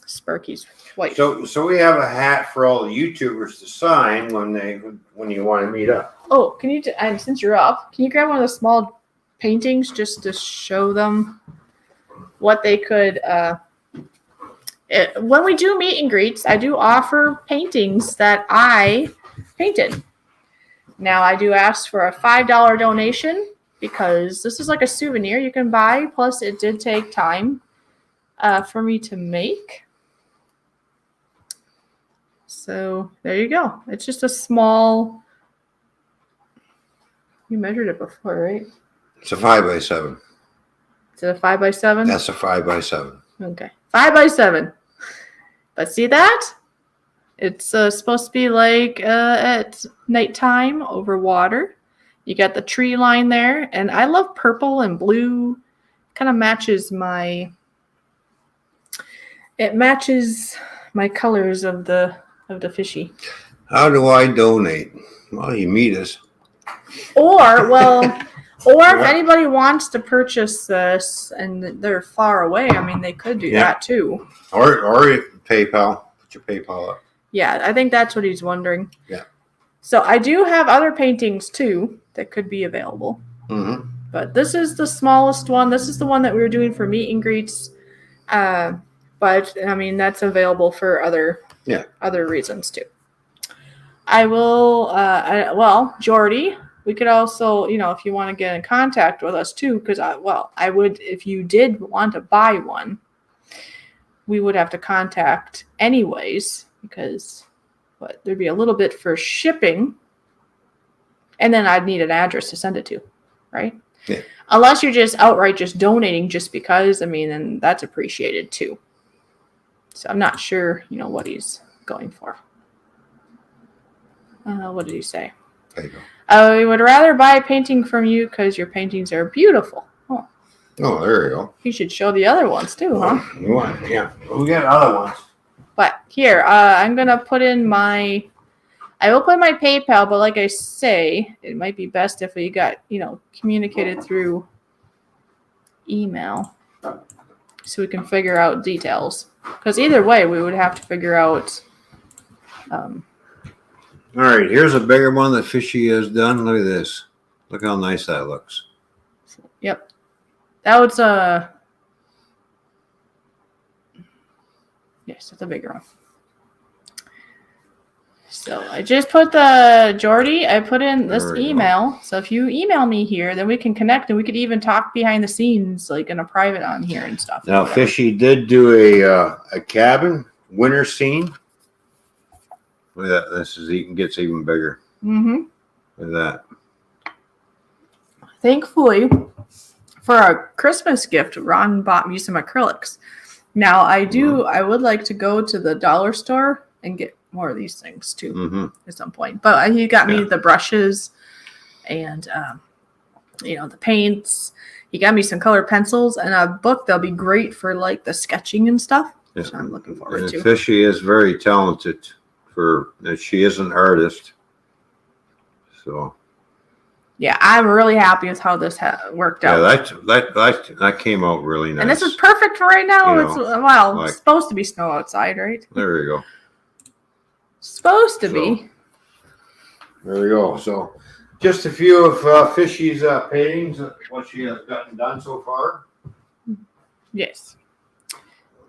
Speaker 2: Sparky's wife.
Speaker 1: So we have a hat for all the YouTubers to sign when you want to meet up.
Speaker 2: Oh, can you? And since you're up, can you grab one of the small paintings just to show them what they could? When we do meet and greets, I do offer paintings that I painted. Now I do ask for a $5 donation because this is like a souvenir you can buy. Plus, it did take time for me to make. So there you go. It's just a small. You measured it before, right?
Speaker 1: It's a 5x7.
Speaker 2: Is it a 5x7?
Speaker 1: That's a 5x7.
Speaker 2: Okay, 5x7. But see that? It's supposed to be like at nighttime over water. You got the tree line there, and I love purple and blue. Kind of matches my. It matches my colors of the fishy.
Speaker 1: How do I donate? Well, you meet us.
Speaker 2: Or, well, Or if anybody wants to purchase this and they're far away, I mean, they could do that too.
Speaker 1: Or if PayPal. Put your PayPal up.
Speaker 2: Yeah, I think that's what he's wondering.
Speaker 1: Yeah.
Speaker 2: So I do have other paintings too that could be available.
Speaker 1: Mm-hmm.
Speaker 2: But this is the smallest one. This is the one that we were doing for meet and greets. But I mean, that's available for other reasons too. I will. Well, Jordy, we could also, if you want to get in contact with us too, because I would, if you did want to buy one, we would have to contact anyways, because there'd be a little bit for shipping, and then I'd need an address to send it to, right?
Speaker 1: Yeah.
Speaker 2: Unless you're just outright just donating just because, I mean, and that's appreciated too. So I'm not sure, what he's going for. What did he say?
Speaker 1: There you go.
Speaker 2: I would rather buy a painting from you because your paintings are beautiful. Oh,
Speaker 1: there you go.
Speaker 2: You should show the other ones too, huh?
Speaker 1: Yeah. We got other ones.
Speaker 2: But here, I'm going to put in I will put my PayPal, but like I say, it might be best if we got, communicated through email so we can figure out details. Because either way, we would have to figure out.
Speaker 1: All right, here's a bigger one that Fishy has done. Look at this. Look how nice that looks.
Speaker 2: Yep. That was yes, that's a bigger one. So I just put Jordy, I put in this email. So if you email me here, then we can connect and we could even talk behind the scenes, like in a private on here and stuff.
Speaker 1: Now, Fishy did do a cabin winter scene. Look at that. This gets even bigger. Mm-hmm. Look at that.
Speaker 2: Thankfully, for a Christmas gift, Ron bought me some acrylics. Now, I would like to go to the dollar store and get more of these things too at some point. But he got me the brushes and, the paints. He got me some colored pencils and a book that'll be great for like the sketching and stuff.
Speaker 1: Yeah.
Speaker 2: Which I'm looking forward to.
Speaker 1: Fishy is very talented. She is an artist. So.
Speaker 2: Yeah, I'm really happy with how this worked out.
Speaker 1: Yeah, that came out really nice.
Speaker 2: And this is perfect for right now. It's supposed to be snow outside, right?
Speaker 1: There you go.
Speaker 2: Supposed to be.
Speaker 1: There we go. So, just a few of Fishy's paintings, what she has gotten done so far.
Speaker 2: Yes.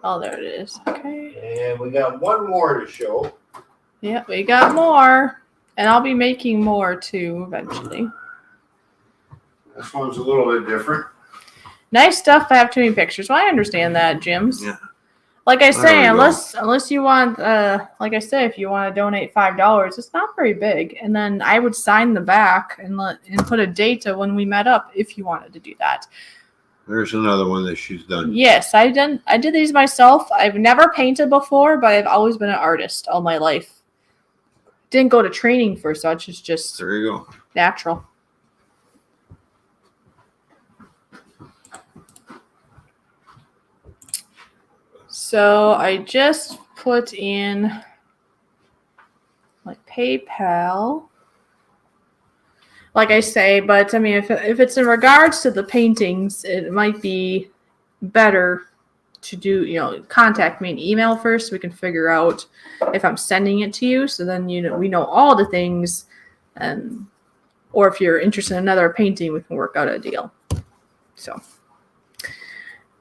Speaker 2: Oh, there it is. Okay.
Speaker 1: And we got one more to show.
Speaker 2: Yeah, we got more. And I'll be making more too eventually.
Speaker 1: This one's a little bit different.
Speaker 2: Nice stuff. I have too many pictures. Well, I understand that, Jims.
Speaker 1: Yeah.
Speaker 2: Like I say, unless you want, like I say, if you want to donate $5, it's not very big. And then I would sign the back and put a date of when we met up if you wanted to do that.
Speaker 1: There's another one that she's done.
Speaker 2: Yes, I did these myself. I've never painted before, but I've always been an artist all my life. Didn't go to training for such. It's just
Speaker 1: there you go.
Speaker 2: Natural. So I just put in like PayPal, like I say, but I mean, if it's in regards to the paintings, it might be better to do, contact me an email first so we can figure out if I'm sending it to you. So then, we know all the things, or if you're interested in another painting, we can work out a deal. So.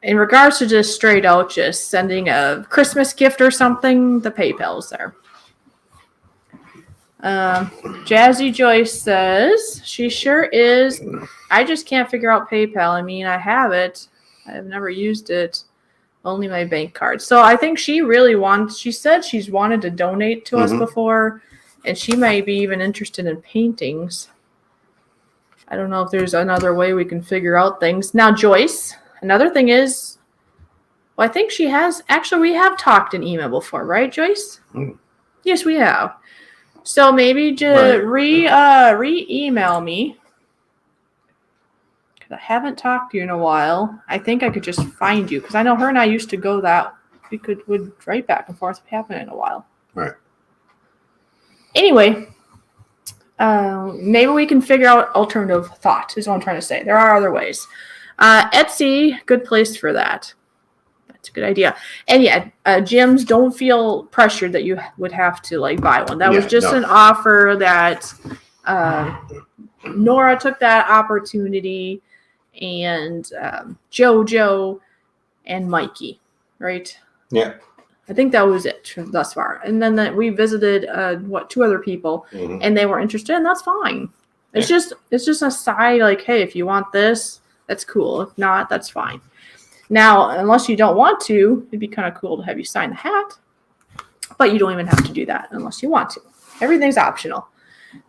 Speaker 2: In regards to just straight out just sending a Christmas gift or something, the PayPal's there. Jazzy Joyce says, she sure is. I just can't figure out PayPal. I mean, I have it. I've never used it. Only my bank card. So I think she said she's wanted to donate to us before, and she may be even interested in paintings. I don't know if there's another way we can figure out things. Now, Joyce, another thing is, I think she has, actually, we have talked in email before, right, Joyce? Yes, we have. So maybe just re-email me. Because I haven't talked to you in a while. I think I could just find you. Because I know her and I used to go would write back and forth. We haven't in a while.
Speaker 1: Right.
Speaker 2: Anyway, maybe we can figure out alternative thought, is what I'm trying to say. There are other ways. Etsy, good place for that. That's a good idea. And yeah, gyms, don't feel pressured that you would have to like buy one. That was just an offer that Nora took that opportunity, and JoJo and Mikey, right?
Speaker 1: Yeah.
Speaker 2: I think that was it thus far. And then we visited two other people, and they were interested, and that's fine. It's just a side, like, hey, if you want this, that's cool. If not, that's fine. Now, unless you don't want to, it'd be kind of cool to have you sign the hat, but you don't even have to do that unless you want to. Everything's optional.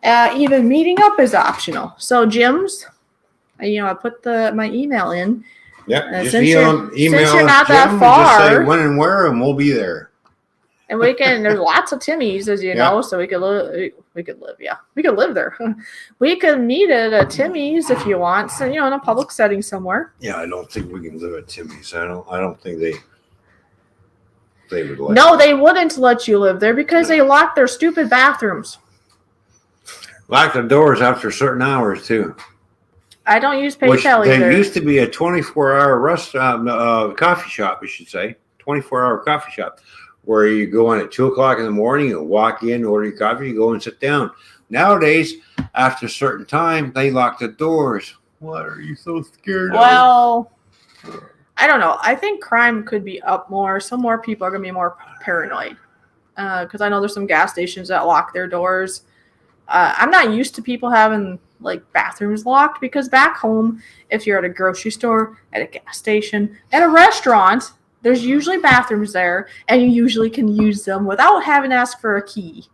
Speaker 2: Even meeting up is optional. So gyms, I put my email in.
Speaker 1: Yeah, just
Speaker 2: since
Speaker 1: email
Speaker 2: you're not
Speaker 1: Jim
Speaker 2: that far,
Speaker 1: just say when and where, and we'll be there.
Speaker 2: And we can. There's lots of Timmy's, as you know, so we could live. We could live. Yeah, we could live there. We could meet at a Timmy's if you want. So in a public setting somewhere.
Speaker 1: Yeah, I don't think we can live at Timmy's. I don't think they would let.
Speaker 2: No, they wouldn't let you live there because they lock their stupid bathrooms.
Speaker 1: Lock the doors after certain hours too.
Speaker 2: I don't use PayPal either.
Speaker 1: There used to be a 24-hour restaurant, coffee shop, I should say, 24-hour coffee shop, where you go in at 2:00 in the morning, you walk in, order your coffee, you go and sit down. Nowadays, after a certain time, they lock the doors. What are you so scared of?
Speaker 2: Well, I don't know. I think crime could be up more. Some more people are going to be more paranoid. Because I know there's some gas stations that lock their doors. I'm not used to people having like bathrooms locked, because back home, if you're at a grocery store, at a gas station, at a restaurant, there's usually bathrooms there, and you usually can use them without having to ask for a key.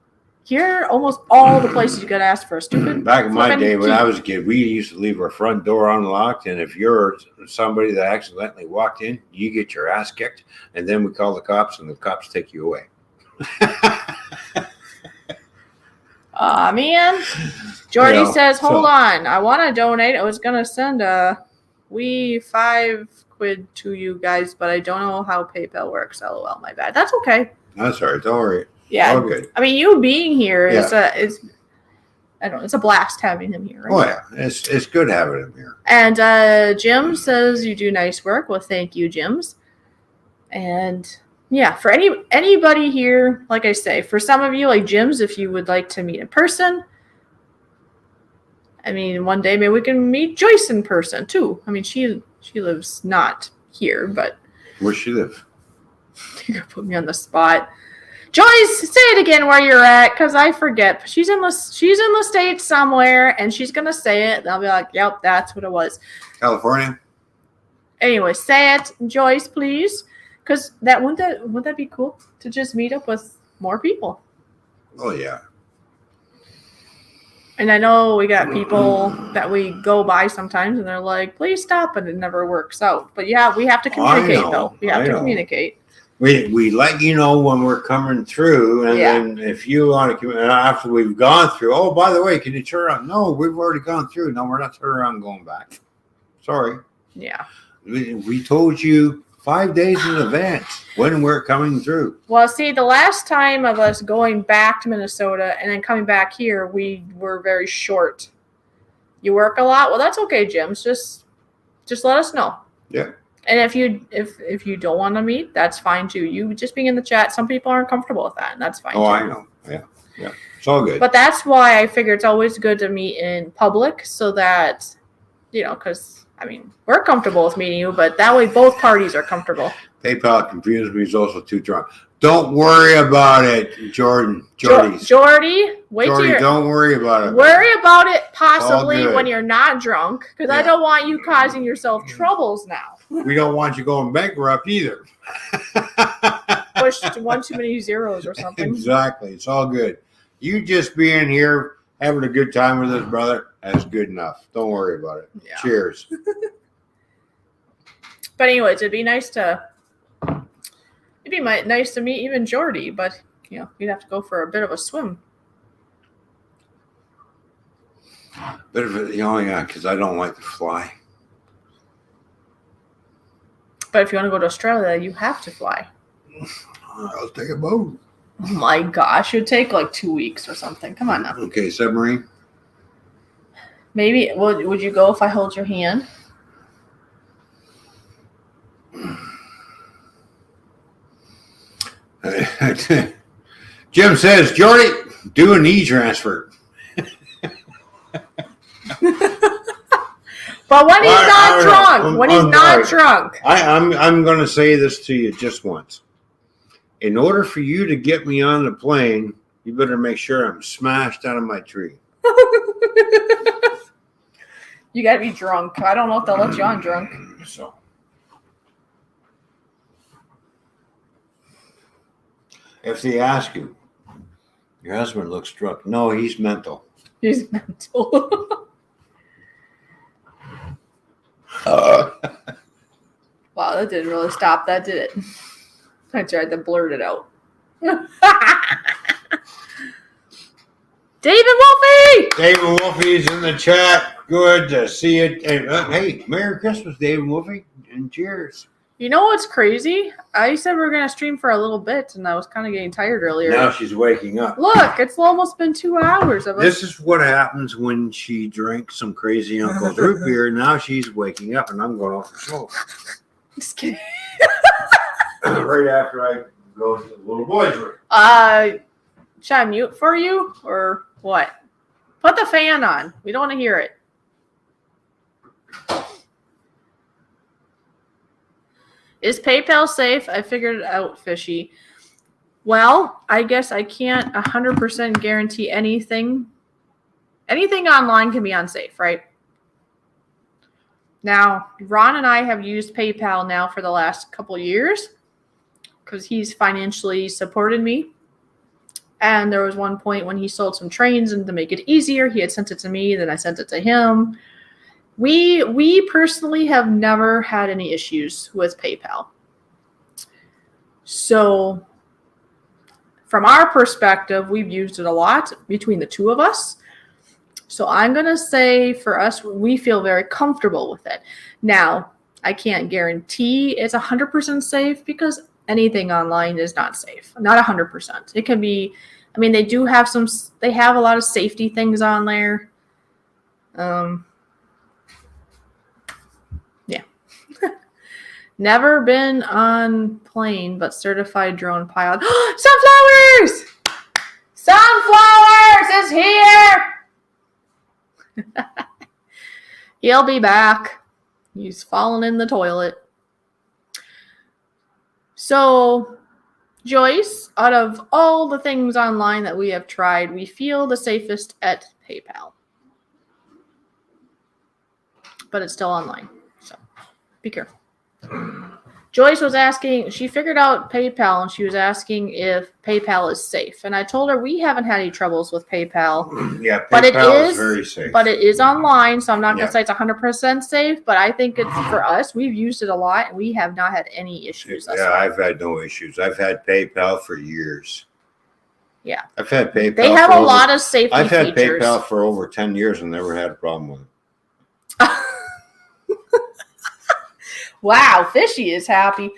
Speaker 2: Here, almost all the places you got to ask for a stupid.
Speaker 1: Back in my day, when I was a kid, we used to leave our front door unlocked, and if you're somebody that accidentally walked in, you get your ass kicked, and then we call the cops, and the cops take you away.
Speaker 2: Man. Jordy says, hold on. I want to donate. I was going to send a wee £5 to you guys, but I don't know how PayPal works. LOL, my bad. That's okay.
Speaker 1: That's all right. Don't worry.
Speaker 2: Yeah.
Speaker 1: All good.
Speaker 2: I mean, you being here is I don't know, it's a blast having him here. Right?
Speaker 1: Oh, yeah. It's good having him here.
Speaker 2: And Jim says you do nice work. Well, thank you, Jims. And yeah, for anybody here, like I say, for some of you, like Jim's, if you would like to meet in person, I mean, one day maybe we can meet Joyce in person too. I mean, she lives not here, but
Speaker 1: where she live?
Speaker 2: You're gonna put me on the spot. Joyce, say it again where you're at, because I forget. She's in the States somewhere, and she's gonna say it, and I'll be like, "Yep, that's what it was."
Speaker 1: California.
Speaker 2: Anyway, say it, Joyce, please. Because wouldn't that be cool to just meet up with more people?
Speaker 1: Oh yeah.
Speaker 2: And I know we got people that we go by sometimes, and they're like, "Please stop," and it never works out. But yeah, we have to communicate though. We have to communicate.
Speaker 1: We let you know when we're coming through, and then if you want to, after we've gone through. Oh, by the way, can you turn around? No, we've already gone through. No, we're not turning around and going back. Sorry.
Speaker 2: Yeah.
Speaker 1: We told you 5 days in advance when we're coming through.
Speaker 2: Well, see, the last time of us going back to Minnesota and then coming back here, we were very short. You work a lot? Well, that's okay, Jim. Just let us know.
Speaker 1: Yeah.
Speaker 2: And if you don't want to meet, that's fine too. You just being in the chat, some people aren't comfortable with that, and that's fine.
Speaker 1: Oh, too. I know. Yeah. It's all good.
Speaker 2: But that's why I figure it's always good to meet in public, so that, because I mean, we're comfortable with meeting you, but that way both parties are comfortable.
Speaker 1: PayPal confused me. He's also too drunk. Don't worry about it, Jordy.
Speaker 2: Wait
Speaker 1: Jordy, don't worry about it.
Speaker 2: Worry about it possibly when you're not drunk, because I don't want you causing yourself troubles now.
Speaker 1: We don't want you going bankrupt either.
Speaker 2: Pushed one too many zeros or something.
Speaker 1: Exactly. It's all good. You just being here, having a good time with us, brother, that's good enough. Don't worry about it. Yeah. Cheers.
Speaker 2: But anyways, it'd be nice to meet even Jordy, but you'd have to go for a bit of a swim.
Speaker 1: Because I don't like to fly.
Speaker 2: But if you want to go to Australia, you have to fly.
Speaker 1: I'll take a boat.
Speaker 2: Oh my gosh, it would take like 2 weeks or something. Come on now.
Speaker 1: Okay, submarine.
Speaker 2: Maybe would you go if I hold your hand?
Speaker 1: Jim says, Jordy, do a knee transfer.
Speaker 2: But when he's not drunk, when he's not drunk.
Speaker 1: I'm going to say this to you just once. In order for you to get me on the plane, you better make sure I'm smashed out of my tree.
Speaker 2: You got to be drunk. I don't know if they'll let you on drunk.
Speaker 1: So. If they ask you, your husband looks drunk. No, he's mental.
Speaker 2: He's mental. Wow, that didn't really stop that, did it? I tried to blurt it out. David Wolfie!
Speaker 1: David Wolfie's in the chat. Good to see you. Hey, Merry Christmas, David Wolfie, and cheers.
Speaker 2: You know what's crazy? I said we were going to stream for a little bit, and I was kind of getting tired earlier.
Speaker 1: Now she's waking up.
Speaker 2: Look, it's almost been 2 hours of us.
Speaker 1: This is what happens when she drinks some crazy uncle's root beer. Now she's waking up, and I'm going off the smoke.
Speaker 2: Just kidding.
Speaker 1: Right after I go to the little boy's room.
Speaker 2: Should I mute for you, or what? Put the fan on. We don't want to hear it. Is PayPal safe? I figured it out, Fishy. Well, I guess I can't 100% guarantee anything. Anything online can be unsafe, right? Now, Ron and I have used PayPal now for the last couple years because he's financially supported me. And there was one point when he sold some trains, and to make it easier, he had sent it to me, then I sent it to him. We personally have never had any issues with PayPal. So from our perspective, we've used it a lot between the two of us. So I'm going to say for us, we feel very comfortable with it. Now, I can't guarantee it's 100% safe because anything online is not safe. Not 100%. It can be, I mean, they have a lot of safety things on there. Yeah. Never been on plane, but certified drone pilot. Sunflowers! Sunflowers is here! He'll be back. He's fallen in the toilet. So, Joyce, out of all the things online that we have tried, we feel the safest at PayPal. But it's still online, so be careful. Joyce was asking, she figured out PayPal, and she was asking if PayPal is safe. And I told her we haven't had any troubles with PayPal.
Speaker 1: Yeah, PayPal
Speaker 2: but it is
Speaker 1: very safe.
Speaker 2: But it is online, so I'm not going to say it's 100% safe. But I think it's, for us, we've used it a lot, and we have not had any issues.
Speaker 1: Yeah, I've had no issues. I've had PayPal for years.
Speaker 2: Yeah.
Speaker 1: I've had PayPal.
Speaker 2: They have a lot of safety features.
Speaker 1: I've had PayPal for over 10 years and never had a problem with it.
Speaker 2: Wow, Fishy is happy.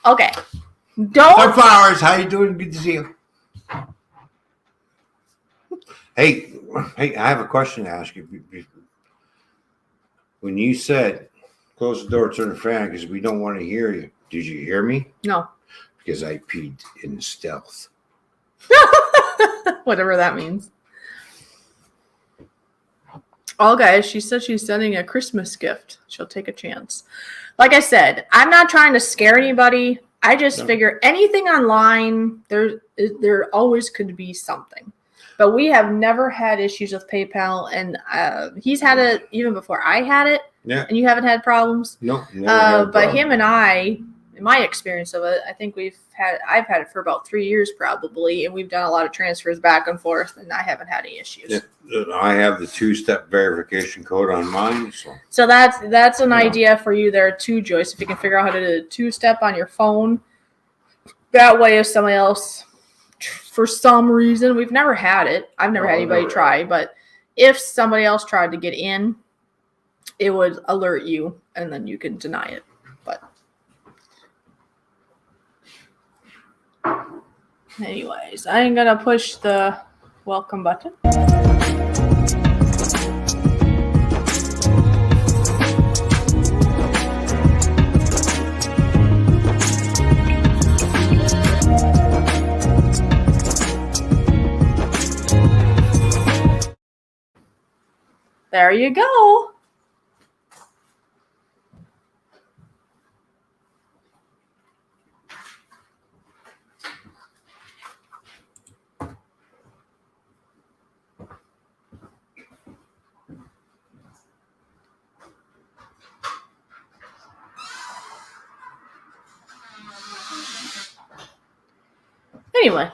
Speaker 2: Okay.
Speaker 1: Sunflowers, how you doing? Good to see you. Hey, I have a question to ask you. When you said close the door, turn the fan because we don't want to hear you, did you hear me?
Speaker 2: No.
Speaker 1: Because I peed in stealth.
Speaker 2: Whatever that means. Okay, she said she's sending a Christmas gift. She'll take a chance. Like I said, I'm not trying to scare anybody. I just figure anything online, there always could be something. But we have never had issues with PayPal, and he's had it even before I had it.
Speaker 1: Yeah.
Speaker 2: And you haven't had problems?
Speaker 1: No. Never
Speaker 2: but him and I, in my experience of it, I think I've had it for about 3 years probably, and we've done a lot of transfers back and forth, and I haven't had any issues.
Speaker 1: Yeah. I have the 2-step verification code on mine.
Speaker 2: So that's an idea for you there too, Joyce. If you can figure out how to do 2-step on your phone, that way if somebody else, for some reason, we've never had it. I've never had anybody try, but if somebody else tried to get in, it would alert you, and then you can deny it. But anyways, I'm going to push the welcome button. There you go. Anyway,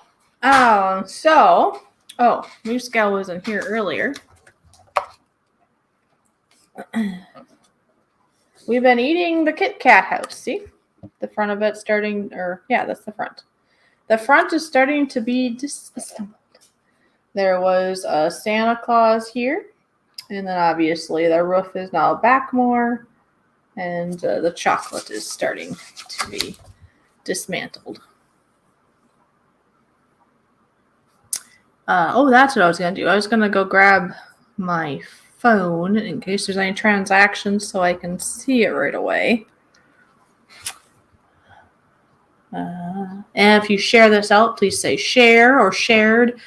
Speaker 2: Moose Gal wasn't here earlier. We've been eating the KitKat house. See, the front of it starting, that's the front. The front is starting to be disassembled. There was a Santa Claus here, and then obviously the roof is now back more, and the chocolate is starting to be dismantled. That's what I was going to do. I was going to go grab my phone in case there's any transactions so I can see it right away. And if you share this out, please say share or shared.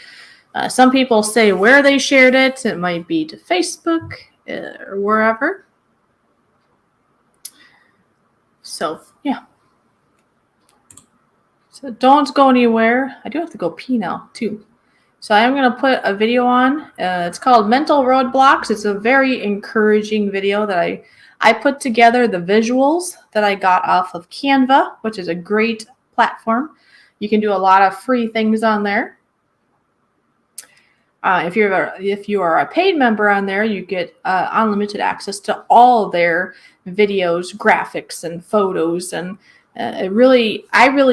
Speaker 2: Some people say where they shared it. It might be to Facebook or wherever. So, yeah. So don't go anywhere. I do have to go pee now, too. So I'm going to put a video on. It's called Mental Roadblocks. It's a very encouraging video that I put together the visuals that I got off of Canva, which is a great platform. You can do a lot of free things on there. If you are a paid member on there, you get unlimited access to all their videos, graphics, and photos. And I really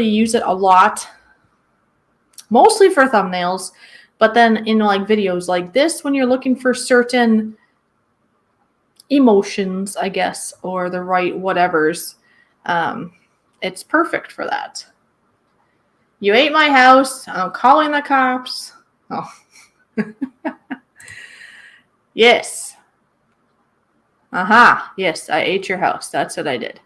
Speaker 2: use it a lot, mostly for thumbnails. But then in like videos like this, when you're looking for certain emotions, I guess, or the right whatevers, it's perfect for that. You ate my house. I'm calling the cops. Oh. Yes. Yes, I ate your house. That's what I did.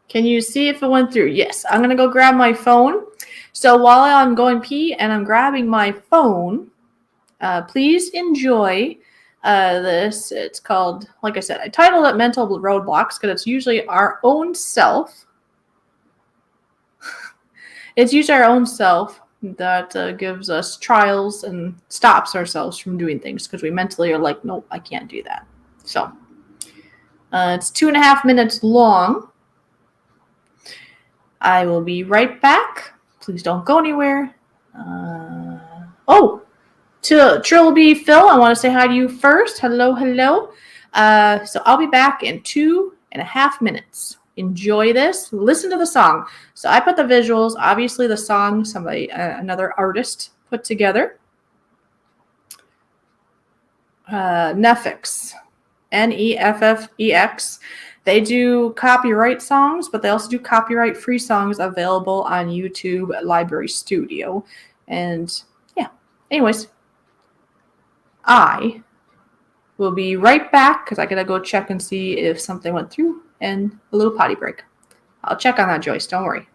Speaker 2: Can you see if it went through? Yes. I'm going to go grab my phone. So while I'm going pee and I'm grabbing my phone, please enjoy this. It's called, like I said, I titled it Mental Roadblocks because it's usually our own self. It's usually our own self that gives us trials and stops ourselves from doing things because we mentally are like, nope, I can't do that. So it's 2.5 minutes long. I will be right back. Please don't go anywhere. To Trilby Phil, I want to say hi to you first. Hello. So I'll be back in 2.5 minutes. Enjoy this. Listen to the song. So I put the visuals. Obviously, the song another artist put together. Neffix, Neffex. They do copyright songs, but they also do copyright-free songs available on YouTube Library Studio. And yeah, anyways, I will be right back because I gotta go check and see if something went through and a little potty break. I'll check on that, Joyce. Don't worry.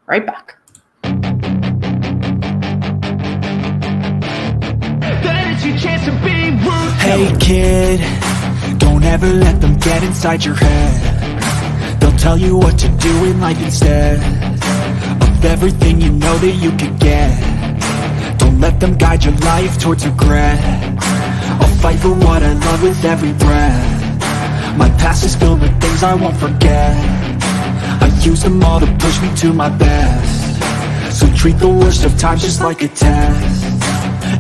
Speaker 2: Right back.
Speaker 3: Hey kid, don't ever let them get inside your head. They'll tell you what to do in life instead of everything you know that you could get. Don't let them guide your life towards regret. I'll fight for what I love with every breath. My past is filled with things I won't forget. I use them all to push me to my best. So treat the worst of times just like a test.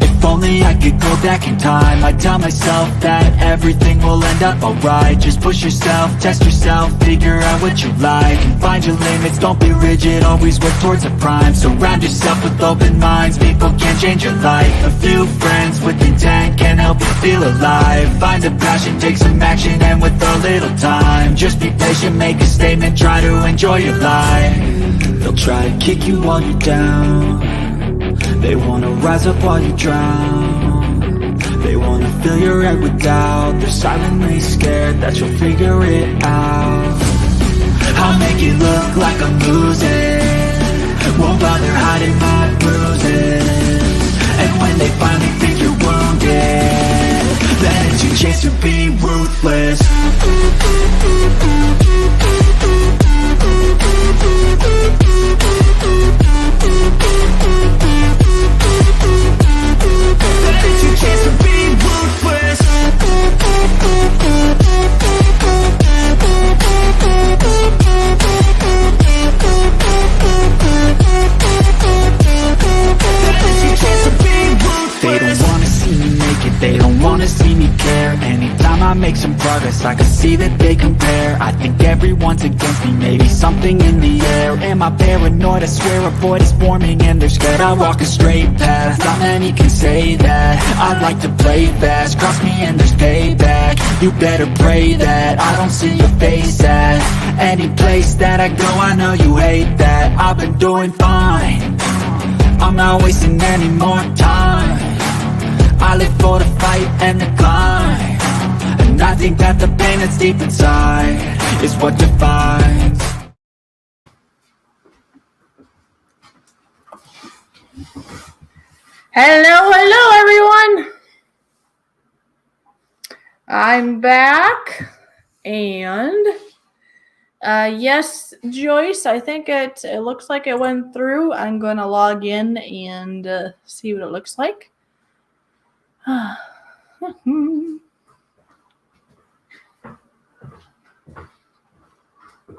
Speaker 3: If only I could go back in time, I'd tell myself that everything will end up alright. Just push yourself, test yourself, figure out what you like, and find your limits, don't be rigid, always work towards a prime. Surround yourself with open minds, people can change your life. A few friends with intent can help you feel alive. Find a passion, take some action, and with a little time, just be patient, make a statement, try to enjoy your life. They'll try to kick you while you're down. They wanna rise up while you drown. They wanna fill your head with doubt. They're silently scared that you'll figure it out. I'll make it look like I'm losing, won't bother hiding my bruises. And when they finally think you're wounded, then it's I make some progress, I can see that they compare. I think everyone's against me, maybe something in the air. Am I paranoid? I swear a void is forming and they're scared. I walk a straight path, not many can say that. I like to play fast, cross me and there's payback. You better pray that I don't see your face at any place that I go. I know you hate that. I've been doing fine, I'm not wasting any more time. I live for the fight and the climb, and I think that the pain that's deep inside is what defines.
Speaker 2: Hello, everyone. I'm back, and yes, Joyce, I think it looks like it went through. I'm going to log in and see what it looks like.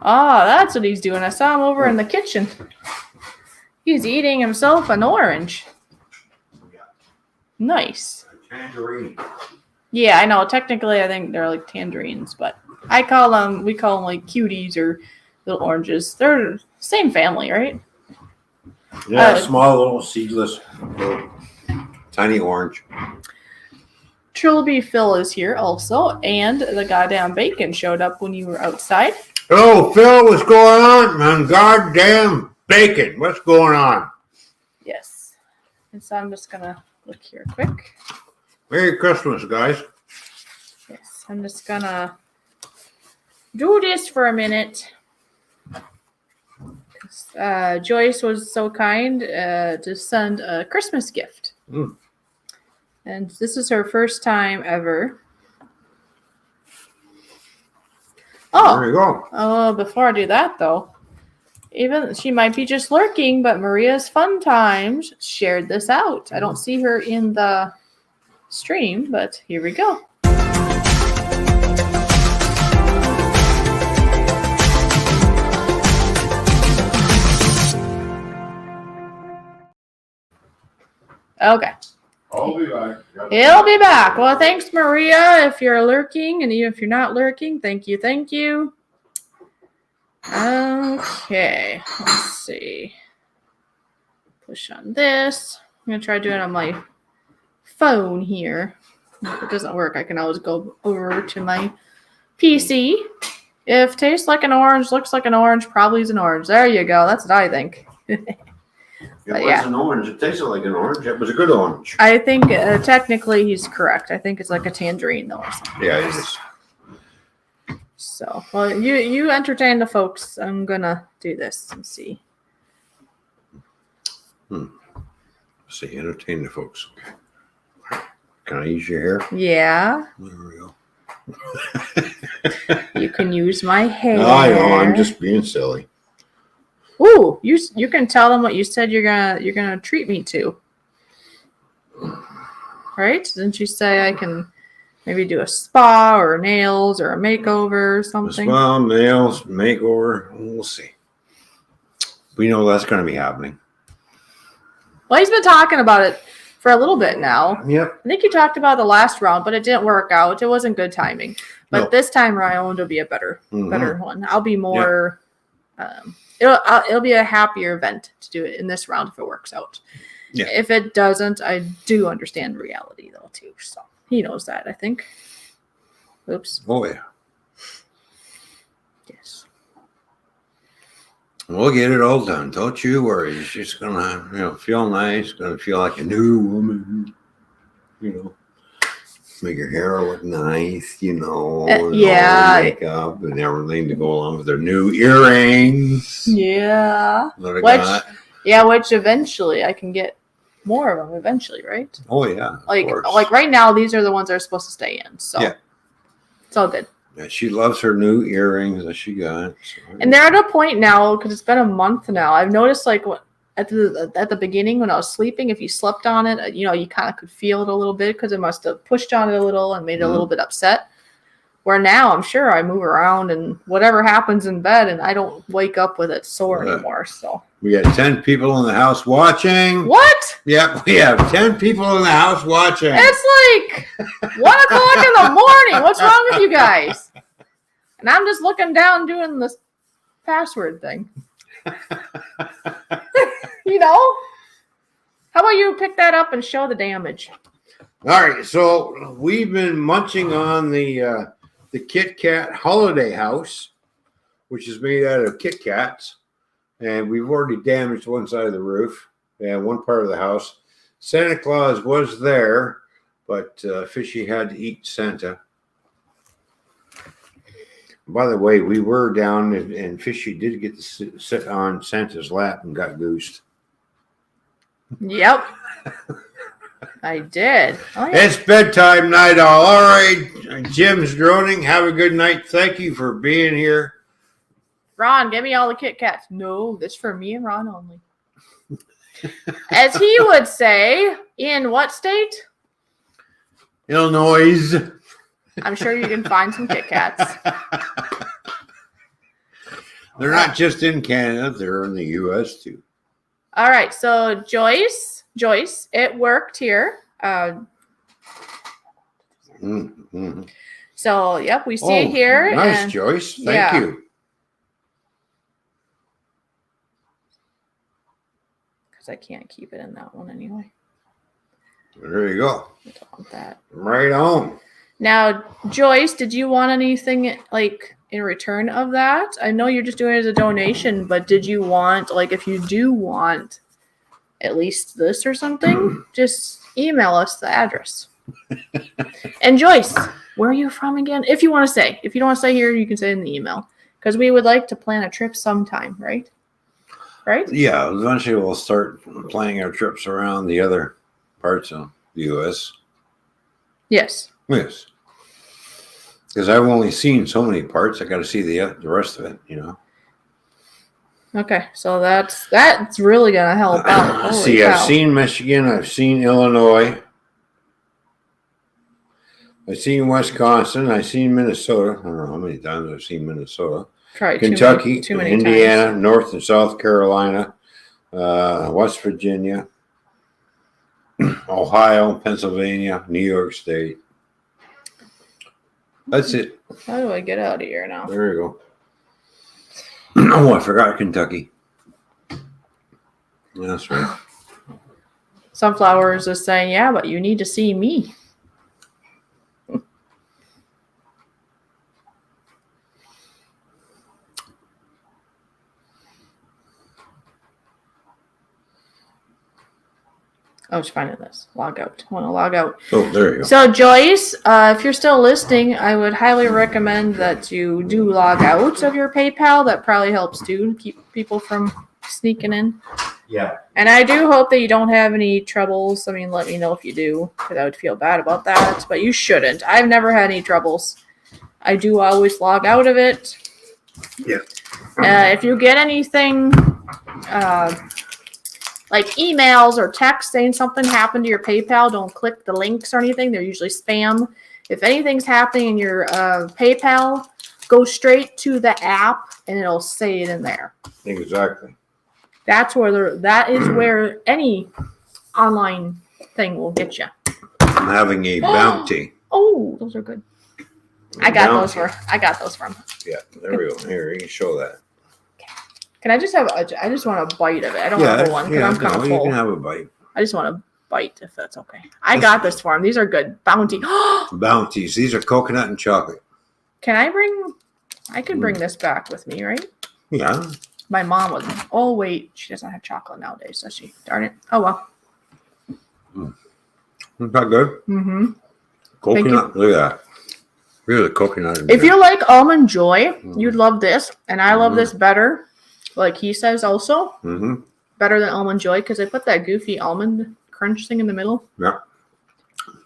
Speaker 2: That's what he's doing. I saw him over in the kitchen. He's eating himself an orange. Nice.
Speaker 1: Tangerine.
Speaker 2: Yeah, I know. Technically, I think they're like tangerines, but we call them like cuties or little oranges. They're same family, right?
Speaker 1: Yeah, small, little, seedless, little, tiny orange.
Speaker 2: Trilby Phil is here also, and the goddamn bacon showed up when you were outside.
Speaker 1: Oh, Phil, what's going on, man? Goddamn bacon. What's going on?
Speaker 2: Yes. And so I'm just going to look here quick.
Speaker 1: Merry Christmas, guys.
Speaker 2: Yes, I'm just going to do this for a minute. Joyce was so kind to send a Christmas gift. Mm. And this is her first time ever. Oh,
Speaker 1: there you go.
Speaker 2: Oh, before I do that, though, even she might be just lurking, but Maria's Fun Times shared this out. I don't see her in the stream, but here we go. Okay.
Speaker 1: I'll be back.
Speaker 2: He'll be back. Well, thanks, Maria, if you're lurking, and even if you're not lurking, thank you, thank you. Okay, let's see. Push on this. I'm going to try doing it on my phone here. If it doesn't work, I can always go over to my PC. If tastes like an orange, looks like an orange, probably is an orange. There you go. That's what I think.
Speaker 1: It was an orange. It tasted like an orange. It was a good orange.
Speaker 2: I think technically he's correct. I think it's like a tangerine, though, or something.
Speaker 1: Yeah, it is.
Speaker 2: So, well, you entertain the folks. I'm going to do this and see.
Speaker 1: See, entertain the folks. Okay. Can I use your hair?
Speaker 2: Yeah.
Speaker 1: There we go.
Speaker 2: You can use my hair.
Speaker 1: No, I know. I'm just being silly.
Speaker 2: Ooh, you can tell them what you said you're gonna treat me to. Right? Didn't you say I can maybe do a spa or nails or a makeover or something?
Speaker 1: A spa, nails, makeover. We'll see. We know that's going to be happening.
Speaker 2: Well, he's been talking about it for a little bit now.
Speaker 1: Yep.
Speaker 2: I think you talked about the last round, but it didn't work out. It wasn't good timing. But this time around, it'll be a better one. I'll be more. It'll be a happier event to do it in this round if it works out. Yeah. If it doesn't, I do understand reality though too. So he knows that, I think. Oops.
Speaker 1: Oh yeah.
Speaker 2: Yes.
Speaker 1: We'll get it all done. Don't you worry. It's just gonna, feel nice. Gonna feel like a new woman. Make your hair look nice. And all the makeup and everything to go along with their new earrings.
Speaker 2: Yeah. Which eventually I can get more of them eventually, right?
Speaker 1: Oh yeah.
Speaker 2: Like right now, these are the ones that are supposed to stay in. So yeah. It's all good.
Speaker 1: Yeah, she loves her new earrings that she got. So.
Speaker 2: And they're at a point now, because it's been a month now. I've noticed at the beginning when I was sleeping, if you slept on it, you kind of could feel it a little bit because it must have pushed on it a little and made it a little bit upset. Where now I'm sure I move around and whatever happens in bed and I don't wake up with it sore anymore. So
Speaker 1: we got 10 people in the house watching.
Speaker 2: what?
Speaker 1: Yep, we have 10 people in the house watching.
Speaker 2: It's like 1 o'clock in the morning. What's wrong with you guys? And I'm just looking down doing this password thing. You know? How about you pick that up and show the damage?
Speaker 1: All right, so we've been munching on the KitKat Holiday House, which is made out of KitKats, and we've already damaged one side of the roof and one part of the house. Santa Claus was there, but Fishy had to eat Santa. By the way, we were down, and Fishy did get to sit on Santa's lap and got goosed.
Speaker 2: Yep. I did. Oh, yeah.
Speaker 1: It's bedtime night, all. All right, Jim's droning. Have a good night. Thank you for being here.
Speaker 2: Ron, give me all the Kit Kats. No, this for me and Ron only. As he would say, in what state?
Speaker 1: Illinois.
Speaker 2: I'm sure you can find some Kit Kats.
Speaker 1: They're not just in Canada, they're in the U.S. too.
Speaker 2: All right, so Joyce, it worked here. So, yep, we see it here.
Speaker 1: Nice,
Speaker 2: and,
Speaker 1: Joyce. Thank you.
Speaker 2: Because I can't keep it in that one anyway.
Speaker 1: There you go.
Speaker 2: I don't want that.
Speaker 1: Right on.
Speaker 2: Now, Joyce, did you want anything like in return of that? I know you're just doing it as a donation, but did you want, like, if you do want at least this or something, just email us the address. And Joyce, where are you from again? If you want to say. If you don't want to say here, you can say in the email. Because we would like to plan a trip sometime, right? Right?
Speaker 1: Yeah, eventually we'll start planning our trips around the other parts of the U.S.
Speaker 2: Yes.
Speaker 1: Yes. Because I've only seen so many parts. I got to see the rest of it, you know.
Speaker 2: Okay, so that's really gonna help out. Holy
Speaker 1: See,
Speaker 2: cow.
Speaker 1: I've seen Michigan. I've seen Illinois. I've seen Wisconsin. I've seen Minnesota. I don't know how many times I've seen Minnesota.
Speaker 2: Probably
Speaker 1: Kentucky,
Speaker 2: too many
Speaker 1: Indiana,
Speaker 2: times.
Speaker 1: North and South Carolina, West Virginia, Ohio, Pennsylvania, New York State. That's it.
Speaker 2: How do I get out of here now?
Speaker 1: There you go. Oh, I forgot Kentucky. That's right.
Speaker 2: Sunflowers is saying, yeah, but you need to see me. I was finding this. Log out. I want to log out.
Speaker 1: Oh, there you go.
Speaker 2: So, Joyce, if you're still listening, I would highly recommend that you do log out of your PayPal. That probably helps too, keep people from sneaking in.
Speaker 1: Yeah.
Speaker 2: And I do hope that you don't have any troubles. I mean, let me know if you do, because I would feel bad about that. But you shouldn't. I've never had any troubles. I do always log out of it.
Speaker 1: Yeah.
Speaker 2: If you get anything like emails or texts saying something happened to your PayPal, don't click the links or anything. They're usually spam. If anything's happening in your PayPal, go straight to the app and it'll say it in there.
Speaker 1: Exactly.
Speaker 2: That is where any online thing will get you.
Speaker 1: I'm having a bounty.
Speaker 2: Oh, those are good. I got those from.
Speaker 1: Yeah, there we go. Here, you can show that.
Speaker 2: Can I just I just want a bite of it. I don't want a whole one because I'm kind of
Speaker 1: you
Speaker 2: full.
Speaker 1: can have a bite.
Speaker 2: I just want a bite if that's okay. I got this for them. These are good. Bounty.
Speaker 1: Bounties. These are coconut and chocolate.
Speaker 2: I can bring this back with me, right?
Speaker 1: Yeah.
Speaker 2: My mom would. Oh, wait. She doesn't have chocolate nowadays, does she? Darn it. Oh, well.
Speaker 1: Isn't that good?
Speaker 2: Mm-hmm.
Speaker 1: Coconut. Look at that. Really coconut.
Speaker 2: If you like Almond Joy, you'd love this. And I love this better. Like he says also.
Speaker 1: Mm-hmm.
Speaker 2: Better than Almond Joy because I put that goofy almond crunch thing in the middle.
Speaker 1: Yeah.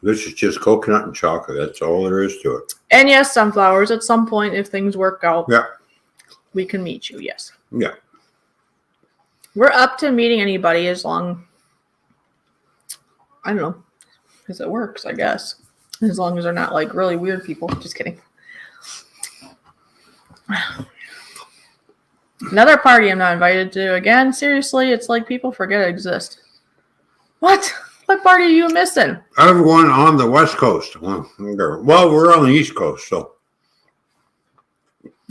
Speaker 1: This is just coconut and chocolate. That's all there is to it.
Speaker 2: And yes, sunflowers. At some point, if things work out,
Speaker 1: Yeah.
Speaker 2: we can meet you. Yes.
Speaker 1: Yeah.
Speaker 2: We're up to meeting anybody as long, I don't know, because it works, I guess. As long as they're not like really weird people. Just kidding. Another party I'm not invited to. Again, seriously, it's like people forget I exist. What? What party are you missing?
Speaker 1: Everyone on the West Coast. Well, we're on the East Coast, so.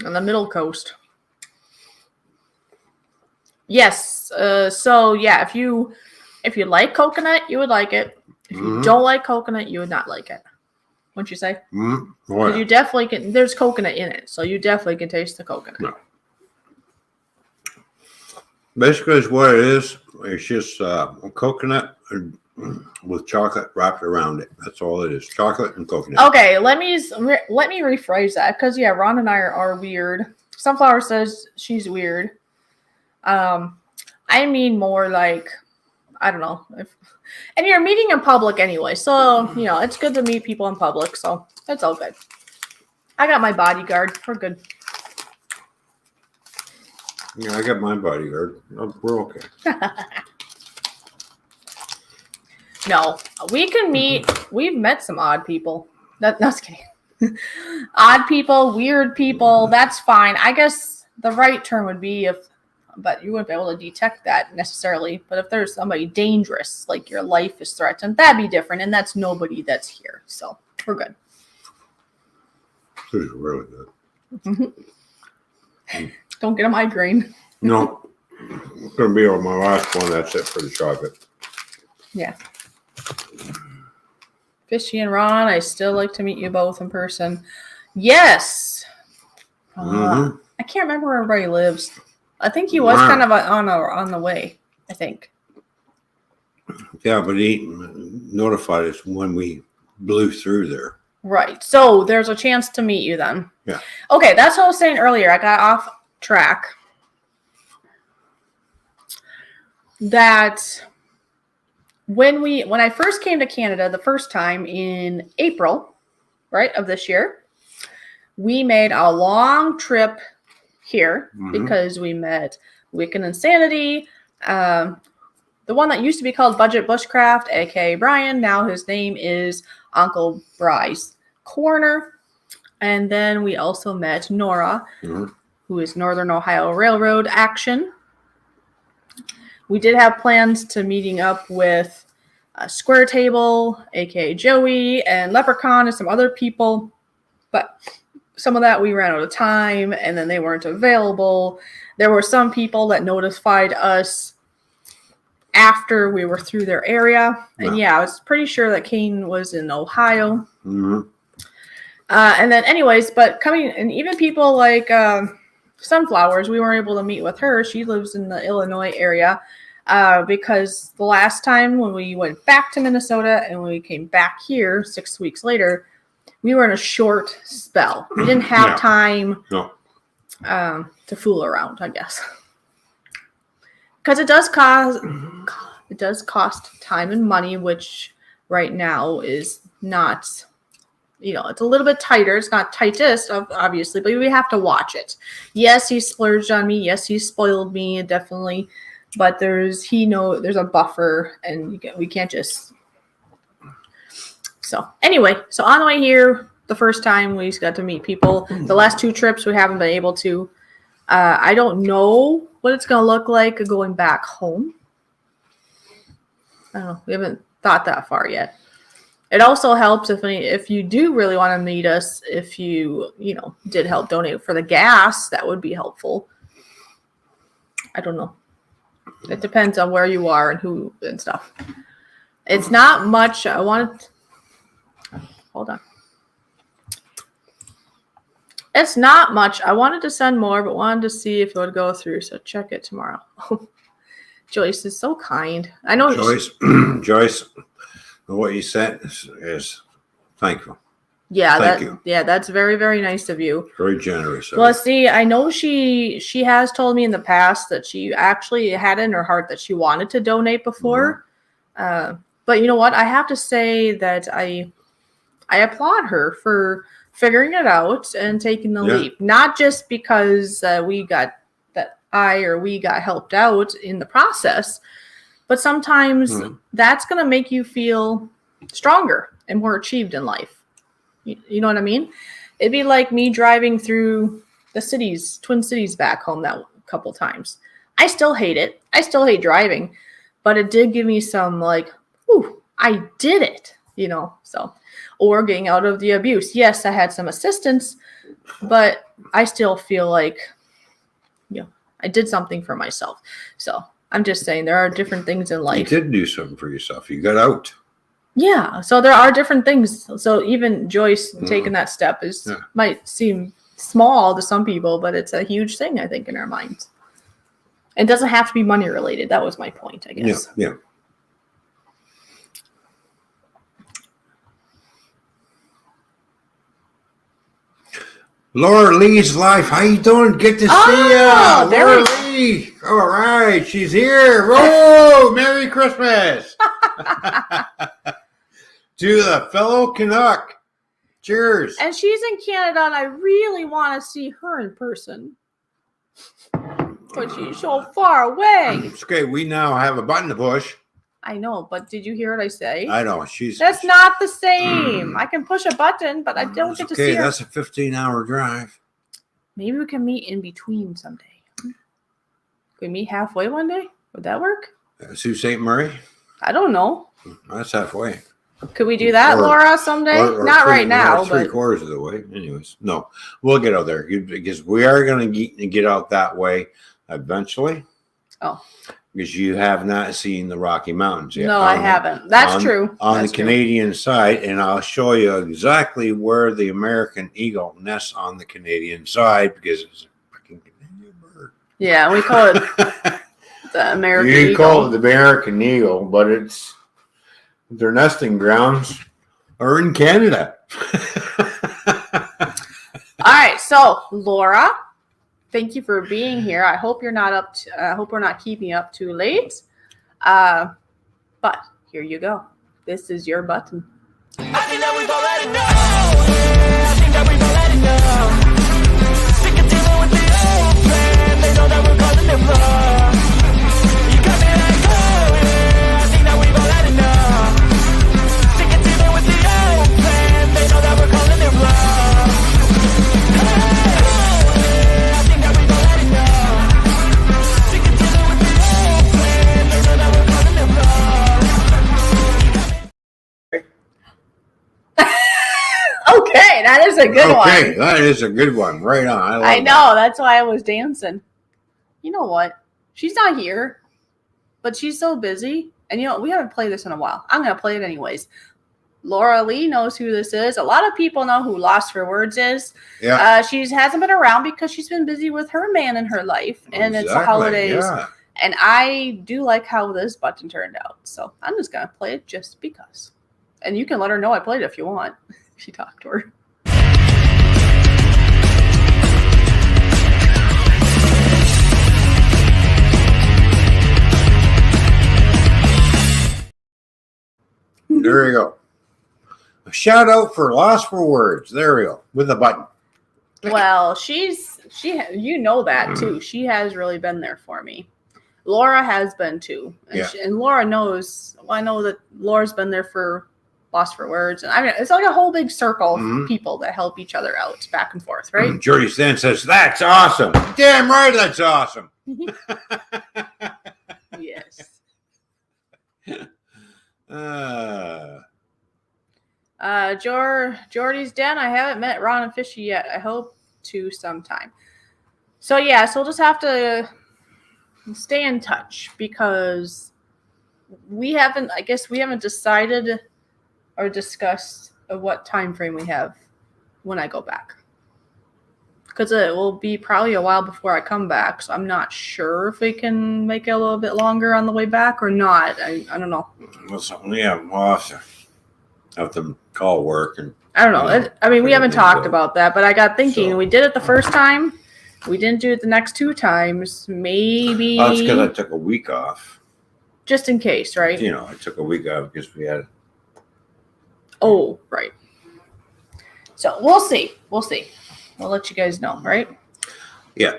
Speaker 2: On the Middle Coast. Yes. So yeah, if you like coconut, you would like it. If you don't like coconut, you would not like it. Wouldn't you say?
Speaker 1: Well,
Speaker 2: You definitely can. There's coconut in it, so you definitely can taste the coconut.
Speaker 1: No. Basically, it's what it is. It's just coconut with chocolate wrapped around it. That's all it is. Chocolate and coconut.
Speaker 2: Okay, let me rephrase that because yeah, Ron and I are weird. Sunflower says she's weird. I mean more like I don't know. And you're meeting in public anyway, so it's good to meet people in public. So it's all good. I got my bodyguard. We're good.
Speaker 1: Yeah, I got my bodyguard. We're okay.
Speaker 2: No, we can meet. We've met some odd people. That's kidding. Odd people, weird people. That's fine. I guess the right term would be but you wouldn't be able to detect that necessarily. But if there's somebody dangerous, like your life is threatened, that'd be different. And that's nobody that's here. So we're good.
Speaker 1: This is really good.
Speaker 2: Don't get a migraine.
Speaker 1: No, it's going to be on my last one. That's it for the chocolate.
Speaker 2: Yeah. Fishy and Ron, I still like to meet you both in person. Yes. I can't remember where everybody lives. I think he was kind of on the way, I think.
Speaker 1: Yeah, but he notified us when we blew through there.
Speaker 2: Right. So there's a chance to meet you then.
Speaker 1: Yeah.
Speaker 2: Okay, that's what I was saying earlier. I got off track. That when I first came to Canada the first time in April, right, of this year, we made a long trip here because we met Wiccan Insanity, the one that used to be called Budget Bushcraft, aka Brian. Now his name is Uncle Bry's Corner. And then we also met Nora, who is Northern Ohio Railroad Action. We did have plans to meeting up with Square Table, aka Joey, and Leprechaun, and some other people. But some of that we ran out of time, and then they weren't available. There were some people that notified us after we were through their area. And yeah, I was pretty sure that Kane was in Ohio. And then anyways, but coming, and even people like Sunflowers, we weren't able to meet with her. She lives in the Illinois area because the last time when we went back to Minnesota and when we came back here 6 weeks later, we were in a short spell. We didn't have time to fool around, I guess. Because it does cost time and money, which right now is not, it's a little bit tighter. It's not tightest, obviously, but we have to watch it. Yes, he splurged on me. Yes, he spoiled me, definitely. But there's a buffer, and we can't just. So anyway, so on the way here, the first time we got to meet people. The last two trips we haven't been able to. I don't know what it's going to look like going back home. I don't know. We haven't thought that far yet. It also helps if you do really want to meet us, if you did help donate for the gas, that would be helpful. I don't know. It depends on where you are and who and stuff. It's not much. Hold on. It's not much. I wanted to send more, but wanted to see if it would go through. So check it tomorrow. Joyce is so kind. I know.
Speaker 1: Joyce, what you sent is thankful.
Speaker 2: Yeah,
Speaker 1: Thank you.
Speaker 2: Yeah, that's very, very nice of you.
Speaker 1: Very generous.
Speaker 2: Well, see, I know she has told me in the past that she actually had in her heart that she wanted to donate before. But you know what? I have to say that I applaud her for figuring it out and taking the leap. Not just because we got helped out in the process, but sometimes that's going to make you feel stronger and more achieved in life. You know what I mean? It'd be like me driving through Twin Cities back home that couple times. I still hate it. I still hate driving, but it did give me some like, whew, I did it, so, or getting out of the abuse. Yes, I had some assistance, but I still feel like, I did something for myself. So I'm just saying there are different things in life.
Speaker 1: You did do something for yourself. You got out.
Speaker 2: Yeah. So there are different things. So even Joyce taking that step might seem small to some people, but it's a huge thing, I think, in our minds. It doesn't have to be money related. That was my point, I guess.
Speaker 1: Yeah. Laura Lee's life. How you doing? Good to see you. Laura Lee. All right. She's here. Oh, Merry Christmas. To the fellow Canuck. Cheers.
Speaker 2: And she's in Canada, and I really want to see her in person. But she's so far away.
Speaker 1: It's okay. We now have a button to push.
Speaker 2: I know, but did you hear what I say?
Speaker 1: I know.
Speaker 2: That's not the same. I can push a button, but I don't get to see her.
Speaker 1: That's a 15-hour drive.
Speaker 2: Maybe we can meet in between someday. Can we meet halfway one day? Would that work?
Speaker 1: Sault Ste. Marie?
Speaker 2: I don't know.
Speaker 1: That's halfway.
Speaker 2: Could we do that, Laura, someday?
Speaker 1: Or
Speaker 2: not right now.
Speaker 1: But 3/4 of the way. Anyways, no. We'll get out there because we are going to get out that way eventually.
Speaker 2: Oh.
Speaker 1: Because you have not seen the Rocky Mountains yet.
Speaker 2: No, I haven't. That's true.
Speaker 1: On the Canadian side, and I'll show you exactly where the American eagle nests on the Canadian side because it's a freaking Canadian bird.
Speaker 2: Yeah, we call it the American eagle.
Speaker 1: You call it the American eagle, but it's their nesting grounds are in Canada.
Speaker 2: All right, so Laura, thank you for being here. I hope you're not I hope we're not keeping you up too late. But here you go. This is your button.
Speaker 4: I think that we've already know. I think that we've already know. Sick of dealing with the old plan. They know that we're calling it love. You got me like, oh yeah. I think that we've already know. Sick of dealing with the old plan. They know that we're calling it love. I think that we've already know. Sick of dealing with the old plan. They know that we're calling it love.
Speaker 2: Okay, that is a good one.
Speaker 1: Okay, that is a good one. Right on.
Speaker 2: I know. That's why I was dancing. You know what? She's not here, but she's so busy. And we haven't played this in a while. I'm going to play it anyways. Laura Lee knows who this is. A lot of people know who Lost for Words is.
Speaker 1: Yeah.
Speaker 2: She hasn't been around because she's been busy with her man in her life. And it's the holidays. Yeah. And I do like how this button turned out. So I'm just going to play it just because. And you can let her know I played it if you want. She talked to her.
Speaker 1: There you go. A shout out for Lost for Words. There we go. With a button.
Speaker 2: Well, you know that too. She has really been there for me. Laura has been too. And,
Speaker 1: yeah.
Speaker 2: And Laura knows. I know that Laura's been there for Lost for Words. And I mean, it's like a whole big circle of people that help each other out back and forth, right?
Speaker 1: Jordy Stan says, that's awesome. Damn right, that's awesome.
Speaker 2: Yes. Jordy's Den. I haven't met Ron and Fishy yet. I hope to sometime. So yeah, so we'll just have to stay in touch because we haven't decided or discussed what time frame we have when I go back. Because it will be probably a while before I come back, so I'm not sure if we can make it a little bit longer on the way back or not. I don't know.
Speaker 1: Well, we'll have to call work and.
Speaker 2: I don't know. I mean, we haven't talked about that, but I got thinking we did it the first time. We didn't do it the next 2 times. Maybe.
Speaker 1: That's because I took a week off.
Speaker 2: Just in case, right?
Speaker 1: I took a week off because we had.
Speaker 2: Oh, right. So we'll see. We'll let you guys know, right?
Speaker 1: Yeah.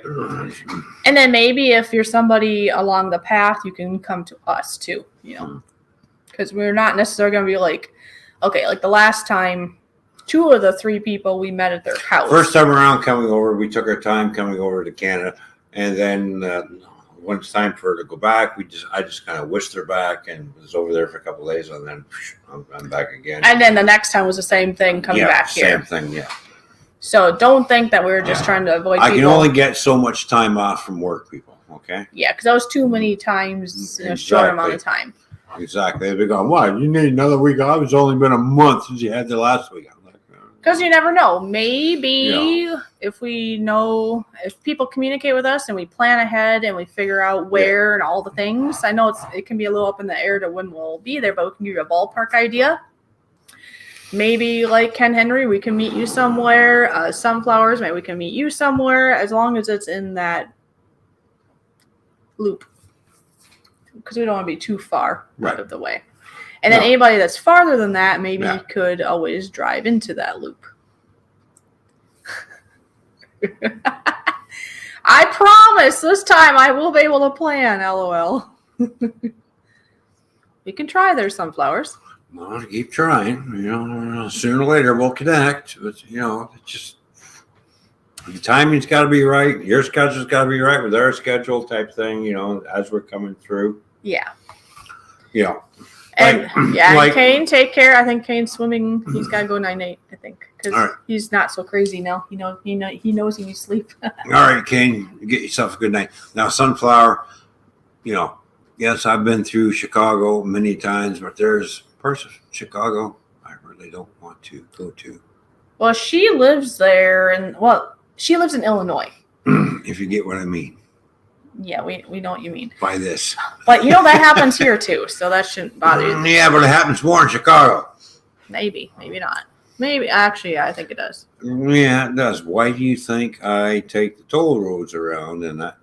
Speaker 2: And then maybe if you're somebody along the path, you can come to us too, because we're not necessarily going to be like, okay, like the last time 2 of the 3 people we met at their house.
Speaker 1: First time around coming over, we took our time coming over to Canada, and then when it's time for her to go back, I just kind of whisked her back and was over there for a couple of days, and then I'm back again.
Speaker 2: And then the next time was the same thing coming back here.
Speaker 1: Same thing, yeah.
Speaker 2: So don't think that we were just trying to avoid
Speaker 1: I
Speaker 2: people.
Speaker 1: can only get so much time off from work, people, okay?
Speaker 2: Yeah, because that was too many times in a short amount of time.
Speaker 1: Exactly. They'd be going, why? You need another week off? It's only been a month since you had the last week. I'm like,
Speaker 2: because you never know. Maybe if people communicate with us and we plan ahead and we figure out where and all the things. I know it can be a little up in the air to when we'll be there, but we can give you a ballpark idea. Maybe like Ken Henry, we can meet you somewhere. Sunflowers, maybe we can meet you somewhere as long as it's in that loop. Because we don't want to be too far out of the way. And then anybody that's farther than that maybe could always drive into that loop. I promise this time I will be able to plan, LOL. We can try their sunflowers.
Speaker 1: well, keep trying. Sooner or later we'll connect. But, it's just the timing's got to be right. Your schedule's got to be right with our schedule type thing, as we're coming through.
Speaker 2: Yeah.
Speaker 1: Yeah.
Speaker 2: And and Kane, take care. I think Kane's swimming. He's got to go 9-8, I think, because he's not so crazy now. He knows he needs sleep.
Speaker 1: All right, Kane, get yourself a good night. Now, Sunflower, yes, I've been through Chicago many times, but there's parts of Chicago I really don't want to go to.
Speaker 2: Well, she lives there, and she lives in Illinois.
Speaker 1: If you get what I mean.
Speaker 2: Yeah, we know what you mean.
Speaker 1: By this.
Speaker 2: But that happens here too, so that shouldn't bother you.
Speaker 1: Yeah, but it happens more in Chicago.
Speaker 2: Maybe not. Maybe, actually, I think it does.
Speaker 1: Yeah, it does. Why do you think I take the toll roads around? And of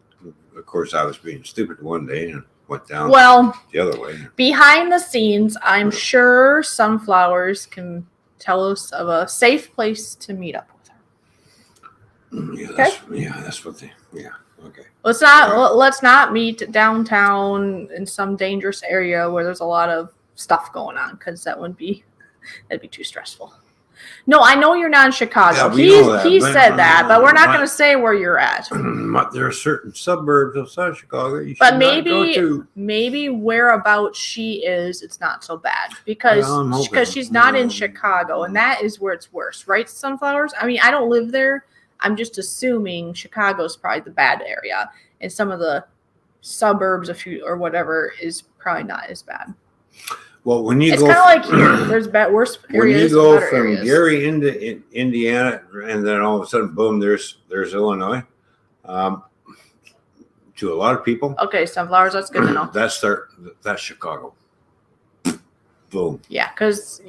Speaker 1: course, I was being stupid one day and went down the other way.
Speaker 2: Behind the scenes, I'm sure Sunflowers can tell us of a safe place to meet up with her.
Speaker 1: That's what they. Yeah. Okay.
Speaker 2: Let's not meet downtown in some dangerous area where there's a lot of stuff going on, because that'd be too stressful. No, I know you're not in Chicago.
Speaker 1: Yeah,
Speaker 2: he said that, but we're not going to say where you're at.
Speaker 1: There are certain suburbs outside Chicago you should
Speaker 2: but
Speaker 1: not go to.
Speaker 2: Maybe whereabouts she is, it's not so bad because she's not in Chicago, and that is where it's worse, right? Sunflowers. I mean, I don't live there. I'm just assuming Chicago's probably the bad area, and some of the suburbs, or whatever, is probably not as bad.
Speaker 1: Well, when you
Speaker 2: it's
Speaker 1: go,
Speaker 2: kind of like here. There's worse areas.
Speaker 1: When you go from
Speaker 2: areas.
Speaker 1: Gary into Indiana, and then all of a sudden, boom, there's Illinois. To a lot of people,
Speaker 2: okay, Sunflowers. That's good to know.
Speaker 1: That's Chicago. Boom.
Speaker 2: Yeah, because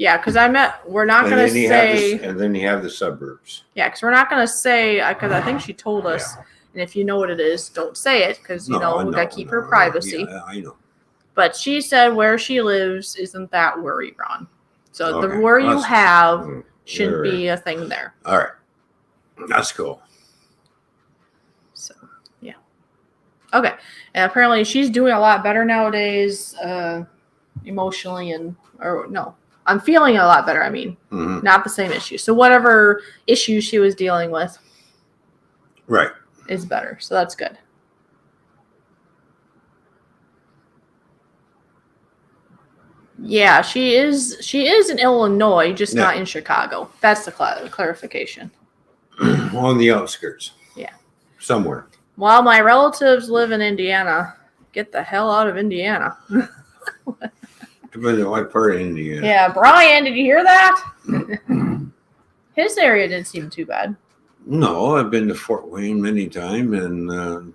Speaker 2: we're not going to say.
Speaker 1: And then you have the suburbs.
Speaker 2: Yeah, because we're not going to say, because I think she told us, and if you know what it is, don't say it, because, we got to keep her privacy.
Speaker 1: Yeah, I know.
Speaker 2: But she said where she lives isn't that worry, Ron. So the worry you have shouldn't be a thing there.
Speaker 1: All right. That's cool.
Speaker 2: So, yeah. Okay. And apparently she's doing a lot better nowadays, emotionally I'm feeling a lot better. I mean, not the same issue. So whatever issue she was dealing with,
Speaker 1: right,
Speaker 2: is better. So that's good. Yeah, she is in Illinois, just not in Chicago. That's the clarification.
Speaker 1: On the outskirts.
Speaker 2: Yeah.
Speaker 1: Somewhere.
Speaker 2: While my relatives live in Indiana, get the hell out of Indiana.
Speaker 1: Depends on what part of Indiana.
Speaker 2: Yeah, Brian, did you hear that? His area didn't seem too bad.
Speaker 1: No, I've been to Fort Wayne many times and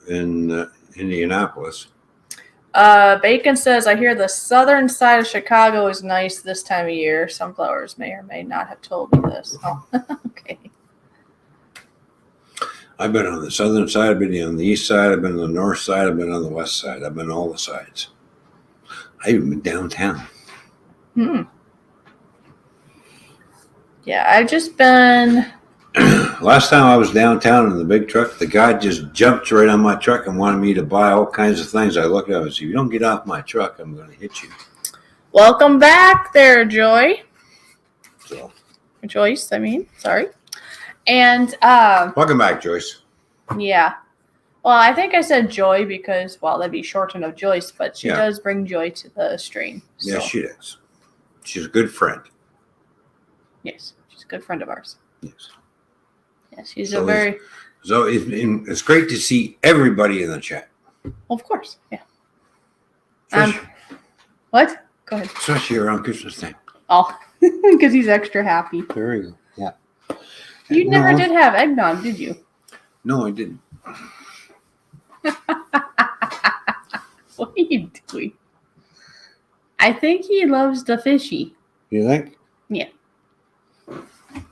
Speaker 1: in Indianapolis.
Speaker 2: Bacon says, I hear the southern side of Chicago is nice this time of year. Sunflowers may or may not have told me this. Oh, okay.
Speaker 1: I've been on the southern side, I've been on the east side, I've been on the north side, I've been on the west side, I've been on all the sides. I've even been downtown.
Speaker 2: Yeah, I've just been...
Speaker 1: Last time I was downtown in the big truck, the guy just jumped right on my truck and wanted me to buy all kinds of things. I looked at him and said, if you don't get off my truck, I'm going to hit you.
Speaker 2: Welcome back there, Joy.
Speaker 1: So,
Speaker 2: Joyce, I mean, sorry. And
Speaker 1: Welcome back, Joyce.
Speaker 2: yeah. Well, I think I said Joy because, well, that'd be shortened of Joyce, but she
Speaker 1: Yeah.
Speaker 2: does bring joy to the stream. So.
Speaker 1: Yes, she is. She's a good friend.
Speaker 2: Yes, she's a good friend of ours.
Speaker 1: Yes.
Speaker 2: Yeah, she's
Speaker 1: So
Speaker 2: a very.
Speaker 1: So it's great to see everybody in the chat.
Speaker 2: Well, of course, yeah.
Speaker 1: Especially,
Speaker 2: What? Go ahead.
Speaker 1: especially around Christmas time.
Speaker 2: Oh, because he's extra happy.
Speaker 1: There you go. Yeah.
Speaker 2: You never did have eggnog, did you?
Speaker 1: No, I didn't.
Speaker 2: What are you doing? I think he loves the fishy.
Speaker 1: You think?
Speaker 2: Yeah.
Speaker 1: Do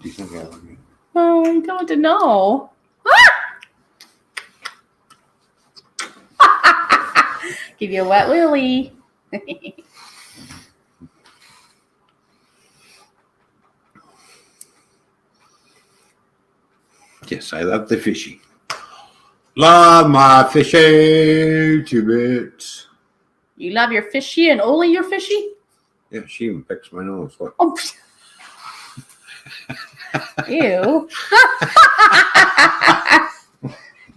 Speaker 1: you think I love you?
Speaker 2: Oh, I don't know. Give you a wet willy.
Speaker 1: Yes, I love the fishy. Love my fishy to bits.
Speaker 2: You love your fishy and only your fishy?
Speaker 1: Yeah, she even picks my nose. Look.
Speaker 2: Oh. Ew.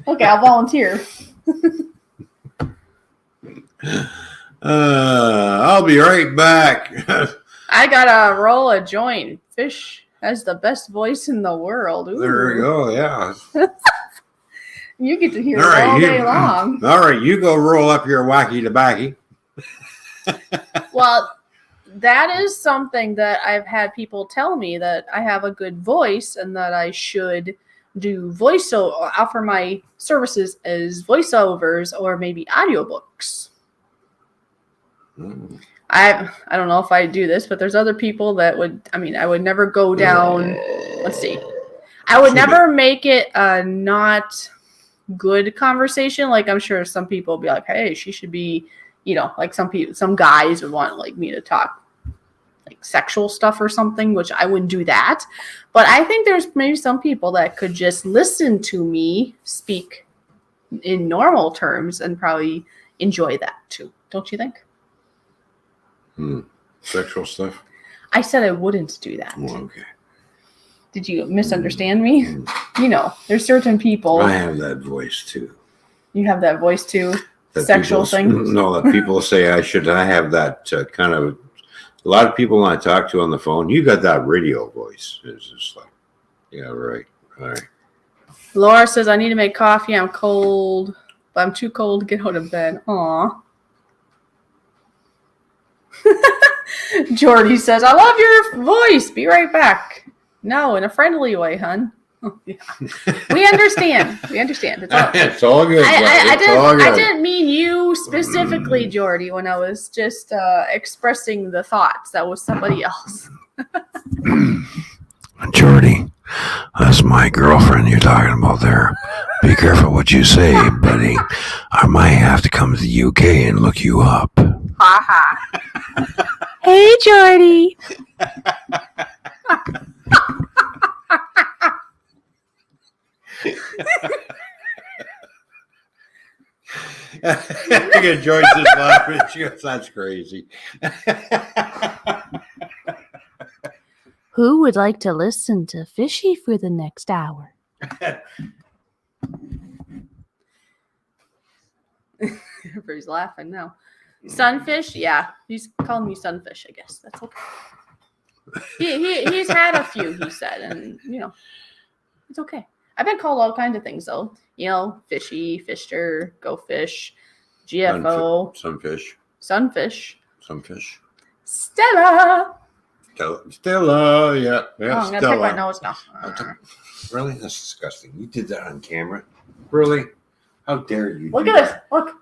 Speaker 2: Okay, I'll volunteer.
Speaker 1: I'll be right back.
Speaker 2: I gotta roll a joint. Fish has the best voice in the world. Ooh.
Speaker 1: There we go. Yeah.
Speaker 2: You get to hear
Speaker 1: All
Speaker 2: it
Speaker 1: right,
Speaker 2: all
Speaker 1: you-
Speaker 2: day long.
Speaker 1: All right, you go roll up your wacky tobacco.
Speaker 2: Well, that is something that I've had people tell me, that I have a good voice and that I should do voiceover, offer my services as voiceovers or maybe audiobooks.
Speaker 1: Mm.
Speaker 2: I don't know if I do this, but there's other people that would, I would never go down, let's see. I would never make it a not good conversation. Like, I'm sure some people would be like, hey, she should be, like some guys would want like me to talk like sexual stuff or something, which I wouldn't do that. But I think there's maybe some people that could just listen to me speak in normal terms and probably enjoy that too. Don't you think?
Speaker 1: Sexual stuff?
Speaker 2: I said I wouldn't do that.
Speaker 1: Oh, okay.
Speaker 2: Did you misunderstand me? There's certain people.
Speaker 1: I have that voice too.
Speaker 2: You have that voice too.
Speaker 1: That
Speaker 2: Sexual
Speaker 1: people,
Speaker 2: things.
Speaker 1: No, that people say I should. I have that kind of. A lot of people when I talk to on the phone, you got that radio voice. It's just like, yeah, right. All right.
Speaker 2: Laura says, I need to make coffee. I'm cold, but I'm too cold to get out of bed. Aw. Jordy says, I love your voice. Be right back. No, in a friendly way, hun. Yeah. We understand. It's all
Speaker 1: It's all good.
Speaker 2: I didn't mean you specifically, Jordy, when I was just expressing the thoughts. That was somebody else.
Speaker 1: Jordy, that's my girlfriend you're talking about there. Be careful what you say, buddy. I might have to come to the UK and look you up.
Speaker 2: Ha ha. Hey, Jordy.
Speaker 1: I get Joyce is laughing. She goes, that's crazy.
Speaker 2: Who would like to listen to Fishy for the next hour? Everybody's laughing now. Sunfish? Yeah, he's calling me Sunfish, I guess. That's okay. He's had a few, he said, and, it's okay. I've been called all kinds of things, though. Fishy, Fister, Go Fish, GFO.
Speaker 1: Sunfish.
Speaker 2: Stella.
Speaker 1: Stella, yeah.
Speaker 2: Oh, I'm going to pick my nose now.
Speaker 1: Really? That's disgusting. You did that on camera? Really? How dare you?
Speaker 2: Look
Speaker 1: do
Speaker 2: at this.
Speaker 1: that?
Speaker 2: Look.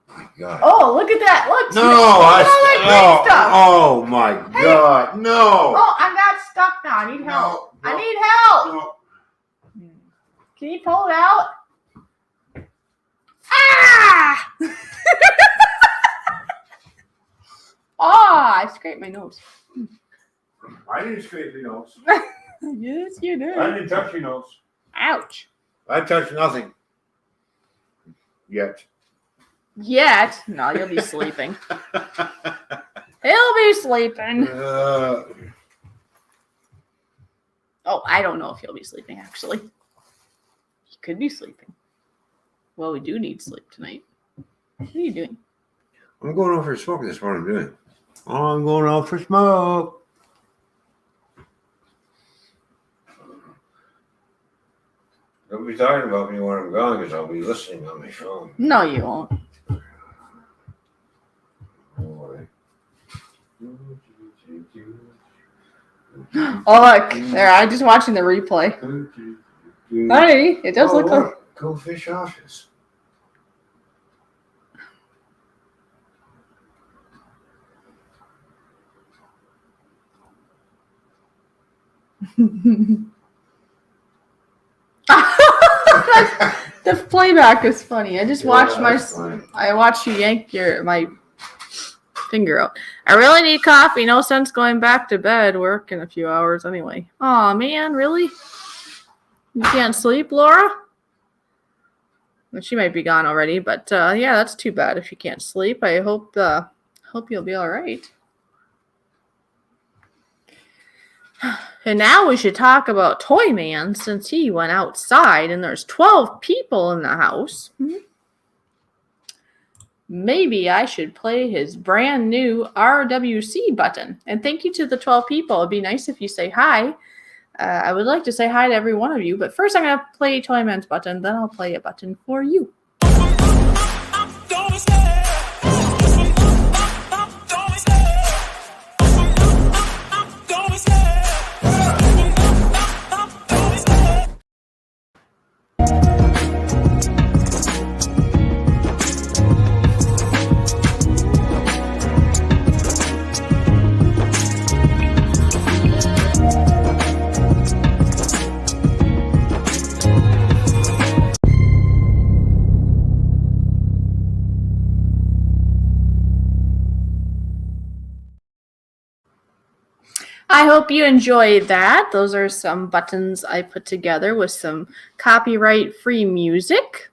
Speaker 1: My God.
Speaker 2: Oh, look at that. Look.
Speaker 1: No,
Speaker 2: look at all that green stuff.
Speaker 1: oh my God, no.
Speaker 2: Oh, I'm not stuck now. I need help. I need help.
Speaker 1: No.
Speaker 2: Can you pull it out? Ah! I scraped my nose.
Speaker 1: I didn't scrape your nose.
Speaker 2: Yes, you did.
Speaker 1: I didn't touch your nose.
Speaker 2: Ouch.
Speaker 1: I touched nothing. Yet. No, you'll be sleeping. He'll be sleeping.
Speaker 2: Oh, I don't know if he'll be sleeping, actually. He could be sleeping. Well, we do need sleep tonight. What are you doing?
Speaker 1: I'm going out for a smoke. That's what I'm doing. I'm going out for smoke. Don't be talking about me when I'm gone because I'll be listening on my phone.
Speaker 2: No, you won't. Oh, look. There, I'm just watching the replay. Honey, it does look like...
Speaker 1: Go Fish Office.
Speaker 2: The playback is funny. I just watched
Speaker 1: funny.
Speaker 2: I watched you yank my finger out. I really need coffee. No sense going back to bed. Work in a few hours anyway. Aw, man, really? You can't sleep, Laura? Well, she might be gone already, but yeah, that's too bad if you can't sleep. I hope you'll be all right. And now we should talk about Toy Man since he went outside and there's 12 people in the house. Maybe I should play his brand new RWC button. And thank you to the 12 people. It'd be nice if you say hi. I would like to say hi to every one of you, but first I'm going to play Toy Man's button, then I'll play a button for you. I hope you enjoyed that. Those are some buttons I put together with some copyright-free music.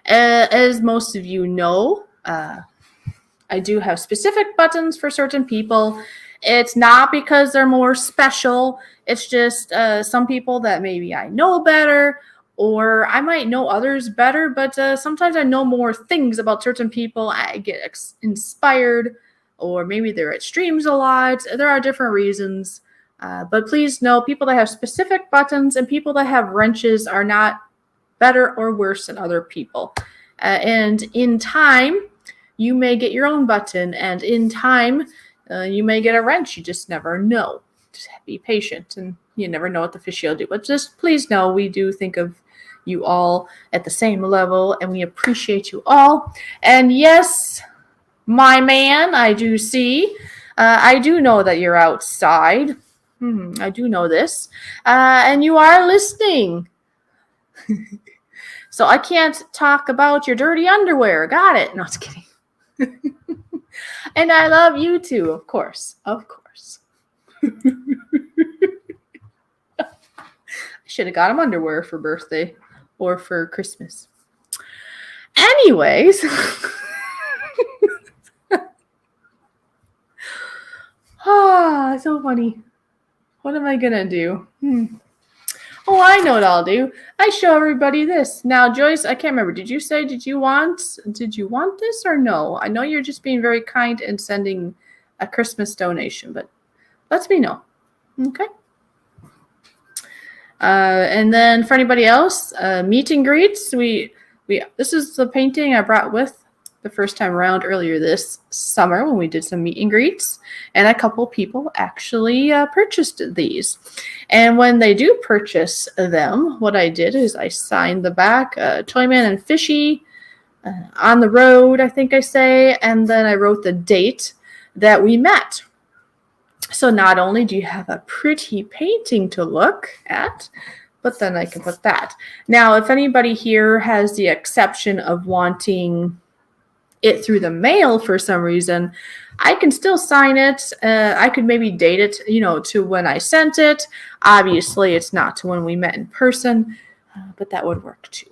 Speaker 2: As most of you know, I do have specific buttons for certain people. It's not because they're more special. It's just some people that maybe I know better, or I might know others better, but sometimes I know more things about certain people. I get inspired, or maybe they're at streams a lot. There are different reasons. But please know, people that have specific buttons and people that have wrenches are not better or worse than other people. And in time, you may get your own button. And in time, you may get a wrench. You just never know. Just be patient, and you never know what the fishy will do. But just please know, we do think of you all at the same level, and we appreciate you all. And yes, my man, I do see. I do know that you're outside. I do know this. And you are listening. So I can't talk about your dirty underwear. Got it. No, just kidding. And I love you too, of course. Of course. I should have got him underwear for birthday or for Christmas. Anyways. Ah, so funny. What am I gonna do? Oh, I know what I'll do. I show everybody this. Now, Joyce, I can't remember. Did you want this or no? I know you're just being very kind and sending a Christmas donation, but let me know. Okay. And then for anybody else, meet and greets. This is the painting I brought with the first time around earlier this summer when we did some meet and greets, and a couple people actually purchased these. And when they do purchase them, what I did is I signed the back, Toyman and Fishy, on the road, I think I say, and then I wrote the date that we met. So not only do you have a pretty painting to look at, but then I can put that. Now, if anybody here has the exception of wanting it through the mail for some reason, I can still sign it. I could maybe date it, to when I sent it. Obviously, it's not to when we met in person, but that would work too.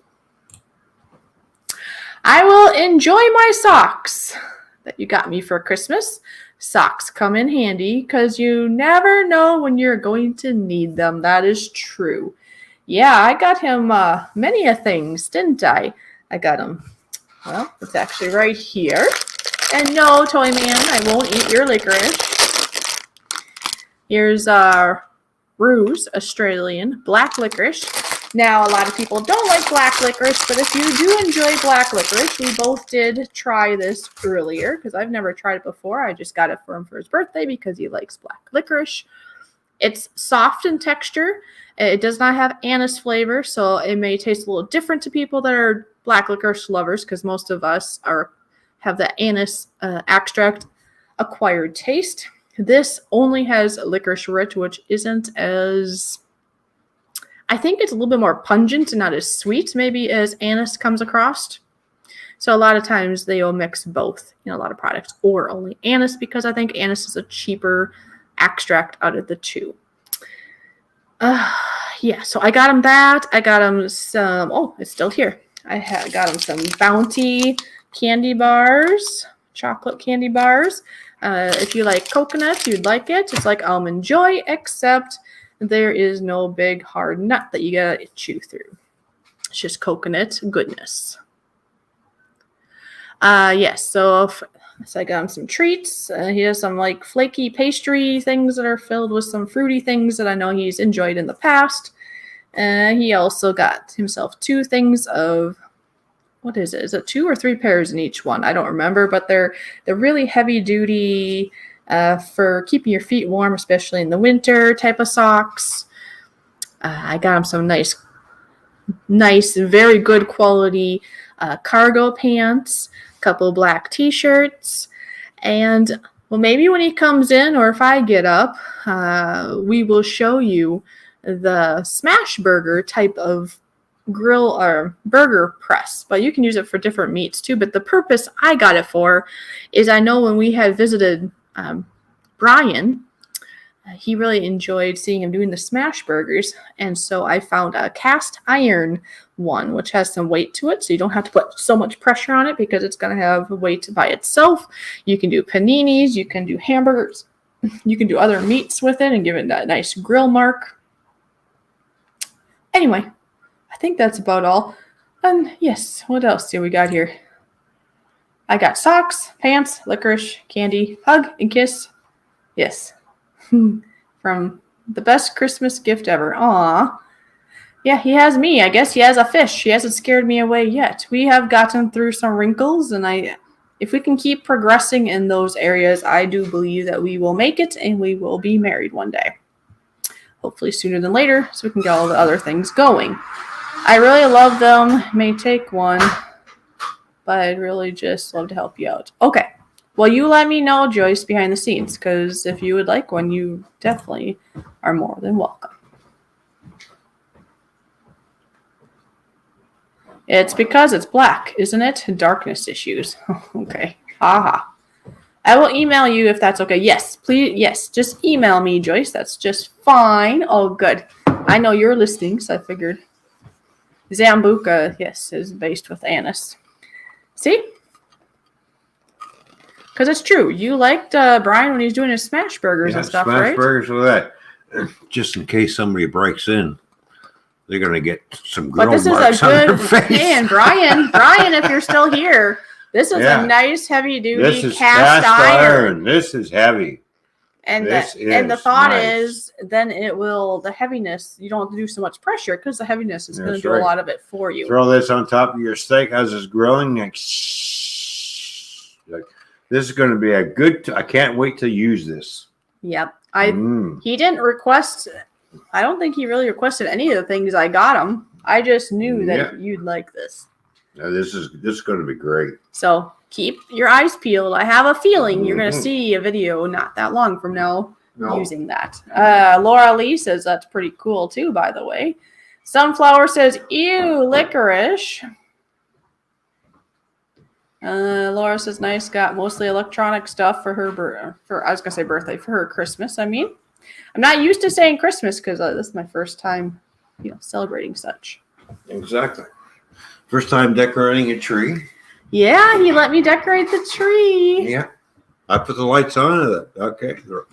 Speaker 2: I will enjoy my socks that you got me for Christmas. Socks come in handy because you never know when you're going to need them. That is true. Yeah, I got him many a things, didn't I? I got him. Well, it's actually right here. And no, Toy Man, I won't eat your licorice. Here's Ruse, Australian, black licorice. Now, a lot of people don't like black licorice, but if you do enjoy black licorice, we both did try this earlier because I've never tried it before. I just got it for him for his birthday because he likes black licorice. It's soft in texture. It does not have anise flavor, so it may taste a little different to people that are black licorice lovers because most of us have the anise extract acquired taste. This only has licorice root, which isn't as... I think it's a little bit more pungent and not as sweet, maybe, as anise comes across. So a lot of times they will mix both in a lot of products, or only anise, because I think anise is a cheaper extract out of the two. Yeah, so I got him that. I got him some, oh, it's still here. I got him some Bounty candy bars, chocolate candy bars. If you like coconut, you'd like it. It's like Almond Joy, except there is no big hard nut that you gotta chew through. It's just coconut goodness. Yes, so I got him some treats. He has some like flaky pastry things that are filled with some fruity things that I know he's enjoyed in the past. He also got himself 2 things of, what is it? Is it 2 or 3 pairs in each one? I don't remember, but they're really heavy duty for keeping your feet warm, especially in the winter type of socks. I got him some nice, very good quality cargo pants, a couple black t-shirts, and well, maybe when he comes in or if I get up, we will show you the smash burger type of grill or burger press, but you can use it for different meats too. But the purpose I got it for is I know when we had visited Brian, he really enjoyed seeing him doing the smash burgers, and so I found a cast iron one which has some weight to it, so you don't have to put so much pressure on it because it's going to have weight by itself. You can do paninis, you can do hamburgers, you can do other meats with it and give it that nice grill mark. Anyway, I think that's about all. And yes, what else do we got here? I got socks, pants, licorice, candy, hug, and kiss. Yes. From the best Christmas gift ever. Aw. Yeah, he has me. I guess he has a fish. He hasn't scared me away yet. We have gotten through some wrinkles, and if we can keep progressing in those areas, I do believe that we will make it and we will be married one day. Hopefully sooner than later, so we can get all the other things going. I really love them. May take one, but I'd really just love to help you out. Okay. Well, you let me know, Joyce, behind the scenes, because if you would like one, you definitely are more than welcome. It's because it's black, isn't it? Darkness issues. Okay. Haha. I will email you if that's okay. Yes, please. Yes, just email me, Joyce. That's just fine. Oh, good. I know you're listening, so I figured. Zambuca, yes, is based with anise. See? Because it's true. You liked Brian when he's doing his smash burgers and stuff, right?
Speaker 1: Smash burgers with that. Just in case somebody breaks in, they're going to get some grill marks on their face.
Speaker 2: Man, Brian, if you're still here, this is a nice heavy-duty
Speaker 1: This is
Speaker 2: cast iron.
Speaker 1: This is heavy.
Speaker 2: And the thought is, then it will, the heaviness, you don't have to do so much pressure because the heaviness is going to do a lot of it for you.
Speaker 1: Throw this on top of your steak as it's grilling. Like, this is going to be a good, I can't wait to use this.
Speaker 2: Yep. He didn't request, I don't think he really requested any of the things I got him. I just knew that you'd like this.
Speaker 1: Now, this is going to be great.
Speaker 2: So keep your eyes peeled. I have a feeling you're going to see a video not that long from now using that. Laura Lee says that's pretty cool too, by the way. Sunflower says, ew, licorice. Laura says, nice, got mostly electronic stuff for her, birthday, for her Christmas. I mean, I'm not used to saying Christmas because this is my first time, celebrating such.
Speaker 1: Exactly. First time decorating a tree.
Speaker 2: Yeah, he let me decorate the tree.
Speaker 1: Yeah. I put the lights on. Okay. The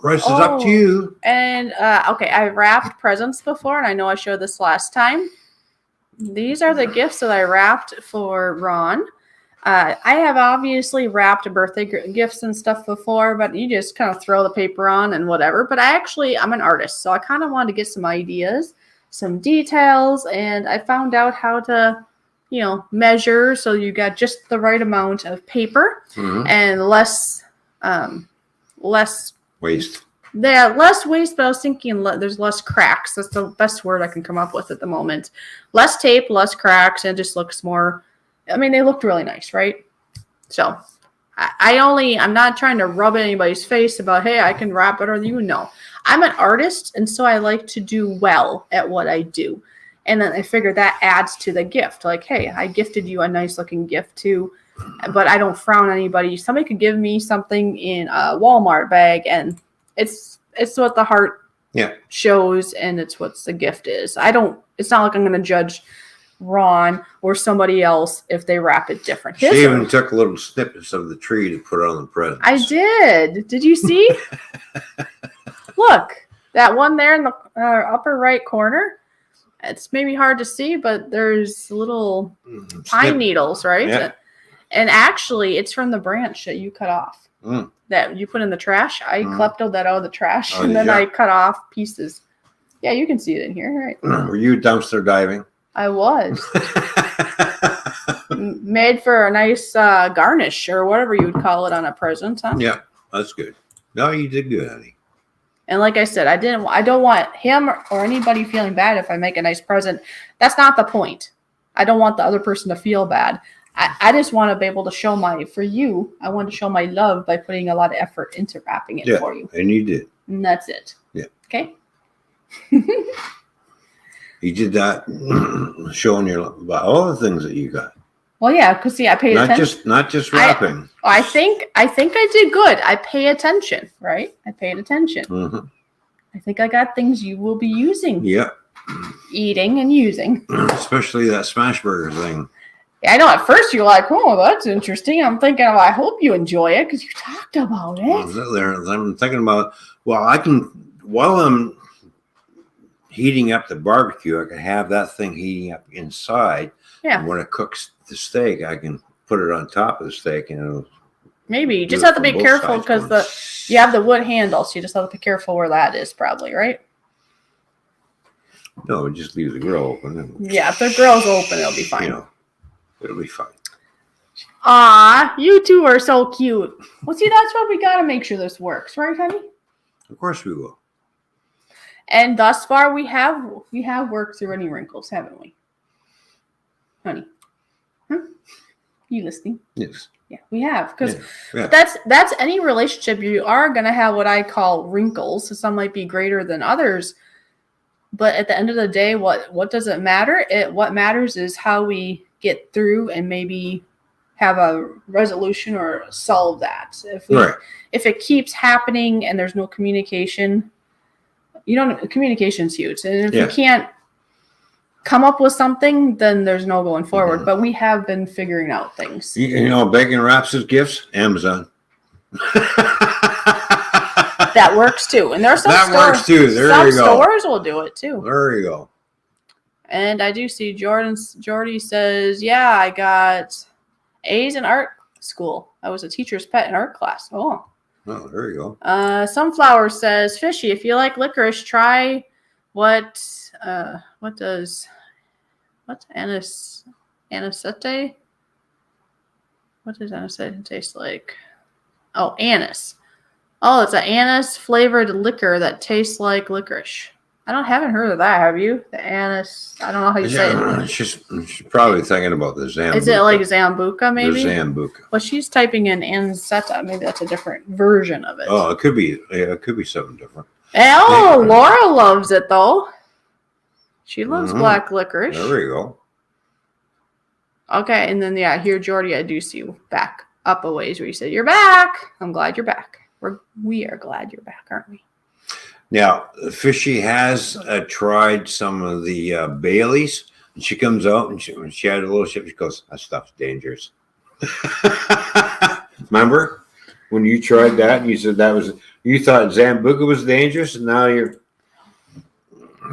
Speaker 1: rest is up to you.
Speaker 2: And okay, I wrapped presents before, and I know I showed this last time. These are the gifts that I wrapped for Ron. I have obviously wrapped birthday gifts and stuff before, but you just kind of throw the paper on and whatever. But I'm an artist, so I kind of wanted to get some ideas, some details, and I found out how to, measure so you got just the right amount of paper and less
Speaker 1: Waste.
Speaker 2: Yeah, less waste, but I was thinking there's less cracks. That's the best word I can come up with at the moment. Less tape, less cracks, and it just looks more. I mean, they looked really nice, right? So, I'm not trying to rub in anybody's face about, hey, I can wrap better than you. No, I'm an artist, and so I like to do well at what I do. And then I figure that adds to the gift. Like, hey, I gifted you a nice looking gift too, but I don't frown on anybody. Somebody could give me something in a Walmart bag, and it's what the heart shows, and it's what the gift is. It's not like I'm going to judge Ron or somebody else if they wrap it different.
Speaker 1: She even took little snippets of the tree to put on the presents.
Speaker 2: I did. Did you see? Look, that one there in the upper right corner. It's maybe hard to see, but there's little pine needles, right?
Speaker 1: Yeah.
Speaker 2: And actually, it's from the branch that you cut off. That you put in the trash. I kleptoed that out of the trash, and then I cut off pieces. Yeah, you can see it in here, right?
Speaker 1: Were you dumpster diving?
Speaker 2: I was. Made for a nice garnish or whatever you would call it on a present, huh?
Speaker 1: Yeah, that's good. No, you did good, honey.
Speaker 2: And like I said, I don't want him or anybody feeling bad if I make a nice present. That's not the point. I don't want the other person to feel bad. I just want to be able to show I want to show my love by putting a lot of effort into wrapping it for you.
Speaker 1: And you did.
Speaker 2: And that's it.
Speaker 1: Yeah.
Speaker 2: Okay.
Speaker 1: You did that, showing about all the things that you got.
Speaker 2: Well, yeah, because I paid attention.
Speaker 1: Not just wrapping.
Speaker 2: I think I did good. I pay attention, right? I paid attention.
Speaker 1: Mm-hmm.
Speaker 2: I think I got things you will be using.
Speaker 1: Yeah.
Speaker 2: Eating and using.
Speaker 1: Especially that smash burger thing.
Speaker 2: I know at first you're like, oh, that's interesting. I'm thinking, I hope you enjoy it because you talked about it.
Speaker 1: I'm thinking about, while I'm heating up the barbecue, I can have that thing heating up inside.
Speaker 2: Yeah.
Speaker 1: And when it cooks the steak, I can put it on top of the steak and it'll
Speaker 2: maybe you just have to be careful because you have the wood handle, so you just have to be careful where that is probably, right?
Speaker 1: No, just leave the grill open.
Speaker 2: Yeah, if the grill's open, it'll be fine.
Speaker 1: It'll be fine.
Speaker 2: Aw, you two are so cute. Well, see, that's why we got to make sure this works, right, honey?
Speaker 1: Of course we will.
Speaker 2: And thus far, we have worked through any wrinkles, haven't we, honey? Huh? You listening?
Speaker 1: Yes.
Speaker 2: Yeah, we have, because
Speaker 1: Yeah.
Speaker 2: that's any relationship. You are going to have what I call wrinkles. So some might be greater than others. But at the end of the day, what does it matter? What matters is how we get through and maybe have a resolution or solve that. If it keeps happening and there's no communication, communication's huge. And if you can't come up with something, then there's no going forward. Mm-hmm. But we have been figuring out things.
Speaker 1: Bacon wraps his gifts, Amazon.
Speaker 2: That works too. And there's some
Speaker 1: works too. There you go.
Speaker 2: Some stores will do it too.
Speaker 1: There you go.
Speaker 2: And I do see Jordy says, yeah, I got A's in art school. I was a teacher's pet in art class. Oh,
Speaker 1: there you go.
Speaker 2: Sunflower says, Fishy, if you like licorice, try anisette? What does anisette taste like? Oh, anise. Oh, it's an anise flavored liquor that tastes like licorice. Haven't heard of that, have you? The anise, I don't know how you say it.
Speaker 1: She's probably thinking about the Zambuca.
Speaker 2: Is it like Zambuca, maybe?
Speaker 1: The Zambuca.
Speaker 2: Well, she's typing in anisette. Maybe that's a different version of it.
Speaker 1: Oh, it could be. Yeah, it could be something different.
Speaker 2: Oh, Laura loves it, though. She loves black licorice.
Speaker 1: There we go.
Speaker 2: Okay, and then, here, Jordy, I do see you back up a ways where you said, you're back. I'm glad you're back. We are glad you're back, aren't we?
Speaker 1: Now, Fishy has tried some of the Baileys, and she comes out and when she had a little sip, she goes, that stuff's dangerous. Remember? when you tried that and you said you thought Zambuca was dangerous, and now you're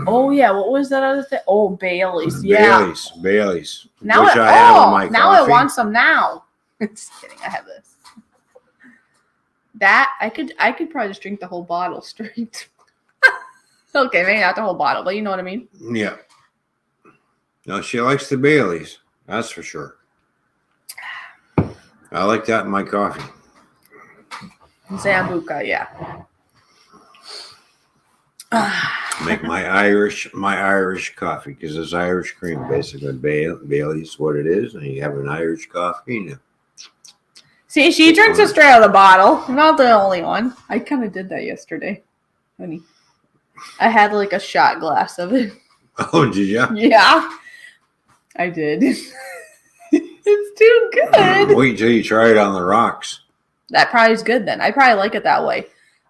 Speaker 2: Oh yeah, what was that other thing? Oh, Bailey's. Yeah.
Speaker 1: Bailey's.
Speaker 2: Now
Speaker 1: Which
Speaker 2: it,
Speaker 1: I have in my
Speaker 2: now I
Speaker 1: coffee.
Speaker 2: want some now. Just kidding. I have this. That I could probably just drink the whole bottle straight. Okay, maybe not the whole bottle, but you know what I mean.
Speaker 1: Yeah. No, she likes the Baileys. That's for sure. I like that in my coffee.
Speaker 2: Zambuca, yeah.
Speaker 1: Make my Irish coffee because it's Irish cream basically. Bailey's what it is, and you have an Irish coffee. And
Speaker 2: See, she drinks it straight out of the bottle. I'm not the only one. I kind of did that yesterday, honey. I had like a shot glass of it.
Speaker 1: oh, did you?
Speaker 2: Yeah, I did. It's too good.
Speaker 1: Wait until you try it on the rocks.
Speaker 2: That probably is good then. I probably like it that way.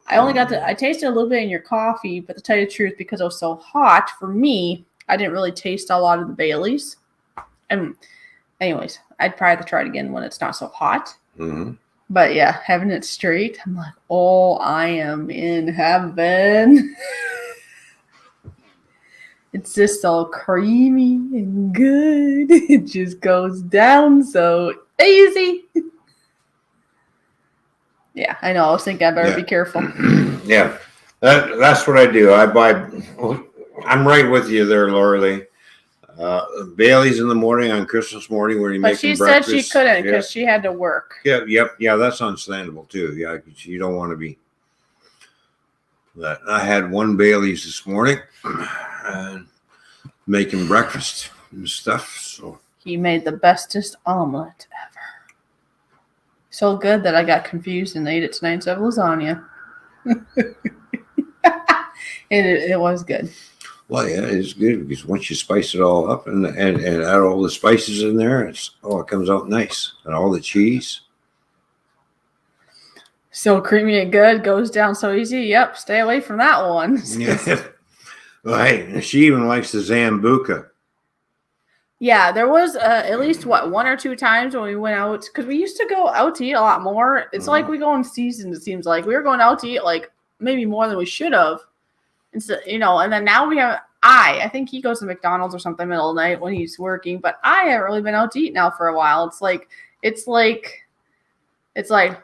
Speaker 2: I tasted a little bit in your coffee, but to tell you the truth, because it was so hot, for me, I didn't really taste a lot of the Baileys. And anyways, I'd probably have to try it again when it's not so hot.
Speaker 1: Mm-hmm.
Speaker 2: But yeah, having it straight, I'm like, oh, I am in heaven. It's just so creamy and good. It just goes down so easy. Yeah, I know. I was thinking I better be careful.
Speaker 1: Yeah, that's what I do. I'm right with you there, Laura Lee. Bailey's in the morning on Christmas morning when you make breakfast.
Speaker 2: But she said she couldn't because she had to work.
Speaker 1: Yeah, that's understandable too. Yeah, you don't want to be. That I had one Bailey's this morning, and making breakfast and stuff. So
Speaker 2: he made the bestest omelet ever. So good that I got confused and ate it tonight instead of lasagna. It was good.
Speaker 1: Well, yeah, it's good because once you spice it all up and add all the spices in there, it comes out nice. And all the cheese.
Speaker 2: So creamy and good, goes down so easy. Yep, stay away from that one.
Speaker 1: Yeah. Well, hey, she even likes the Zambuca.
Speaker 2: Yeah, there was at least, one or two times when we went out, because we used to go out to eat a lot more. It's like we go in seasons, it seems like. We were going out to eat like maybe more than we should have. And so, and then now we have, I think he goes to McDonald's or something middle of the night when he's working, but I haven't really been out to eat now for a while. It's like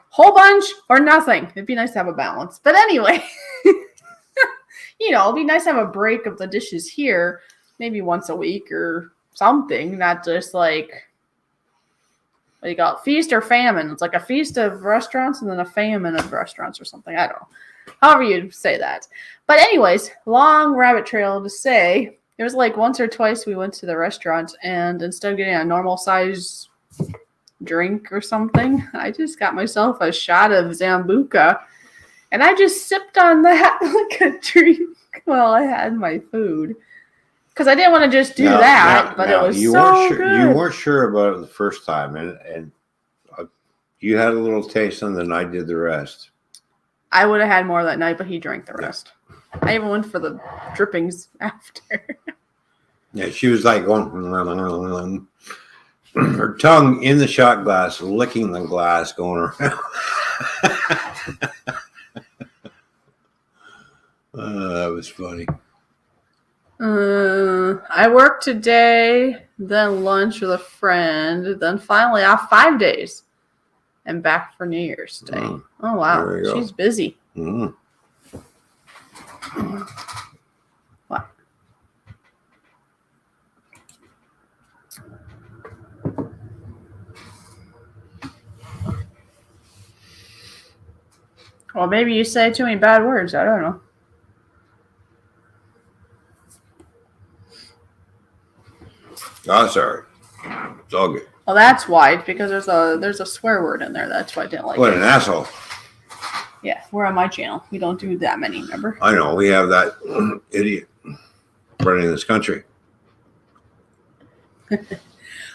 Speaker 2: whole bunch or nothing. It'd be nice to have a balance. But anyway, it'd be nice to have a break of the dishes here, maybe once a week or something, not just like, what do you call it, feast or famine. It's like a feast of restaurants and then a famine of restaurants or something. I don't know. However you say that. But anyways, long rabbit trail to say, it was like once or twice we went to the restaurant, and instead of getting a normal size drink or something, I just got myself a shot of Zambuca, and I just sipped on that like a drink while I had my food. Because I didn't want to just do that, but it was good.
Speaker 1: You weren't sure about it the first time, and you had a little taste, and then I did the rest.
Speaker 2: I would have had more that night, but he drank the rest. I even went for the drippings after.
Speaker 1: Yeah, she was like going, her tongue in the shot glass, licking the glass, going around. That was funny.
Speaker 2: I worked today, then lunch with a friend, then finally off 5 days, and back for New Year's Day. Oh wow, she's busy. Mm. What? Well, maybe you say too many bad words. I don't know.
Speaker 1: Oh, sorry. It's all good.
Speaker 2: Well, that's why, because there's a swear word in there. That's why I didn't like it.
Speaker 1: What an asshole.
Speaker 2: Yeah, we're on my channel. We don't do that many, remember?
Speaker 1: I know. We have that idiot running this country.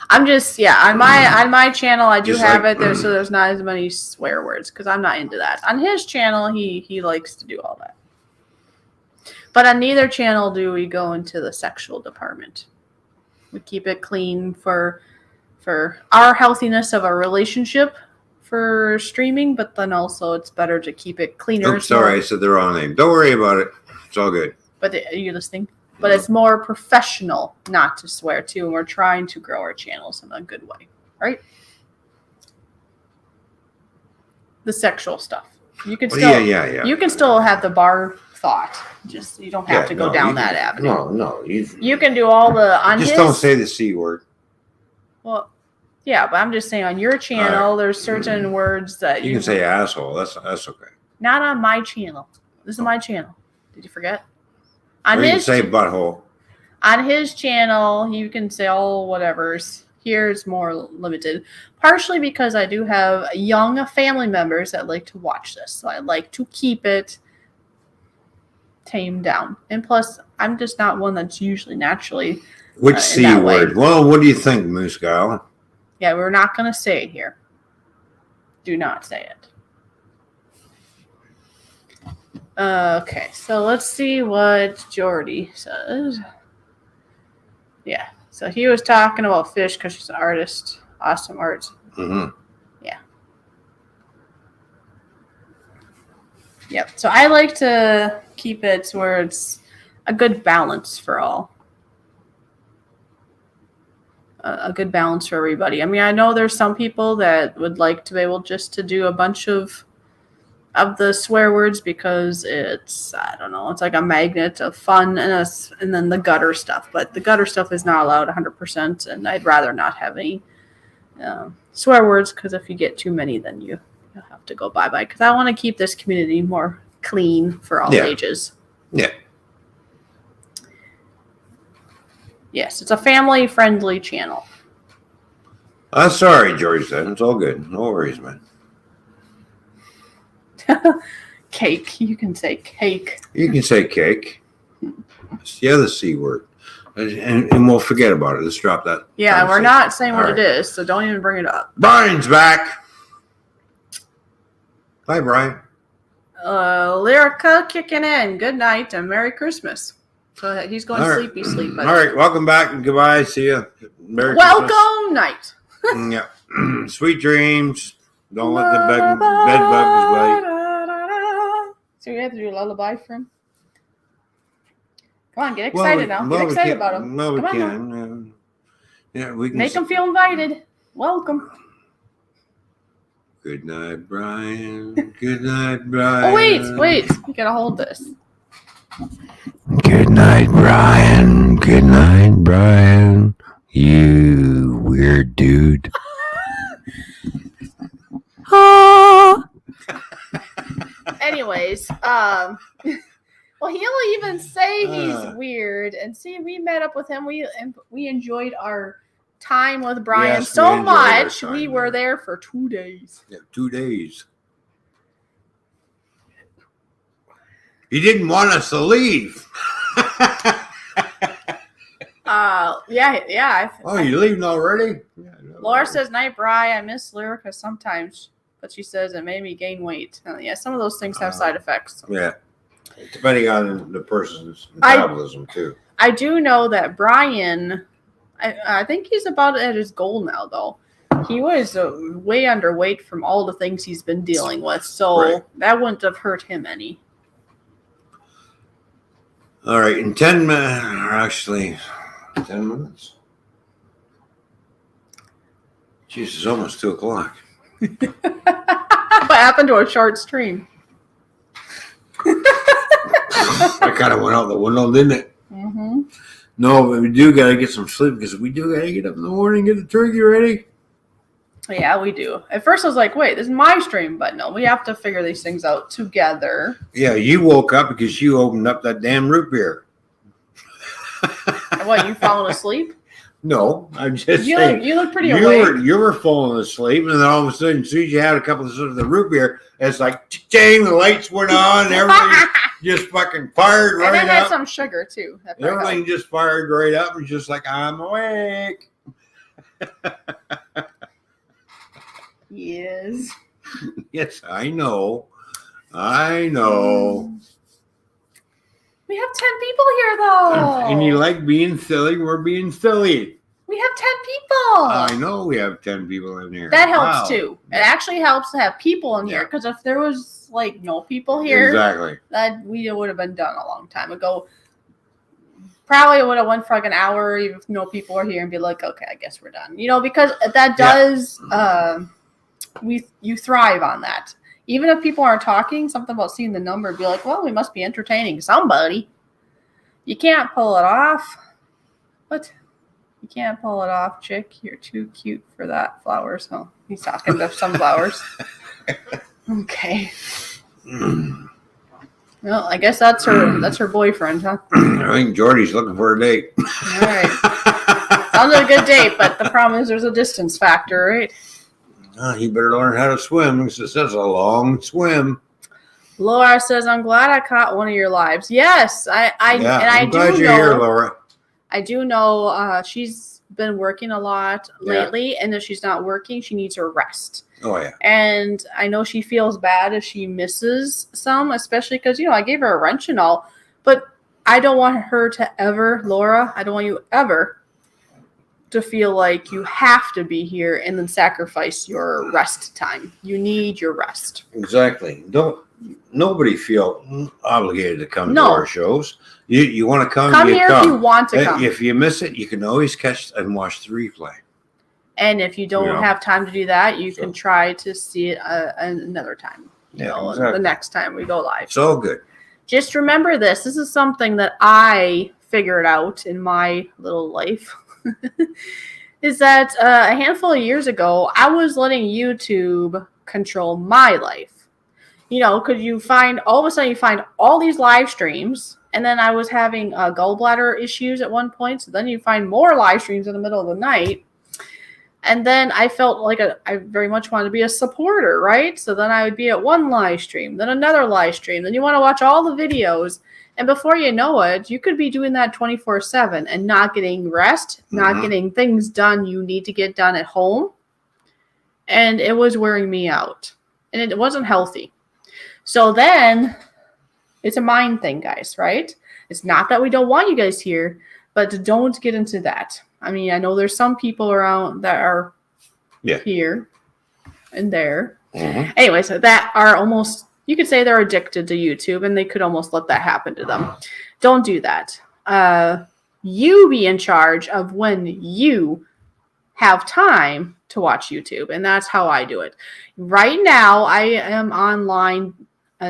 Speaker 2: I'm just, on my channel, I do have it there, so there's not as many swear words, because I'm not into that. On his channel, he likes to do all that. But on neither channel do we go into the sexual department. We keep it clean for our healthiness of a relationship, for streaming, but then also it's better to keep it cleaner.
Speaker 1: Oops, sorry, I said the wrong name. Don't worry about it. It's all good.
Speaker 2: But are you listening? But it's more professional not to swear too, and we're trying to grow our channels in a good way, right? The sexual stuff. You can still,
Speaker 1: yeah.
Speaker 2: You can still have the bar thought. Just you don't have to go down that avenue.
Speaker 1: No.
Speaker 2: You can do all the on
Speaker 1: just
Speaker 2: his,
Speaker 1: don't say the C word.
Speaker 2: Well, yeah, but I'm just saying on your channel, there's certain words that
Speaker 1: You can say asshole. That's okay.
Speaker 2: Not on my channel. This is my channel. Did you forget? On
Speaker 1: Or you can
Speaker 2: his
Speaker 1: say butthole.
Speaker 2: On his channel, you can say all whatevers. Here it's more limited. Partially because I do have young family members that like to watch this. So I like to keep it tamed down. And plus, I'm just not one that's usually naturally.
Speaker 1: Which C word? Well, what do you think, Moose Gal?
Speaker 2: Yeah, we're not going to say it here. Do not say it. Okay, so let's see what Jordy says. Yeah, so he was talking about Fish because she's an artist. Awesome art.
Speaker 1: Mm-hmm.
Speaker 2: Yeah. Yep, so I like to keep it where it's a good balance for all. A good balance for everybody. I mean, I know there's some people that would like to be able just to do a bunch of the swear words because it's, I don't know, it's like a magnet of fun and then the gutter stuff. But the gutter stuff is not allowed 100%, and I'd rather not have any swear words because if you get too many, then you'll have to go bye-bye. Because I want to keep this community more clean for all ages.
Speaker 1: Yeah.
Speaker 2: Yes, it's a family-friendly channel.
Speaker 1: Sorry, George said. It's all good. No worries, man.
Speaker 2: Cake. You can say cake.
Speaker 1: You can say cake. It's the other C word. And we'll forget about it. Let's drop that.
Speaker 2: Yeah, we're not saying what it is, so don't even bring it up.
Speaker 1: Brian's back. Hi, Brian.
Speaker 2: Lyrica kicking in. Good night and Merry Christmas. So he's going sleepy sleep.
Speaker 1: All right, welcome back and goodbye. See you. Merry
Speaker 2: Welcome night.
Speaker 1: Yeah. Sweet dreams. Don't let the bed bugs bite.
Speaker 2: So we have to do a lullaby for him. Come on, get excited now. Get excited about him.
Speaker 1: No, we
Speaker 2: Come on
Speaker 1: can. Yeah, we can.
Speaker 2: Make him feel invited. Welcome.
Speaker 1: Good night, Brian. Good night, Brian.
Speaker 2: Oh, wait. You gotta hold this.
Speaker 1: Good night, Brian. Good night, Brian. You weird dude.
Speaker 2: Anyways, well, he'll even say he's weird. And see, we met up with him. We enjoyed our time with Brian so much. We were there for 2 days.
Speaker 1: Yeah, 2 days. He didn't want us to leave.
Speaker 2: Yeah.
Speaker 1: Oh, you're leaving already? Yeah,
Speaker 2: Laura says, night, Bri. I miss Lyrica sometimes, but she says it made me gain weight. Yeah, some of those things have side effects.
Speaker 1: Yeah. Depending on the person's metabolism, too.
Speaker 2: I do know that Brian, I think he's about at his goal now, though. He was way underweight from all the things he's been dealing with, so that wouldn't have hurt him any.
Speaker 1: All right, in 10 minutes, actually, 10 minutes. Jeez, it's almost 2 o'clock.
Speaker 2: What happened to a short stream?
Speaker 1: I kind of went out the window, didn't it?
Speaker 2: Mm-hmm.
Speaker 1: No, but we do got to get some sleep because we do got to get up in the morning and get the turkey ready.
Speaker 2: Yeah, we do. At first I was like, wait, this is my stream, but no, we have to figure these things out together.
Speaker 1: Yeah, you woke up because you opened up that damn root beer.
Speaker 2: What, you falling asleep?
Speaker 1: No, I'm just saying.
Speaker 2: You look pretty awake.
Speaker 1: You were falling asleep, and then all of a sudden, as soon as you had a couple of the root beer, it's like, dang, the lights went on, and everything just fucking fired right up.
Speaker 2: And it had some sugar, too.
Speaker 1: Everything just fired right up, and just like, I'm awake.
Speaker 2: Yes.
Speaker 1: Yes, I know. I know.
Speaker 2: We have 10 people here, though.
Speaker 1: And you like being silly, we're being silly.
Speaker 2: We have 10
Speaker 1: I know we have 10 people in here.
Speaker 2: That helps
Speaker 1: Wow.
Speaker 2: too. It actually helps to have people in here
Speaker 1: Yeah.
Speaker 2: because if there was like no people here,
Speaker 1: Exactly.
Speaker 2: that we would have been done a long time ago. Probably would have went for like an hour even if no people were here and be like, okay, I guess we're done. Because that does you thrive on that. Even if people aren't talking, something about seeing the number, be like, well, we must be entertaining somebody. You can't pull it off. What? You can't pull it off, chick. You're too cute for that. Flowers. Oh, he's talking to sunflowers. Okay. Well, I guess that's her boyfriend, huh?
Speaker 1: I think Jordy's looking for a date.
Speaker 2: All right. Sounds like a good date, but the problem is there's a distance factor, right?
Speaker 1: He better learn how to swim because that's a long swim.
Speaker 2: Laura says, I'm glad I caught one of your lives. Yes, I'm
Speaker 1: glad you're here, Laura.
Speaker 2: I do know she's been working a lot lately, and if she's not working, she needs her rest.
Speaker 1: Oh, yeah.
Speaker 2: And I know she feels bad if she misses some, especially because, I gave her a wrench and all. But I don't want her to ever, Laura, I don't want you ever to feel like you have to be here and then sacrifice your rest time. You need your rest.
Speaker 1: Exactly. Nobody feel obligated to come to our shows. You want to come
Speaker 2: here if you want to come.
Speaker 1: If you miss it, you can always catch and watch the replay.
Speaker 2: And if you don't have time to do that, you can try to see it another time. The next time we go live.
Speaker 1: It's all good.
Speaker 2: Just remember this. This is something that I figured out in my little life. Is that a handful of years ago, I was letting YouTube control my life. Because all of a sudden you find all these live streams, and then I was having gallbladder issues at one point, so then you find more live streams in the middle of the night. And then I felt like I very much wanted to be a supporter, right? So then I would be at one live stream, then another live stream. Then you want to watch all the videos. And before you know it, you could be doing that 24/7 and not getting rest, not getting things done you need to get done at home. And it was wearing me out. And it wasn't healthy. So then it's a mind thing, guys, right? It's not that we don't want you guys here, but don't get into that. I mean, I know there's some people around that are here and there. Anyway, so that are almost, you could say they're addicted to YouTube and they could almost let that happen to them. Don't do that. You be in charge of when you have time to watch YouTube. And that's how I do it. Right now, I am online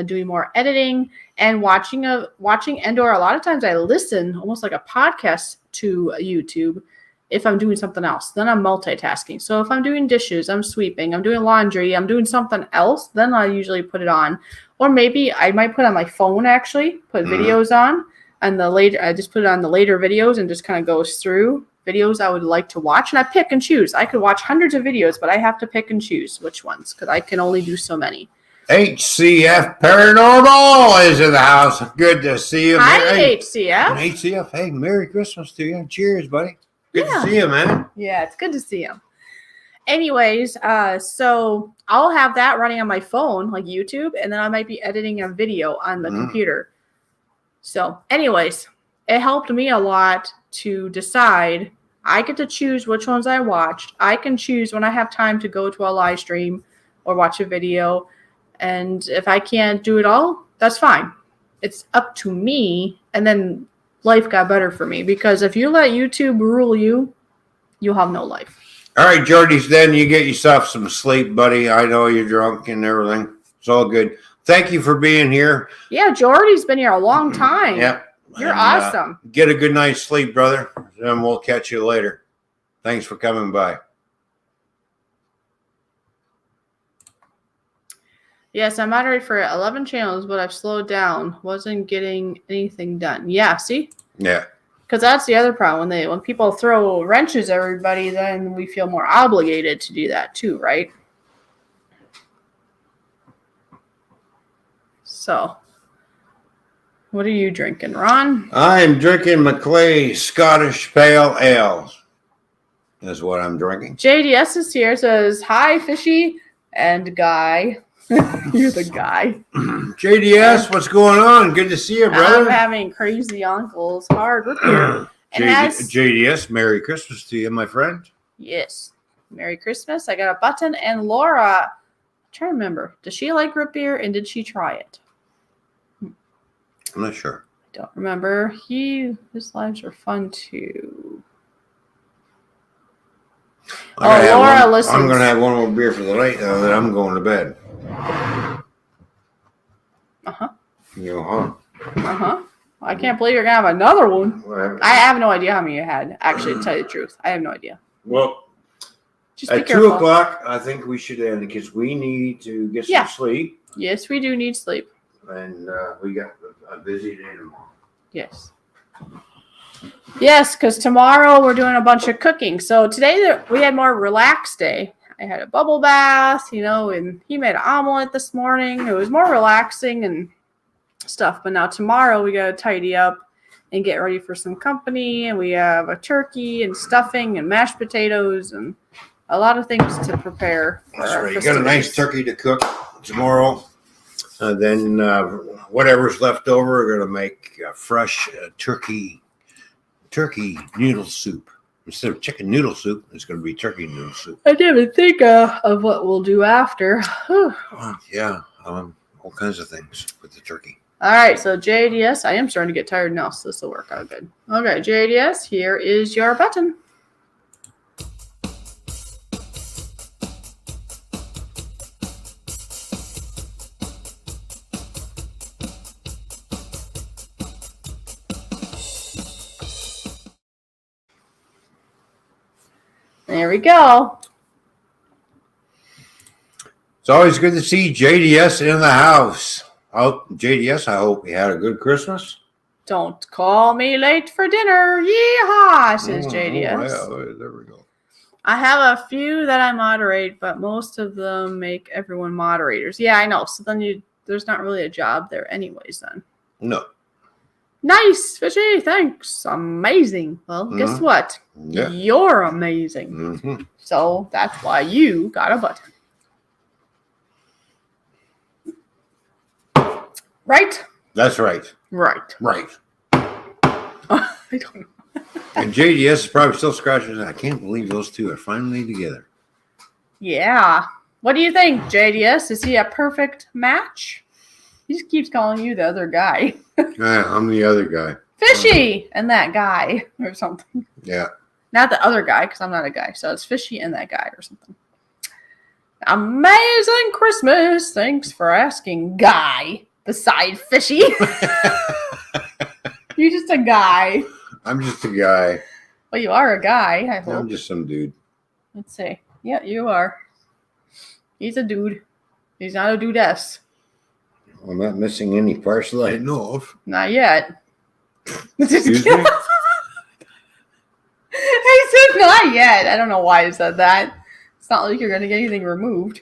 Speaker 2: doing more editing and watching and/or a lot of times I listen almost like a podcast to YouTube if I'm doing something else. Then I'm multitasking. So if I'm doing dishes, I'm sweeping, I'm doing laundry, I'm doing something else, then I usually put it on. Or maybe I might put on my phone actually, put videos on, and I just put it on the later videos and just kind of goes through videos I would like to watch, and I pick and choose. I could watch hundreds of videos, but I have to pick and choose which ones because I can only do so many.
Speaker 1: HCF Paranormal is in the house. Good to see you.
Speaker 2: Hi, HCF.
Speaker 1: HCF, hey, Merry Christmas to you. Cheers, buddy. Good to see you, man.
Speaker 2: Yeah, it's good to see you. Anyways, so I'll have that running on my phone, like YouTube, and then I might be editing a video on the computer. So anyways, it helped me a lot to decide. I get to choose which ones I watched. I can choose when I have time to go to a live stream or watch a video. And if I can't do it all, that's fine. It's up to me. And then life got better for me. Because if you let YouTube rule you, you'll have no life.
Speaker 1: All right, Jordy's, then you get yourself some sleep, buddy. I know you're drunk and everything. It's all good. Thank you for being here.
Speaker 2: Yeah, Jordy's been here a long time.
Speaker 1: Yep.
Speaker 2: You're awesome.
Speaker 1: Get a good night's sleep, brother. And we'll catch you later. Thanks for coming by.
Speaker 2: Yes, I moderated for 11 channels, but I've slowed down. Wasn't getting anything done. Yeah, see?
Speaker 1: Yeah.
Speaker 2: Because that's the other problem. When people throw wrenches at everybody, then we feel more obligated to do that too, right? So, what are you drinking, Ron?
Speaker 1: I'm drinking McClay Scottish Pale Ale. Is what I'm drinking.
Speaker 2: JDS is here, says, hi, Fishy and Guy. You're the guy.
Speaker 1: JDS, what's going on? Good to see you, brother.
Speaker 2: I'm having crazy uncles hard. We're here.
Speaker 1: JDS, Merry Christmas to you, my friend.
Speaker 2: Yes. Merry Christmas. I got a button. And Laura, I'm trying to remember. Does she like root beer and did she try it?
Speaker 1: I'm not sure.
Speaker 2: I don't remember. His lives are fun too. Laura listens.
Speaker 1: I'm going to have one more beer for the night now that I'm going to bed.
Speaker 2: Uh-huh.
Speaker 1: You know, huh?
Speaker 2: Uh-huh. I can't believe you're going to have another one.
Speaker 1: Well,
Speaker 2: I have no idea how many you had. Actually, to tell you the truth, I have no idea.
Speaker 1: well,
Speaker 2: Just be
Speaker 1: at
Speaker 2: careful.
Speaker 1: 2 o'clock, I think we should end because we need to get some sleep.
Speaker 2: Yes, we do need sleep.
Speaker 1: And we got a busy day tomorrow.
Speaker 2: Yes. Yes, because tomorrow we're doing a bunch of cooking. So today we had more relaxed day. I had a bubble bath, and he made an omelet this morning. It was more relaxing and stuff. But now tomorrow we got to tidy up and get ready for some company. And we have a turkey and stuffing and mashed potatoes and a lot of things to prepare.
Speaker 1: That's right. You got a nice turkey to cook tomorrow. Then whatever's left over, we're going to make fresh turkey noodle soup. Instead of chicken noodle soup, it's going to be turkey noodle soup.
Speaker 2: I didn't even think of what we'll do after.
Speaker 1: Yeah, all kinds of things with the turkey.
Speaker 2: All right, so JDS, I am starting to get tired now, so this will work out good. Okay, JDS, here is your button. There we go.
Speaker 1: It's always good to see JDS in the house. JDS, I hope you had a good Christmas.
Speaker 2: Don't call me late for dinner. Yeehaw, says JDS.
Speaker 1: Yeah, there we go.
Speaker 2: I have a few that I moderate, but most of them make everyone moderators. Yeah, I know. So then there's not really a job there anyways then.
Speaker 1: No.
Speaker 2: Nice, Fishy. Thanks. Amazing. Well, guess what?
Speaker 1: Yeah.
Speaker 2: You're amazing.
Speaker 1: Mm-hmm.
Speaker 2: So that's why you got a button. Right?
Speaker 1: That's right.
Speaker 2: Right.
Speaker 1: Right.
Speaker 2: I don't know.
Speaker 1: And JDS is probably still scratching his head. I can't believe those two are finally together.
Speaker 2: Yeah. What do you think, JDS? Is he a perfect match? He just keeps calling you the other guy.
Speaker 1: Yeah, I'm the other guy.
Speaker 2: Fishy and that guy or something.
Speaker 1: Yeah.
Speaker 2: Not the other guy, because I'm not a guy. So it's Fishy and that guy or something. Amazing Christmas. Thanks for asking, guy. Beside Fishy. You're just a guy.
Speaker 1: I'm just a guy.
Speaker 2: Well, you are a guy, I hope.
Speaker 1: I'm just some dude.
Speaker 2: Let's see. Yeah, you are. He's a dude. He's not a dudess.
Speaker 1: I'm not missing any parcel I know of.
Speaker 2: Not yet.
Speaker 1: Excuse me?
Speaker 2: I said not yet. I don't know why I said that. It's not like you're going to get anything removed.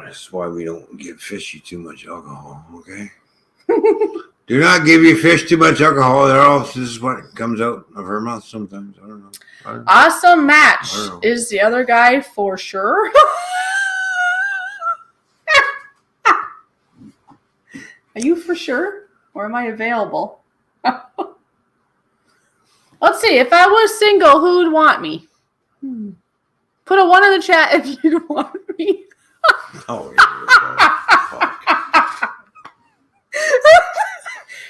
Speaker 1: That's why we don't give Fishy too much alcohol, okay? Do not give your fish too much alcohol, or else this is what comes out of her mouth sometimes. I don't know.
Speaker 2: Awesome match. Is the other guy for sure? Are you for sure? Or am I available? Let's see. If I was single, who would want me? Put a 1 in the chat if you'd want me.
Speaker 1: Oh, yeah.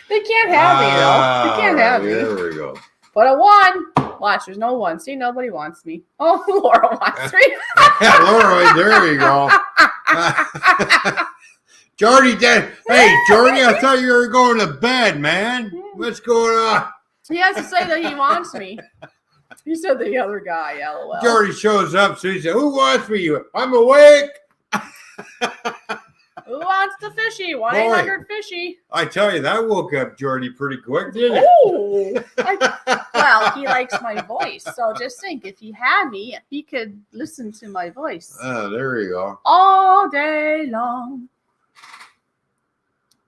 Speaker 2: They can't have me, though. They can't have me.
Speaker 1: There we go.
Speaker 2: Put a 1. Watch, there's no 1. See, nobody wants me. Oh, Laura wants me.
Speaker 1: Laura, there you go. Jordy, hey, Jordy, I thought you were going to bed, man. What's going on?
Speaker 2: He has to say that he wants me. He said the other guy, LOL.
Speaker 1: Jordy shows up, so he said, "Who wants me? I'm awake."
Speaker 2: Who wants the Fishy? 1-800-FISHY.
Speaker 1: I tell you, that woke up Jordy pretty quick, didn't it?
Speaker 2: Oh, well, he likes my voice. So just think, if he had me, he could listen to my voice.
Speaker 1: Oh, there you go.
Speaker 2: All day long.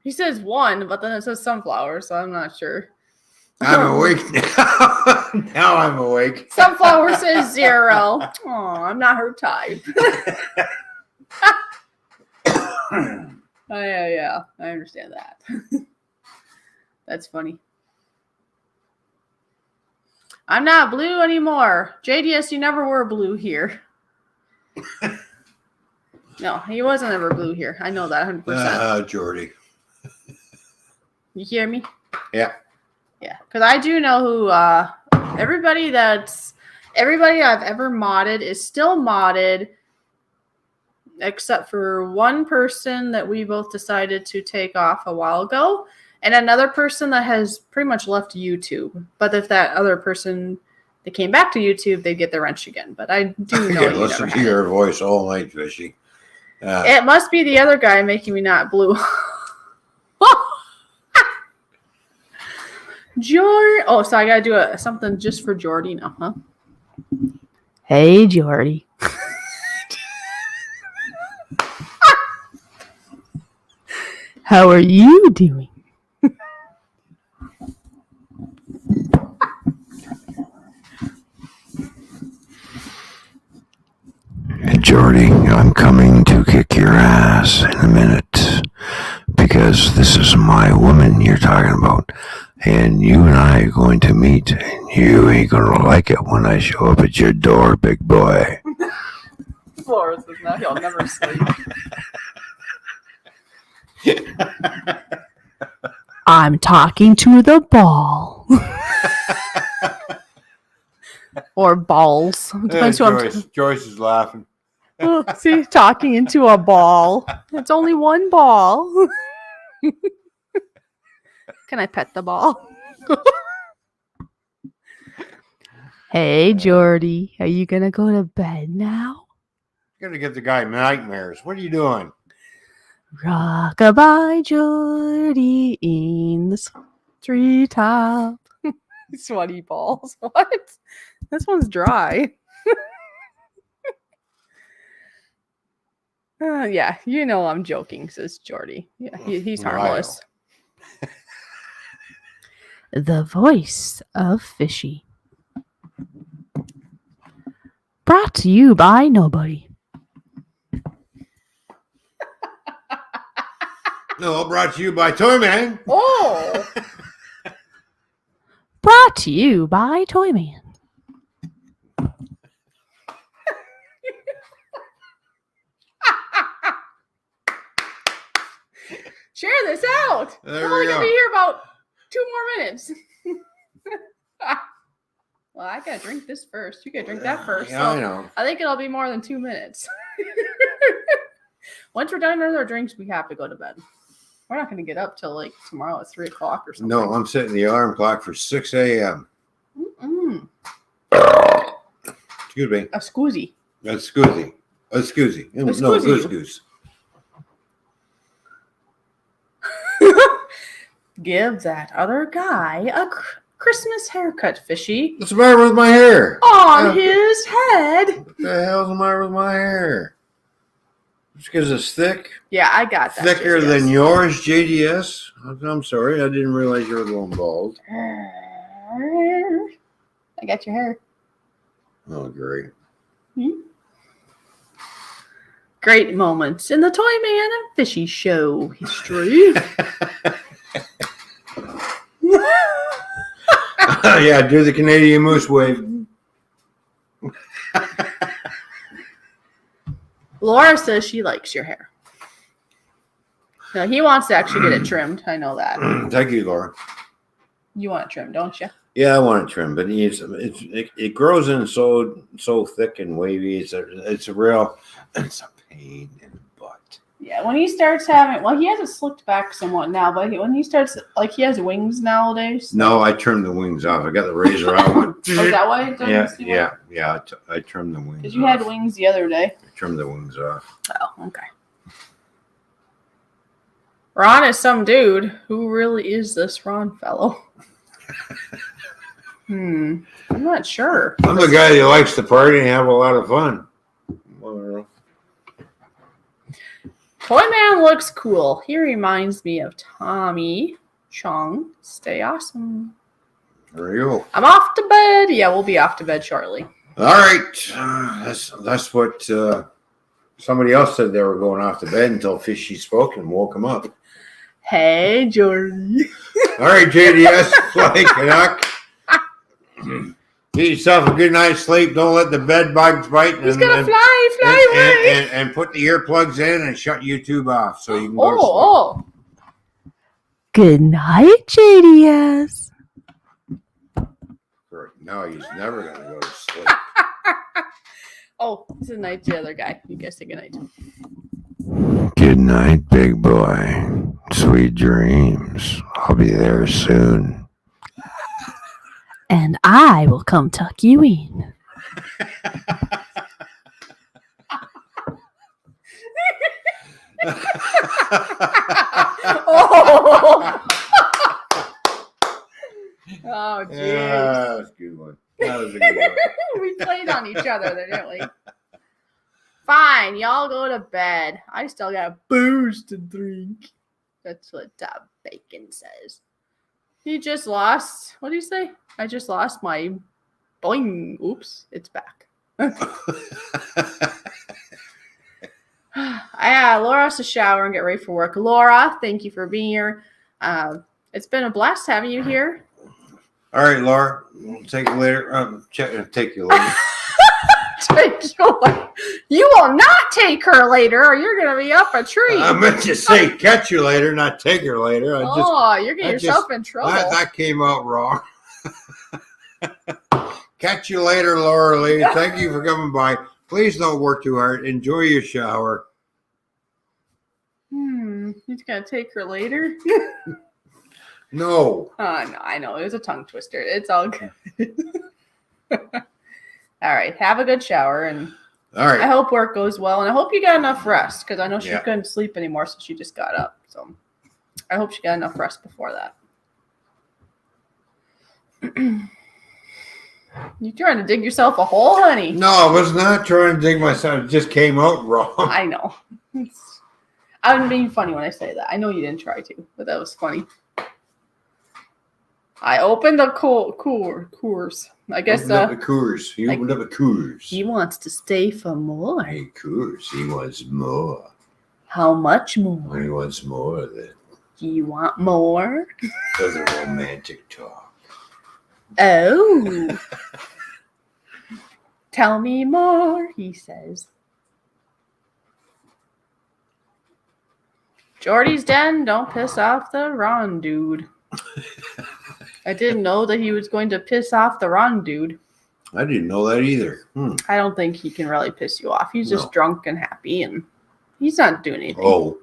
Speaker 2: He says 1, but then it says sunflower, so I'm not sure.
Speaker 1: I'm awake now. Now I'm awake.
Speaker 2: Sunflower says 0. Oh, I'm not her type. Yeah, I understand that. That's funny. I'm not blue anymore. JDS, you never were blue here. No, he wasn't ever blue here. I know that 100%.
Speaker 1: Jordy.
Speaker 2: You hear me?
Speaker 1: Yeah.
Speaker 2: Yeah, because I do know who everybody I've ever modded is still modded, except for one person that we both decided to take off a while ago, and another person that has pretty much left YouTube. But if that other person that came back to YouTube, they'd get their wrench again. But I do know you
Speaker 1: listen
Speaker 2: never
Speaker 1: to
Speaker 2: had
Speaker 1: your
Speaker 2: it.
Speaker 1: voice all night, Fishy.
Speaker 2: It must be the other guy making me not blue. Oh, so I gotta do something just for Jordy now, huh? Hey, Jordy. How are you doing?
Speaker 1: Jordy, I'm coming to kick your ass in a minute because this is my woman you're talking about, and you and I are going to meet, and you ain't gonna like it when I show up at your door, big boy.
Speaker 2: Flores is now he'll never sleep. I'm talking to the ball. Or balls. Depends who
Speaker 1: Joyce is laughing.
Speaker 2: Oh, see, talking into a ball. It's only one ball. Can I pet the ball? Hey, Jordy. Are you going to go to bed now?
Speaker 1: You're gonna give the guy nightmares. What are you doing?
Speaker 2: Rockabye, Jordy, in the treetop. Sweaty balls. What? This one's dry. Yeah, you know I'm joking, says Jordy. Yeah, he's harmless. The voice of Fishy. Brought to you by nobody.
Speaker 1: No, brought to you by Toyman.
Speaker 2: Oh! Brought to you by Toyman. Share this out.
Speaker 1: There
Speaker 2: We're only
Speaker 1: we
Speaker 2: going to
Speaker 1: go.
Speaker 2: be here about 2 more minutes. Well, I got to drink this first. You got to drink that first.
Speaker 1: Yeah,
Speaker 2: so
Speaker 1: I know.
Speaker 2: I think it'll be more than 2 minutes. Once we're done with our drinks, we have to go to bed. We're not going to get up till like tomorrow at 3 o'clock or something.
Speaker 1: No, I'm setting the alarm clock for 6 a.m.
Speaker 2: Mm-mm.
Speaker 1: Excuse me.
Speaker 2: A scoozy.
Speaker 1: That's Scoozy. Scoozy. No,
Speaker 2: Scoozy.
Speaker 1: Goose.
Speaker 2: Give that other guy a Christmas haircut, Fishy.
Speaker 1: What's the matter with my hair?
Speaker 2: On his head.
Speaker 1: What the hell's the matter with my hair? Just because it's thick?
Speaker 2: Yeah, I got that.
Speaker 1: Thicker
Speaker 2: JDS.
Speaker 1: than yours, JDS? I'm sorry. I didn't realize you were the one bald.
Speaker 2: I got your hair.
Speaker 1: Oh, great.
Speaker 2: Great moments in the Toyman and Fishy show history.
Speaker 1: Yeah, do the Canadian moose wave.
Speaker 2: Laura says she likes your hair. No, he wants to actually get it trimmed. I know that.
Speaker 1: Thank you, Laura.
Speaker 2: You want it trimmed, don't you?
Speaker 1: Yeah, I want it trimmed, but it grows in so thick and wavy. It's a pain in the butt.
Speaker 2: Yeah, when he starts having, well, he has it slicked back somewhat now, but when he starts, like, he has wings nowadays.
Speaker 1: No, I trimmed the wings off. I got the razor out.
Speaker 2: Oh, is that why it doesn't
Speaker 1: Yeah. I trimmed the wings.
Speaker 2: Because you had wings the other day.
Speaker 1: I trimmed the wings off.
Speaker 2: Oh, okay. Ron is some dude. Who really is this Ron fellow? I'm not sure.
Speaker 1: I'm the guy that likes to party and have a lot of fun.
Speaker 2: Toyman looks cool. He reminds me of Tommy Chong. Stay awesome.
Speaker 1: There you go.
Speaker 2: I'm off to bed. Yeah, we'll be off to bed shortly.
Speaker 1: All right. That's what somebody else said. They were going off to bed until Fishy spoke and woke him up.
Speaker 2: Hey, Jordy.
Speaker 1: All right, JDS, fly Canuck. Get yourself a good night's sleep. Don't let the bed bugs bite.
Speaker 2: He's gonna fly away.
Speaker 1: And put the earplugs in and shut YouTube off so you can go to sleep.
Speaker 2: Oh.
Speaker 5: Good night, JDS.
Speaker 1: No, he's never going to go to sleep.
Speaker 2: Oh, it's a night the other guy. You guys say good night.
Speaker 1: Good night, big boy. Sweet dreams. I'll be there soon.
Speaker 5: And I will come tuck you in.
Speaker 2: Oh, oh, jeez.
Speaker 1: Yeah, that was a good one. That was a good one.
Speaker 2: We played on each other there, didn't we? Fine, y'all go to bed. I still got booze to drink. That's what Bacon says. He just lost. What do you say? I just lost my boing. Oops, it's back. Laura has to shower and get ready for work. Laura, thank you for being here. It's been a blast having you here.
Speaker 1: All right, Laura. We'll take you later. Take you later.
Speaker 2: You will not take her later, or you're going to be up a tree.
Speaker 1: I meant to say catch you later, not take her later.
Speaker 2: You're getting yourself in trouble.
Speaker 1: That came out wrong. Catch you later, Laura Lee. Thank you for coming by. Please don't work too hard. Enjoy your shower.
Speaker 2: He's going to take her later?
Speaker 1: No.
Speaker 2: No, I know. It was a tongue twister. It's all good. All right. Have a good shower. And
Speaker 1: all right.
Speaker 2: I hope work goes well. And I hope you got enough rest because I know she
Speaker 1: Yeah.
Speaker 2: couldn't sleep anymore, so she just got up. So I hope she got enough rest before that. You trying to dig yourself a hole, honey?
Speaker 1: No, I was not trying to dig myself. It just came out wrong.
Speaker 2: I know. I'm being funny when I say that. I know you didn't try to, but that was funny. I opened the Coors. I guess
Speaker 1: Opened up a Coors. He opened up a Coors.
Speaker 2: He wants to stay for more.
Speaker 1: Hey, Coors. He wants more.
Speaker 2: How much more?
Speaker 1: He wants more of it.
Speaker 2: Do you want more?
Speaker 1: For the romantic talk.
Speaker 2: Oh. Tell me more, he says. Jordy's den, don't piss off the Ron dude. I didn't know that he was going to piss off the Ron dude.
Speaker 1: I didn't know that either.
Speaker 2: I don't think he can really piss you off. He's just
Speaker 1: No.
Speaker 2: drunk and happy, and he's not doing anything.
Speaker 1: Oh.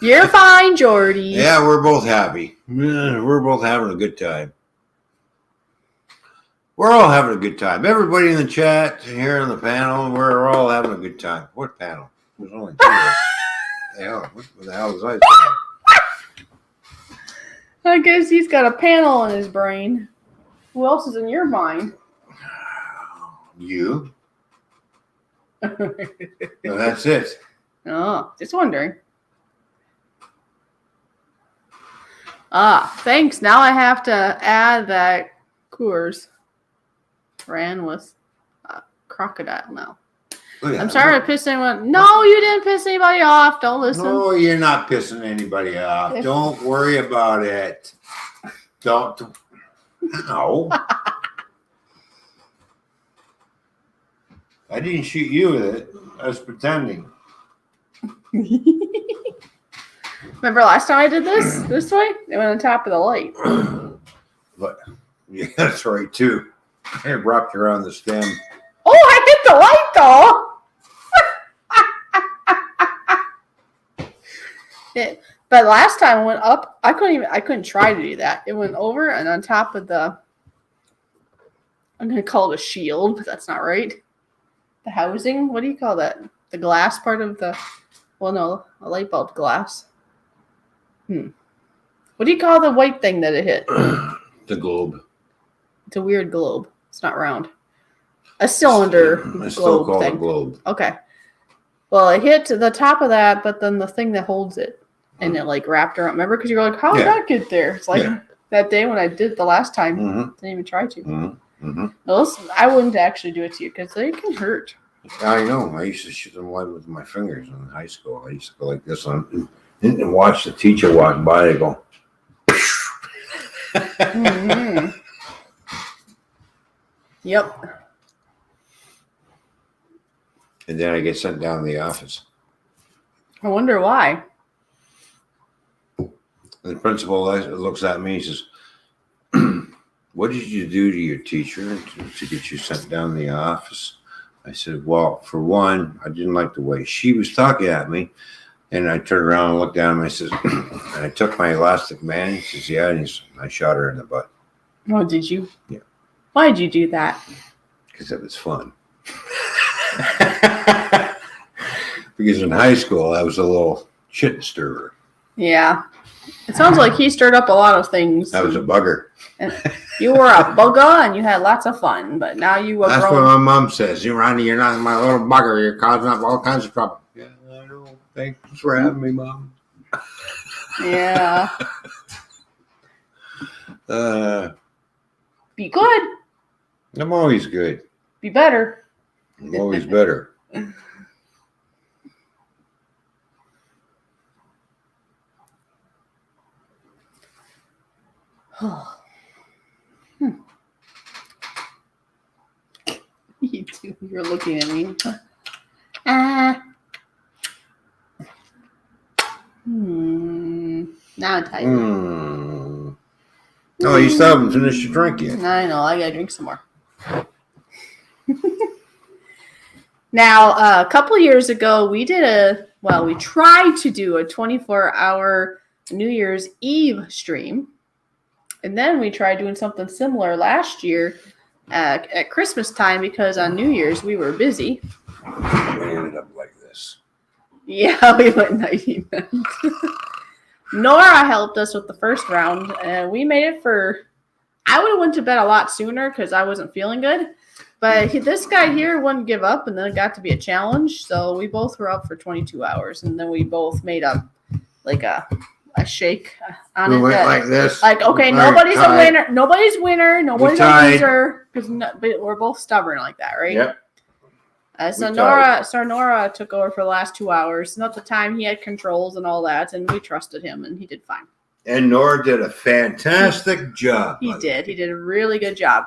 Speaker 2: You're fine, Jordy.
Speaker 1: Yeah, we're both happy. Yeah, we're both having a good time. We're all having a good time. Everybody in the chat, here on the panel, we're all having a good time. What panel? There's only two. What the hell was I saying?
Speaker 2: I guess he's got a panel in his brain. Who else is in your mind?
Speaker 1: You. No, that's it.
Speaker 2: Oh, just wondering. Thanks. Now I have to add that Coors ran with crocodile now.
Speaker 1: Look at
Speaker 2: I'm
Speaker 1: that.
Speaker 2: sorry to piss anyone. No, you didn't piss anybody off. Don't listen.
Speaker 1: No, you're not pissing anybody off.
Speaker 2: If-
Speaker 1: Don't worry about it. Don't. No. I didn't shoot you with it. I was pretending.
Speaker 2: Remember last time I did this way? It went on top of the light.
Speaker 1: But yeah, that's right too. It wrapped around the stem.
Speaker 2: Oh, I hit the light though. But last time it went up. I couldn't try to do that. It went over and on top of the. I'm gonna call it a shield, but that's not right. The housing. What do you call that? The glass part of the. Well, no, a light bulb glass. What do you call the white thing that it hit?
Speaker 1: The globe.
Speaker 2: It's a weird globe. It's not round. A cylinder
Speaker 1: I still
Speaker 2: globe
Speaker 1: call
Speaker 2: thing.
Speaker 1: it globe.
Speaker 2: Okay. Well, it hit the top of that, but then the thing that holds it, and it like wrapped around. Remember? Because you were like, how did
Speaker 1: Yeah.
Speaker 2: that get there? It's like that day when I did it the last time. Didn't even try to. Well, I wouldn't actually do it to you because they can hurt.
Speaker 1: I know. I used to shoot them live with my fingers in high school. I used to go like this on and watch the teacher walk by. They go.
Speaker 2: Yep.
Speaker 1: And then I get sent down to the office.
Speaker 2: I wonder why.
Speaker 1: The principal looks at me and says, "What did you do to your teacher to get you sent down to the office?" I said, "Well, for one, I didn't like the way she was talking at me." And I turned around and looked down and I said, and I took my elastic band. He says, "Yeah." And I shot her in the butt.
Speaker 2: Oh, did you?
Speaker 1: Yeah.
Speaker 2: Why did you do that?
Speaker 1: Because it was fun. Because in high school, I was a little shit stirrer.
Speaker 2: Yeah. It sounds like he stirred up a lot of things.
Speaker 1: I was a bugger.
Speaker 2: You were a bugger and you had lots of fun, but now you were
Speaker 1: That's
Speaker 2: grown.
Speaker 1: what my mom says. "You, Ronnie, you're not my little bugger. You're causing up all kinds of trouble." Yeah, I know. Thanks for having me, Mom.
Speaker 2: Yeah. Be good.
Speaker 1: I'm always good.
Speaker 2: Be better.
Speaker 1: I'm always better.
Speaker 2: You too. You're looking at me. Now I'm tired.
Speaker 1: Oh, you still haven't finished your drink yet.
Speaker 2: I know. I gotta drink some more. Now, a couple years ago, we tried to do a 24-hour New Year's Eve stream. And then we tried doing something similar last year at Christmas time because on New Year's we were busy.
Speaker 1: We ended up like this.
Speaker 2: Yeah, we went 90 minutes. Nora helped us with the first round, and we made it for. I would have went to bed a lot sooner because I wasn't feeling good, but this guy here wouldn't give up, and then it got to be a challenge. So we both were up for 22 hours, and then we both made up like a shake on
Speaker 1: We
Speaker 2: it.
Speaker 1: went like this.
Speaker 2: Like, okay,
Speaker 1: Like
Speaker 2: nobody's
Speaker 1: tied.
Speaker 2: a winner. Nobody's winner. Nobody's a
Speaker 1: tied.
Speaker 2: loser because we're both stubborn like that, right?
Speaker 1: Yep.
Speaker 2: So
Speaker 1: We
Speaker 2: Nora took over for the last 2 hours. And at the time, he had controls and all that, and we trusted him, and he did fine.
Speaker 1: And Nora did a fantastic job.
Speaker 2: He did. He did a really good job.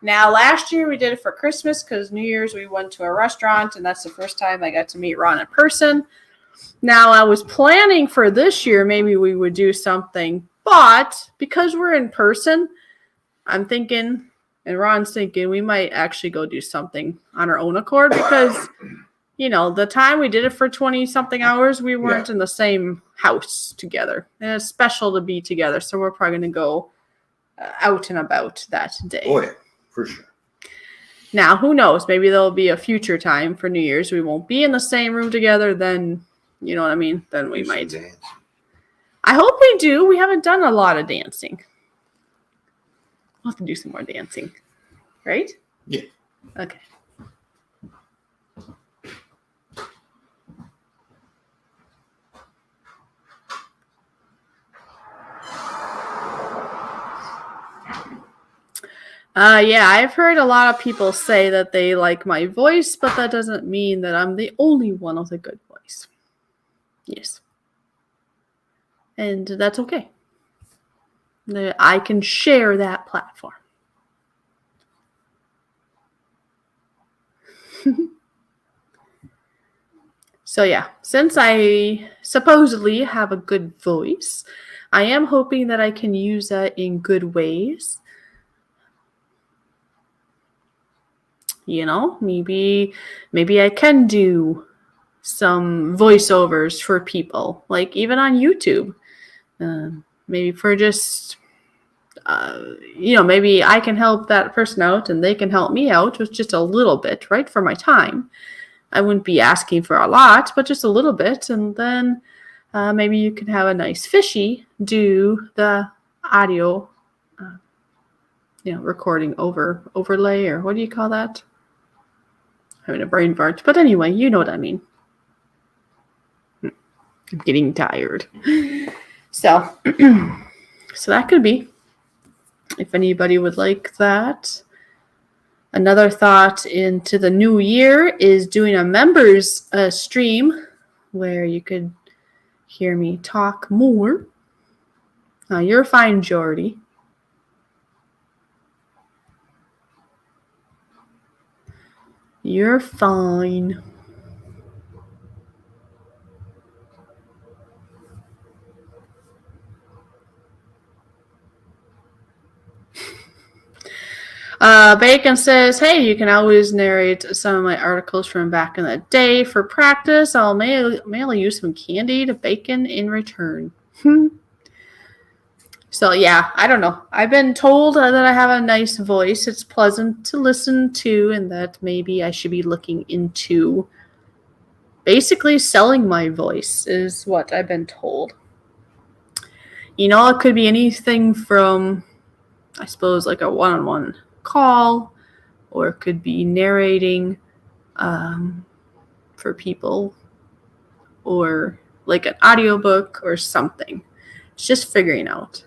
Speaker 2: Now, last year we did it for Christmas because New Year's we went to a restaurant, and that's the first time I got to meet Ron in person. Now, I was planning for this year maybe we would do something, but because we're in person, I'm thinking, and Ron's thinking, we might actually go do something on our own accord because, the time we did it for 20-something hours, we weren't in the same house together. And it's special to be together, so we're probably going to go out and about that day.
Speaker 1: Oh, yeah, for sure.
Speaker 2: Now, who knows? Maybe there'll be a future time for New Year's. We won't be in the same room together. Then, you know what I mean? Then we might.
Speaker 1: Dance.
Speaker 2: I hope we do. We haven't done a lot of dancing. We'll have to do some more dancing. Right?
Speaker 1: Yeah.
Speaker 2: Okay. Yeah, I've heard a lot of people say that they like my voice, but that doesn't mean that I'm the only one with a good voice. Yes. And that's okay. I can share that platform. So yeah, since I supposedly have a good voice, I am hoping that I can use that in good ways. Maybe I can do some voiceovers for people, like even on YouTube. Maybe for just, maybe I can help that person out and they can help me out with just a little bit, right, for my time. I wouldn't be asking for a lot, but just a little bit. And then maybe you can have a nice Fishy do the audio, recording overlay, or what do you call that? Having a brain fart. But anyway, you know what I mean. I'm getting tired. So that could be, if anybody would like that. Another thought into the new year is doing a members stream where you could hear me talk more. You're fine, Jordy. You're fine. Bacon says, hey, you can always narrate some of my articles from back in the day. For practice, I'll mail you some candied bacon in return. So, yeah, I don't know. I've been told that I have a nice voice. It's pleasant to listen to, and that maybe I should be looking into basically selling my voice, is what I've been told. You know, it could be anything from, I suppose, like a one-on-one call, or it could be narrating for people, or like an audiobook or something. It's just figuring out.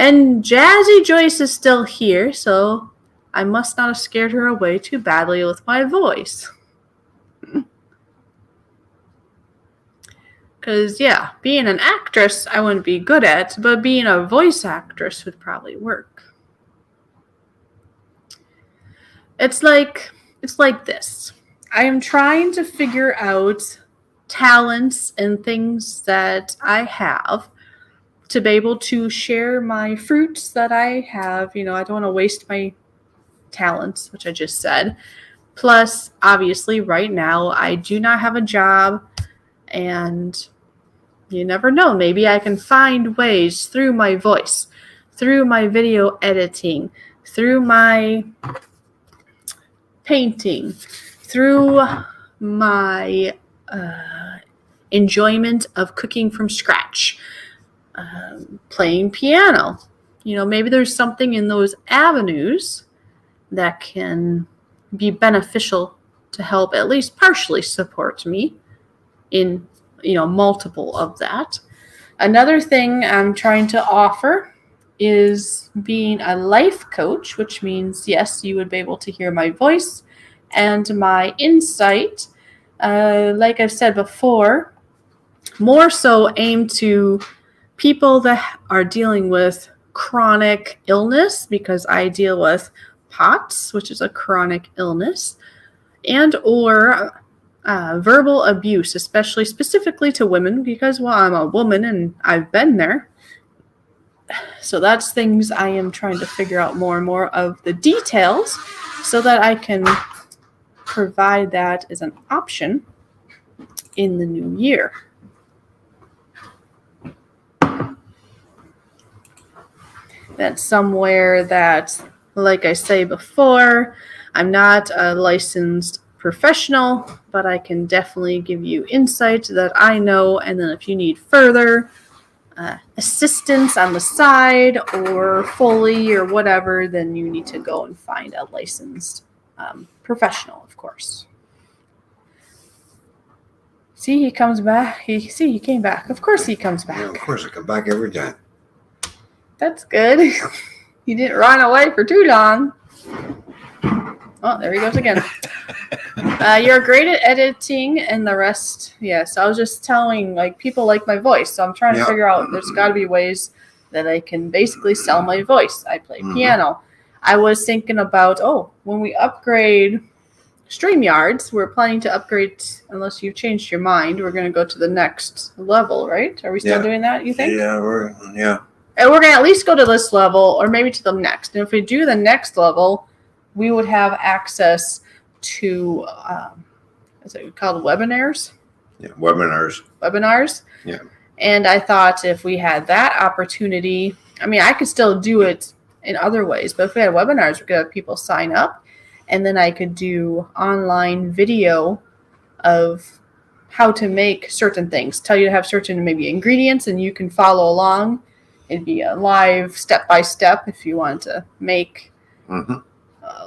Speaker 2: And Jazzy Joyce is still here, so I must not have scared her away too badly with my voice. Because, yeah, being an actress I wouldn't be good at, but being a voice actress would probably work. It's like this. I am trying to figure out talents and things that I have to be able to share my fruits that I have. You know, I don't want to waste my talents, which I just said. Plus, obviously, right now, I do not have a job, and you never know. Maybe I can find ways through my voice, through my video editing, through my painting, through my enjoyment of cooking from scratch, playing piano. You know, maybe there's something in those avenues that can be beneficial to help at least partially support me in, you know, multiple of that. Another thing I'm trying to offer is being a life coach, which means, yes, you would be able to hear my voice and my insight. Like I've said before, more so aimed to people that are dealing with chronic illness, because I deal with POTS, which is a chronic illness, and or verbal abuse, especially specifically to women, because, well, I'm a woman and I've been there. So that's things I am trying to figure out more and more of the details so that I can provide that as an option in the new year. That's somewhere that, like I say before, I'm not a licensed professional, but I can definitely give you insight that I know, and then if you need further assistance on the side or fully or whatever, then you need to go and find a licensed professional, of course. See, he comes back. He came back. Of course he comes back.
Speaker 1: Yeah, of course, I come back every time.
Speaker 2: That's good. He didn't run away for too long. Oh, there he goes again. You're great at editing and the rest. Yes, I was just telling, like, people like my voice, so I'm trying to figure out there's got to be ways that I can basically sell my voice. I play piano. I was thinking about, when we upgrade StreamYards, we're planning to upgrade, unless you've changed your mind, we're going to go to the next level, right? Are we still doing that, you think?
Speaker 1: Yeah,
Speaker 2: And we're going to at least go to this level, or maybe to the next. And if we do the next level, we would have access to, is it called webinars?
Speaker 1: Yeah, webinars. Yeah.
Speaker 2: And I thought if we had that opportunity, I mean, I could still do it in other ways, but if we had webinars, we could have people sign up, and then I could do online video of how to make certain things, tell you to have certain maybe ingredients, and you can follow along. It'd be a live step-by-step if you want to make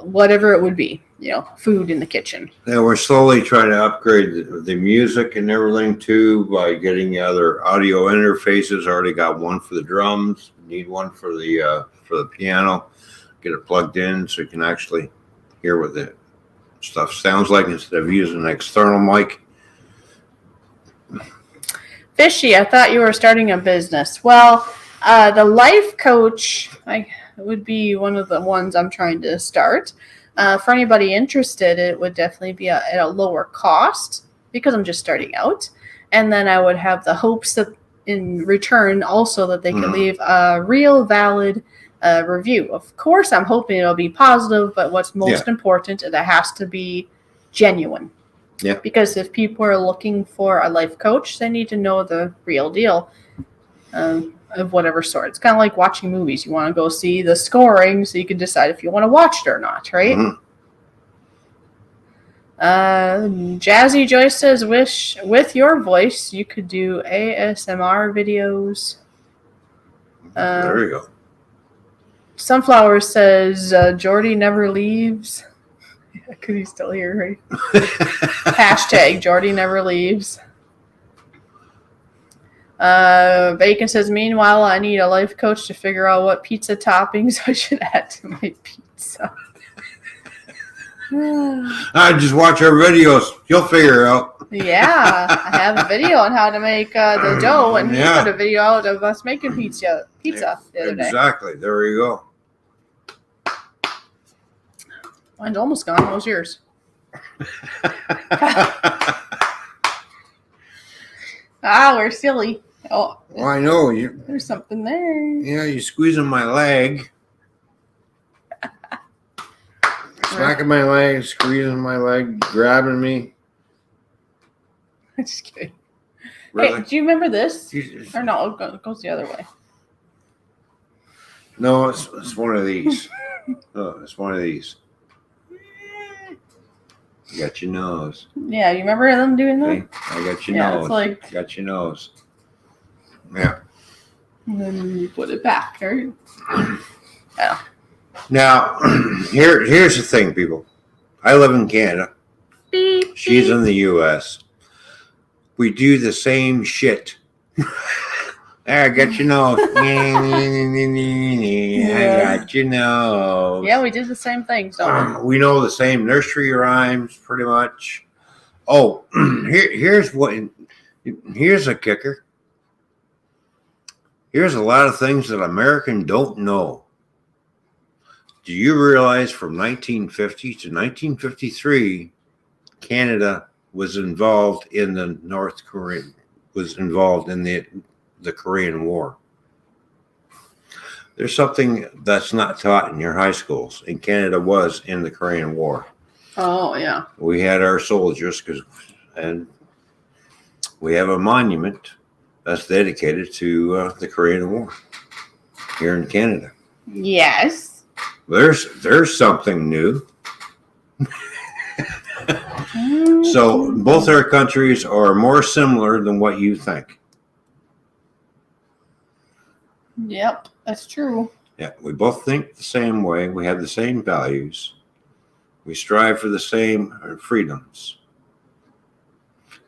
Speaker 2: whatever it would be, you know, food in the kitchen.
Speaker 1: Yeah, we're slowly trying to upgrade the music and everything too by getting the other audio interfaces. Already got one for the drums. Need one for the piano. Get it plugged in so you can actually hear what the stuff sounds like instead of using an external mic.
Speaker 2: Fishy, I thought you were starting a business. Well, the life coach would be one of the ones I'm trying to start. For anybody interested, it would definitely be at a lower cost because I'm just starting out. And then I would have the hopes that in return also that they can leave a real valid review. Of course, I'm hoping it'll be positive, but what's most important, it has to be genuine.
Speaker 1: Yeah.
Speaker 2: Because if people are looking for a life coach, they need to know the real deal of whatever sort. It's kind of like watching movies. You want to go see the scoring so you can decide if you want to watch it or not, right? Jazzy Joyce says, "Wish with your voice you could do ASMR videos."
Speaker 1: There you go.
Speaker 2: Sunflower says, "Jordy never leaves." Because he's still here, right? Hashtag Jordy never leaves. Bacon says, "Meanwhile, I need a life coach to figure out what pizza toppings I should add to my pizza."
Speaker 1: I just watch our videos. You'll figure it out.
Speaker 2: Yeah, I have a video on how to make the dough, and he put a video out of us making pizza the other day.
Speaker 1: Exactly. There you go.
Speaker 2: Mine's almost gone. What was yours? We're silly. Oh,
Speaker 1: Well, I know you.
Speaker 2: there's something there.
Speaker 1: Yeah, you squeezing my leg. Smacking my leg, squeezing my leg, grabbing me.
Speaker 2: I'm just kidding.
Speaker 1: Really?
Speaker 2: Hey, do you remember this?
Speaker 1: Jesus.
Speaker 2: Or no, it goes the other way.
Speaker 1: No, it's one of these. Oh, it's one of these. You got your nose.
Speaker 2: Yeah, you remember them doing that?
Speaker 1: See? I got your
Speaker 2: Yeah,
Speaker 1: nose.
Speaker 2: it's like-
Speaker 1: Got your nose. Yeah.
Speaker 2: And then you put it back, right? Yeah.
Speaker 1: Now, here's the thing, people. I live in Canada.
Speaker 2: Beep,
Speaker 1: She's
Speaker 2: beep.
Speaker 1: in the U.S. We do the same shit. I got your nose. I got your nose.
Speaker 2: Yeah, we did the same thing. So
Speaker 1: We know the same nursery rhymes, pretty much. Oh, here's a kicker. Here's a lot of things that Americans don't know. Do you realize from 1950 to 1953, Canada was involved in the the Korean War? There's something that's not taught in your high schools, and Canada was in the Korean War.
Speaker 2: oh yeah.
Speaker 1: We had our soldiers, and we have a monument that's dedicated to the Korean War here in Canada.
Speaker 2: Yes.
Speaker 1: There's something new. So both our countries are more similar than what you think.
Speaker 2: Yep, that's true.
Speaker 1: Yeah, we both think the same way. We have the same values. We strive for the same freedoms.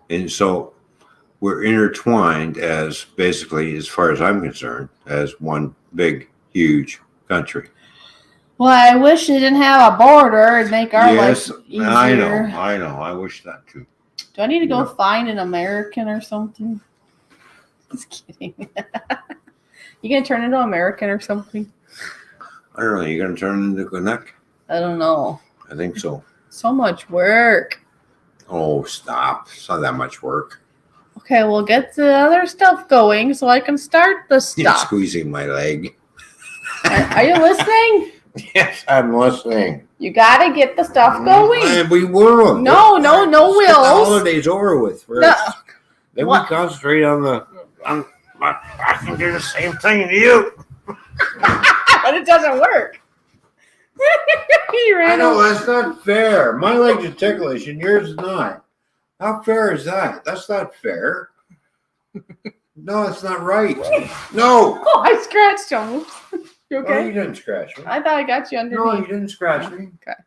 Speaker 1: And so we're intertwined as basically, as far as I'm concerned, as one big, huge country.
Speaker 2: Well, I wish they didn't have a border and make our
Speaker 1: Yes,
Speaker 2: life easier.
Speaker 1: I know. I wish that too.
Speaker 2: Do I need to go
Speaker 1: Yeah.
Speaker 2: find an American or something? Just kidding. You gonna turn into American or something?
Speaker 1: I don't know. You gonna turn into Gwinnett?
Speaker 2: I don't know.
Speaker 1: I think so.
Speaker 2: So much work.
Speaker 1: Oh, stop. It's not that much work.
Speaker 2: Okay, we'll get the other stuff going so I can start the
Speaker 1: You're
Speaker 2: stuff.
Speaker 1: squeezing my leg.
Speaker 2: Are you listening?
Speaker 1: Yes, I'm listening.
Speaker 2: You gotta get the stuff going.
Speaker 1: And we will.
Speaker 2: No
Speaker 1: Let's get the
Speaker 2: wills.
Speaker 1: holidays over with first.
Speaker 2: No.
Speaker 1: Then
Speaker 2: What?
Speaker 1: we concentrate on I can do the same thing to you.
Speaker 2: But it doesn't work. You
Speaker 1: I
Speaker 2: ran
Speaker 1: know
Speaker 2: over.
Speaker 1: that's not fair. My legs are ticklish and yours is not. How fair is that? That's not fair. No, that's not right. No.
Speaker 2: Oh, I scratched him. Oops. You
Speaker 1: Oh, you
Speaker 2: okay?
Speaker 1: didn't scratch me.
Speaker 2: I thought I got you
Speaker 1: No, you
Speaker 2: underneath.
Speaker 1: didn't scratch me.
Speaker 2: Okay.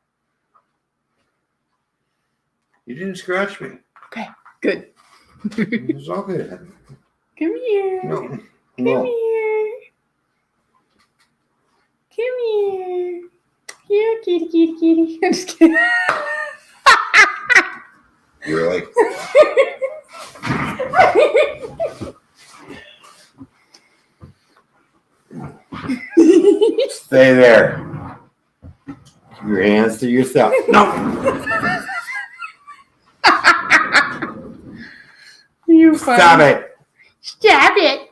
Speaker 1: You didn't scratch me.
Speaker 2: Okay. Good.
Speaker 1: It's all good.
Speaker 2: Come here.
Speaker 1: No.
Speaker 2: Come
Speaker 1: No.
Speaker 2: here. Come here. Here, kitty, kitty, kitty. I'm just kidding.
Speaker 1: Really? Stay there. Your hands to yourself. No.
Speaker 2: You funny.
Speaker 1: Stop it.
Speaker 2: Stop it.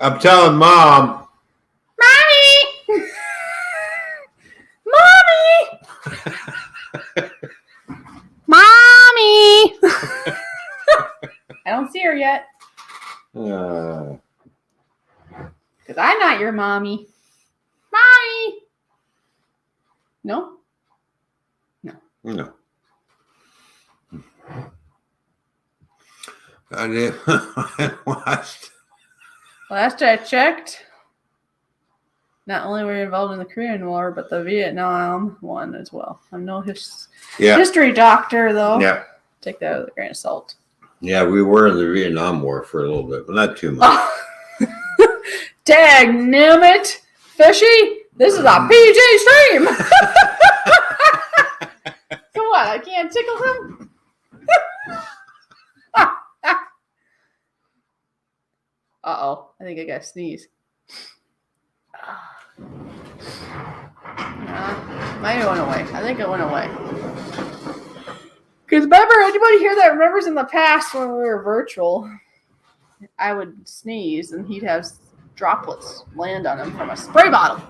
Speaker 1: I'm telling Mom.
Speaker 2: Mommy! Mommy! Mommy! I don't see her yet. Because I'm not your mommy. Mommy! No?
Speaker 1: No. I did. I watched.
Speaker 2: Last I checked, not only were you involved in the Korean War, but the Vietnam one as well. I'm no history doctor, though.
Speaker 1: Yeah.
Speaker 2: Take that with a grain of salt.
Speaker 1: Yeah, we were in the Vietnam War for a little bit, but not too much.
Speaker 2: Dagnammit! Fishy! This is a PG stream! So what? I can't tickle him? Uh-oh. I think I got to sneeze. Mine went away. I think it went away. Because remember, anybody here that remembers in the past when we were virtual, I would sneeze and he'd have droplets land on him from a spray bottle.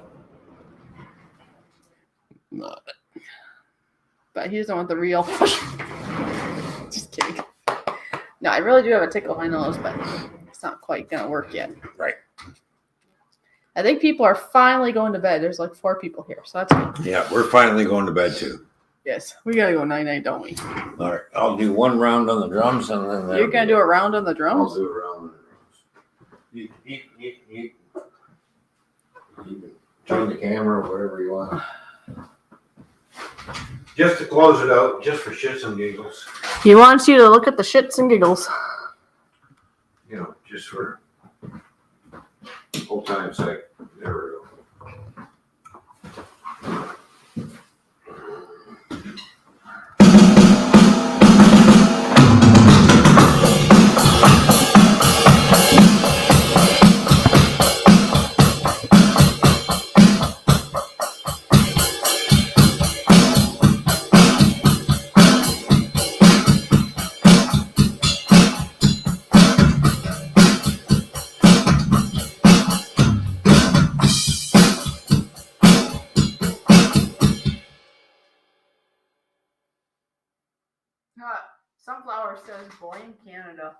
Speaker 2: But he doesn't want the real. Just kidding. No, I really do have a tickle in my nose, but it's not quite going to work yet.
Speaker 1: Right.
Speaker 2: I think people are finally going to bed. There's like 4 people here, so that's good.
Speaker 1: Yeah, we're finally going to bed too.
Speaker 2: Yes, we got to go night-night, don't we?
Speaker 1: All right, I'll do one round on the drums and then
Speaker 2: You're going to do a round on the
Speaker 1: I'll
Speaker 2: drums?
Speaker 1: do a round on the drums. You can turn the camera or whatever you want. Just to close it out, just for shits and giggles.
Speaker 2: He wants you to look at the shits and giggles.
Speaker 1: You know, just for old time's sake. There we go.
Speaker 2: Sunflower says blame Canada.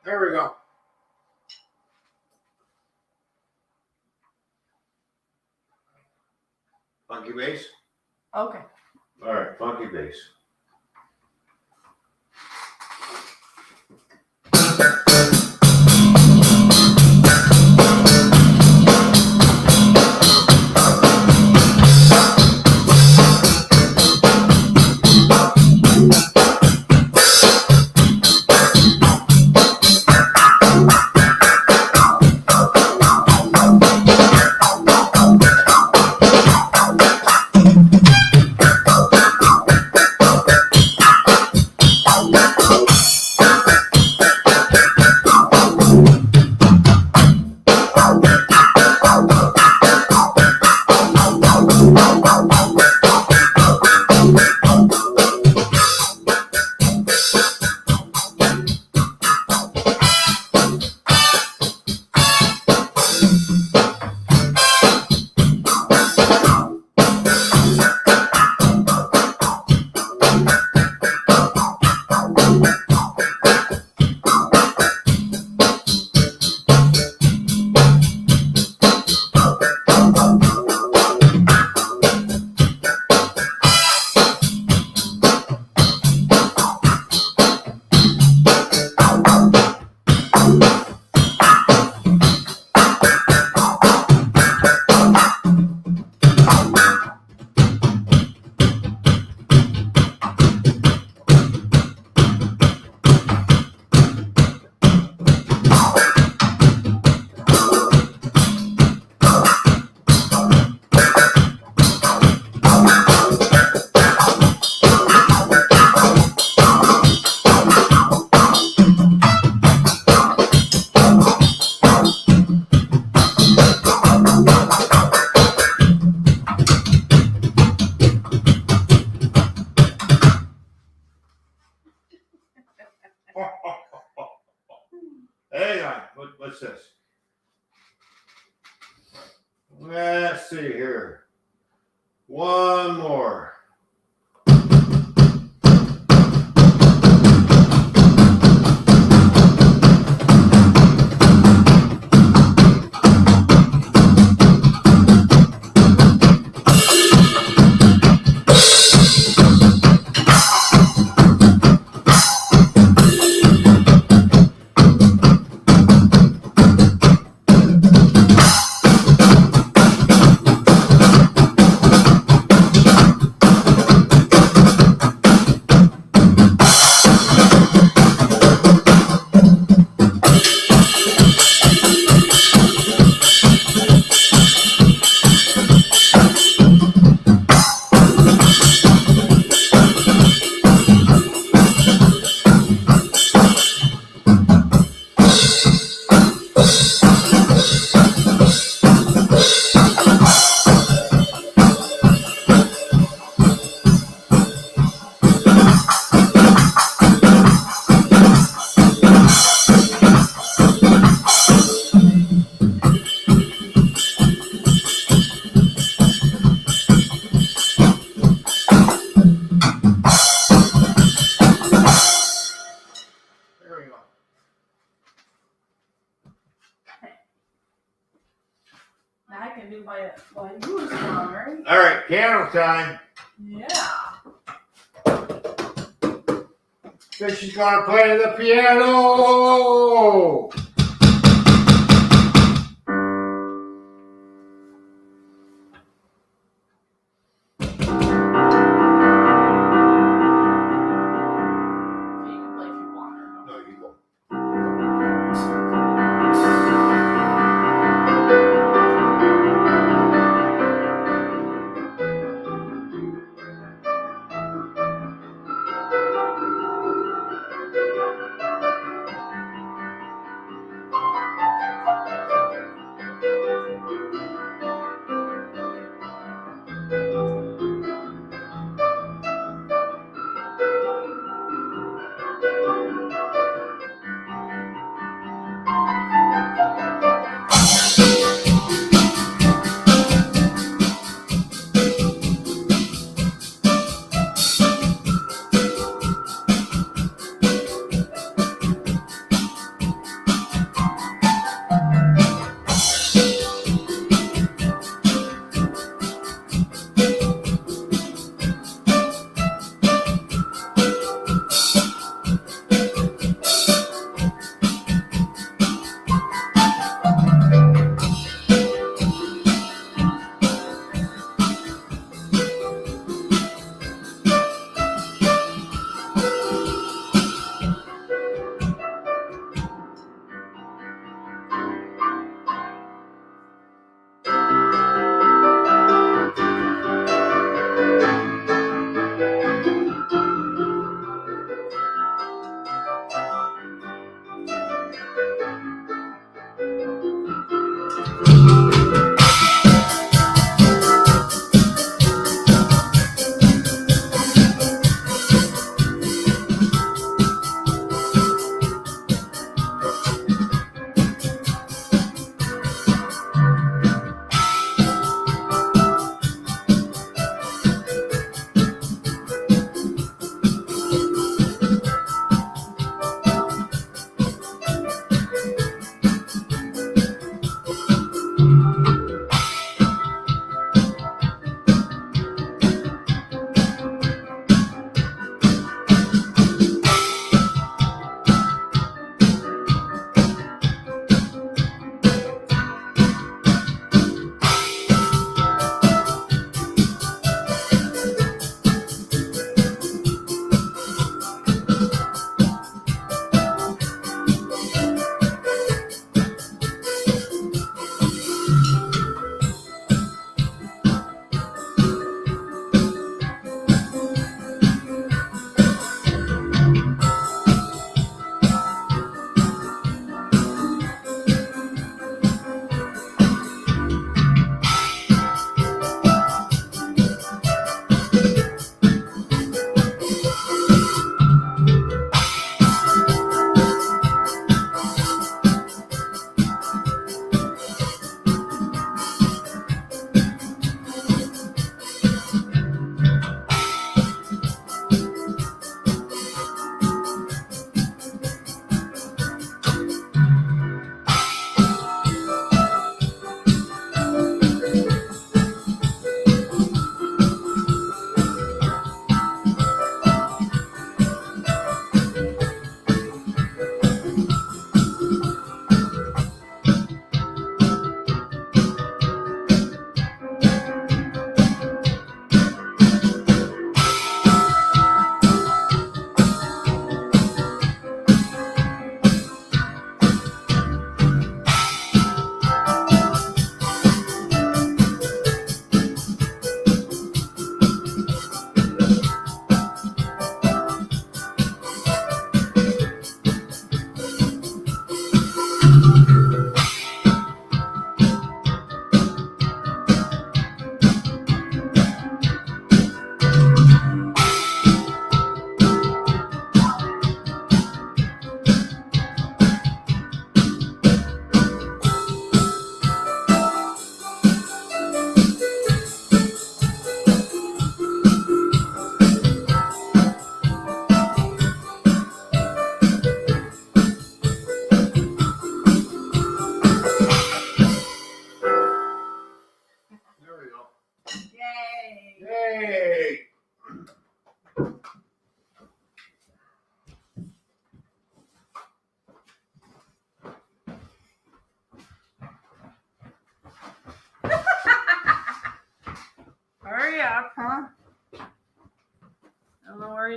Speaker 1: There we go. Funky bass?
Speaker 2: Okay.
Speaker 1: All right, funky bass. Hang on. What's this? Let's see here. One more. There we go.
Speaker 2: Now I can do my newest one, right?
Speaker 1: All right, piano time.
Speaker 2: Yeah.
Speaker 1: Fishy's gonna play the piano.
Speaker 2: You can play if you want or not.
Speaker 1: No, you go.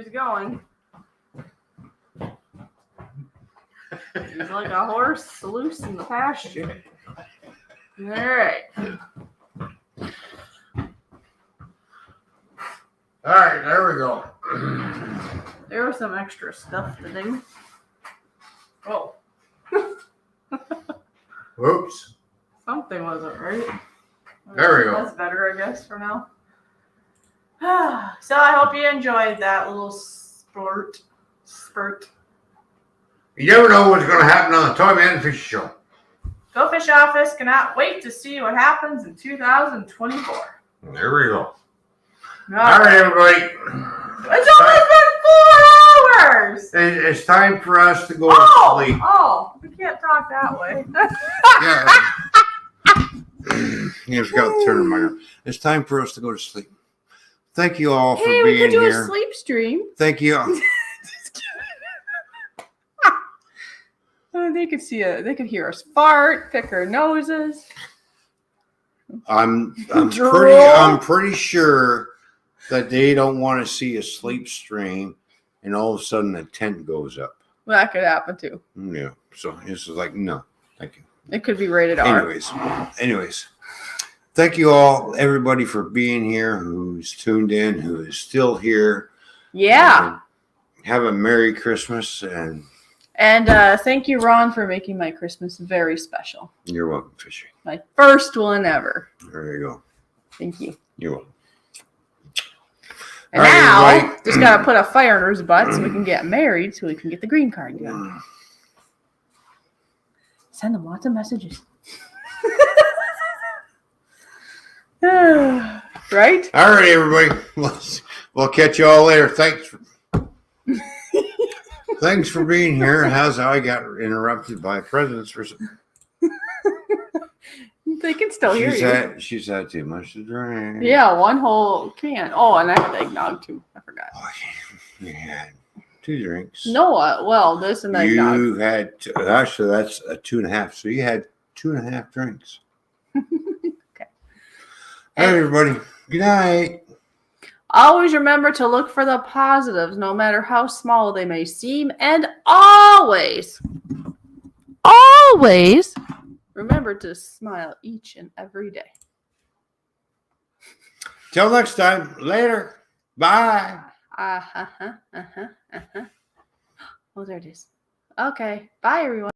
Speaker 2: He's going. He's like a horse loose in the pasture. All right.
Speaker 1: All right, there we go.
Speaker 2: There was some extra stuff to do. Oh,
Speaker 1: Whoops.
Speaker 2: something wasn't right.
Speaker 1: There we go.
Speaker 2: That's better, I guess, for now. So I hope you enjoyed that little spurt.
Speaker 1: You never know what's going to happen on the Toy Man and Fishy Show.
Speaker 2: Go Fish Office cannot wait to see what happens in 2024.
Speaker 1: There we go.
Speaker 2: All
Speaker 1: All right, everybody.
Speaker 2: It's only been 4 hours.
Speaker 1: It's time for us to go to sleep.
Speaker 2: Oh, we can't talk that way.
Speaker 1: Yeah. You forgot to turn the mic on. It's time for us to go to sleep. Thank you all for
Speaker 2: Hey, we
Speaker 1: being
Speaker 2: could do
Speaker 1: here.
Speaker 2: a sleep stream.
Speaker 1: Thank you.
Speaker 2: They could see it. They could hear us fart, pick our noses.
Speaker 1: I'm
Speaker 2: Drool.
Speaker 1: pretty sure that they don't want to see a sleep stream, and all of a sudden the tent goes up.
Speaker 2: Well, that could happen too.
Speaker 1: Yeah. So it's like no, thank you.
Speaker 2: It could be rated R.
Speaker 1: Anyways, thank you all, everybody, for being here. Who's tuned in? Who is still here?
Speaker 2: Yeah.
Speaker 1: Have a Merry Christmas, and
Speaker 2: And thank you, Ron, for making my Christmas very special.
Speaker 1: you're welcome, Fishy.
Speaker 2: My first one ever.
Speaker 1: There you go.
Speaker 2: Thank you.
Speaker 1: You're welcome.
Speaker 2: And
Speaker 1: All right,
Speaker 2: now,
Speaker 1: everybody.
Speaker 2: just got to put a fire in his butt so we can get married so we can get the green card done. Send them lots of messages. Right?
Speaker 1: All right, everybody. We'll catch you all later. Thanks for being here. How's how I got interrupted by presidents for
Speaker 2: They can still hear you.
Speaker 1: she's had too much to drink.
Speaker 2: Yeah, one whole can. Oh, and I had eggnog too. I forgot.
Speaker 1: Oh, you had 2 drinks.
Speaker 2: No, well, this and eggnog.
Speaker 1: You had actually that's a 2.5. So you had 2.5 drinks.
Speaker 2: Okay.
Speaker 1: All right, everybody. Good night.
Speaker 2: Always remember to look for the positives, no matter how small they may seem, and always remember to smile each and every day.
Speaker 1: Till next time. Later. Bye.
Speaker 2: Oh, there it is. Okay. Bye, everyone.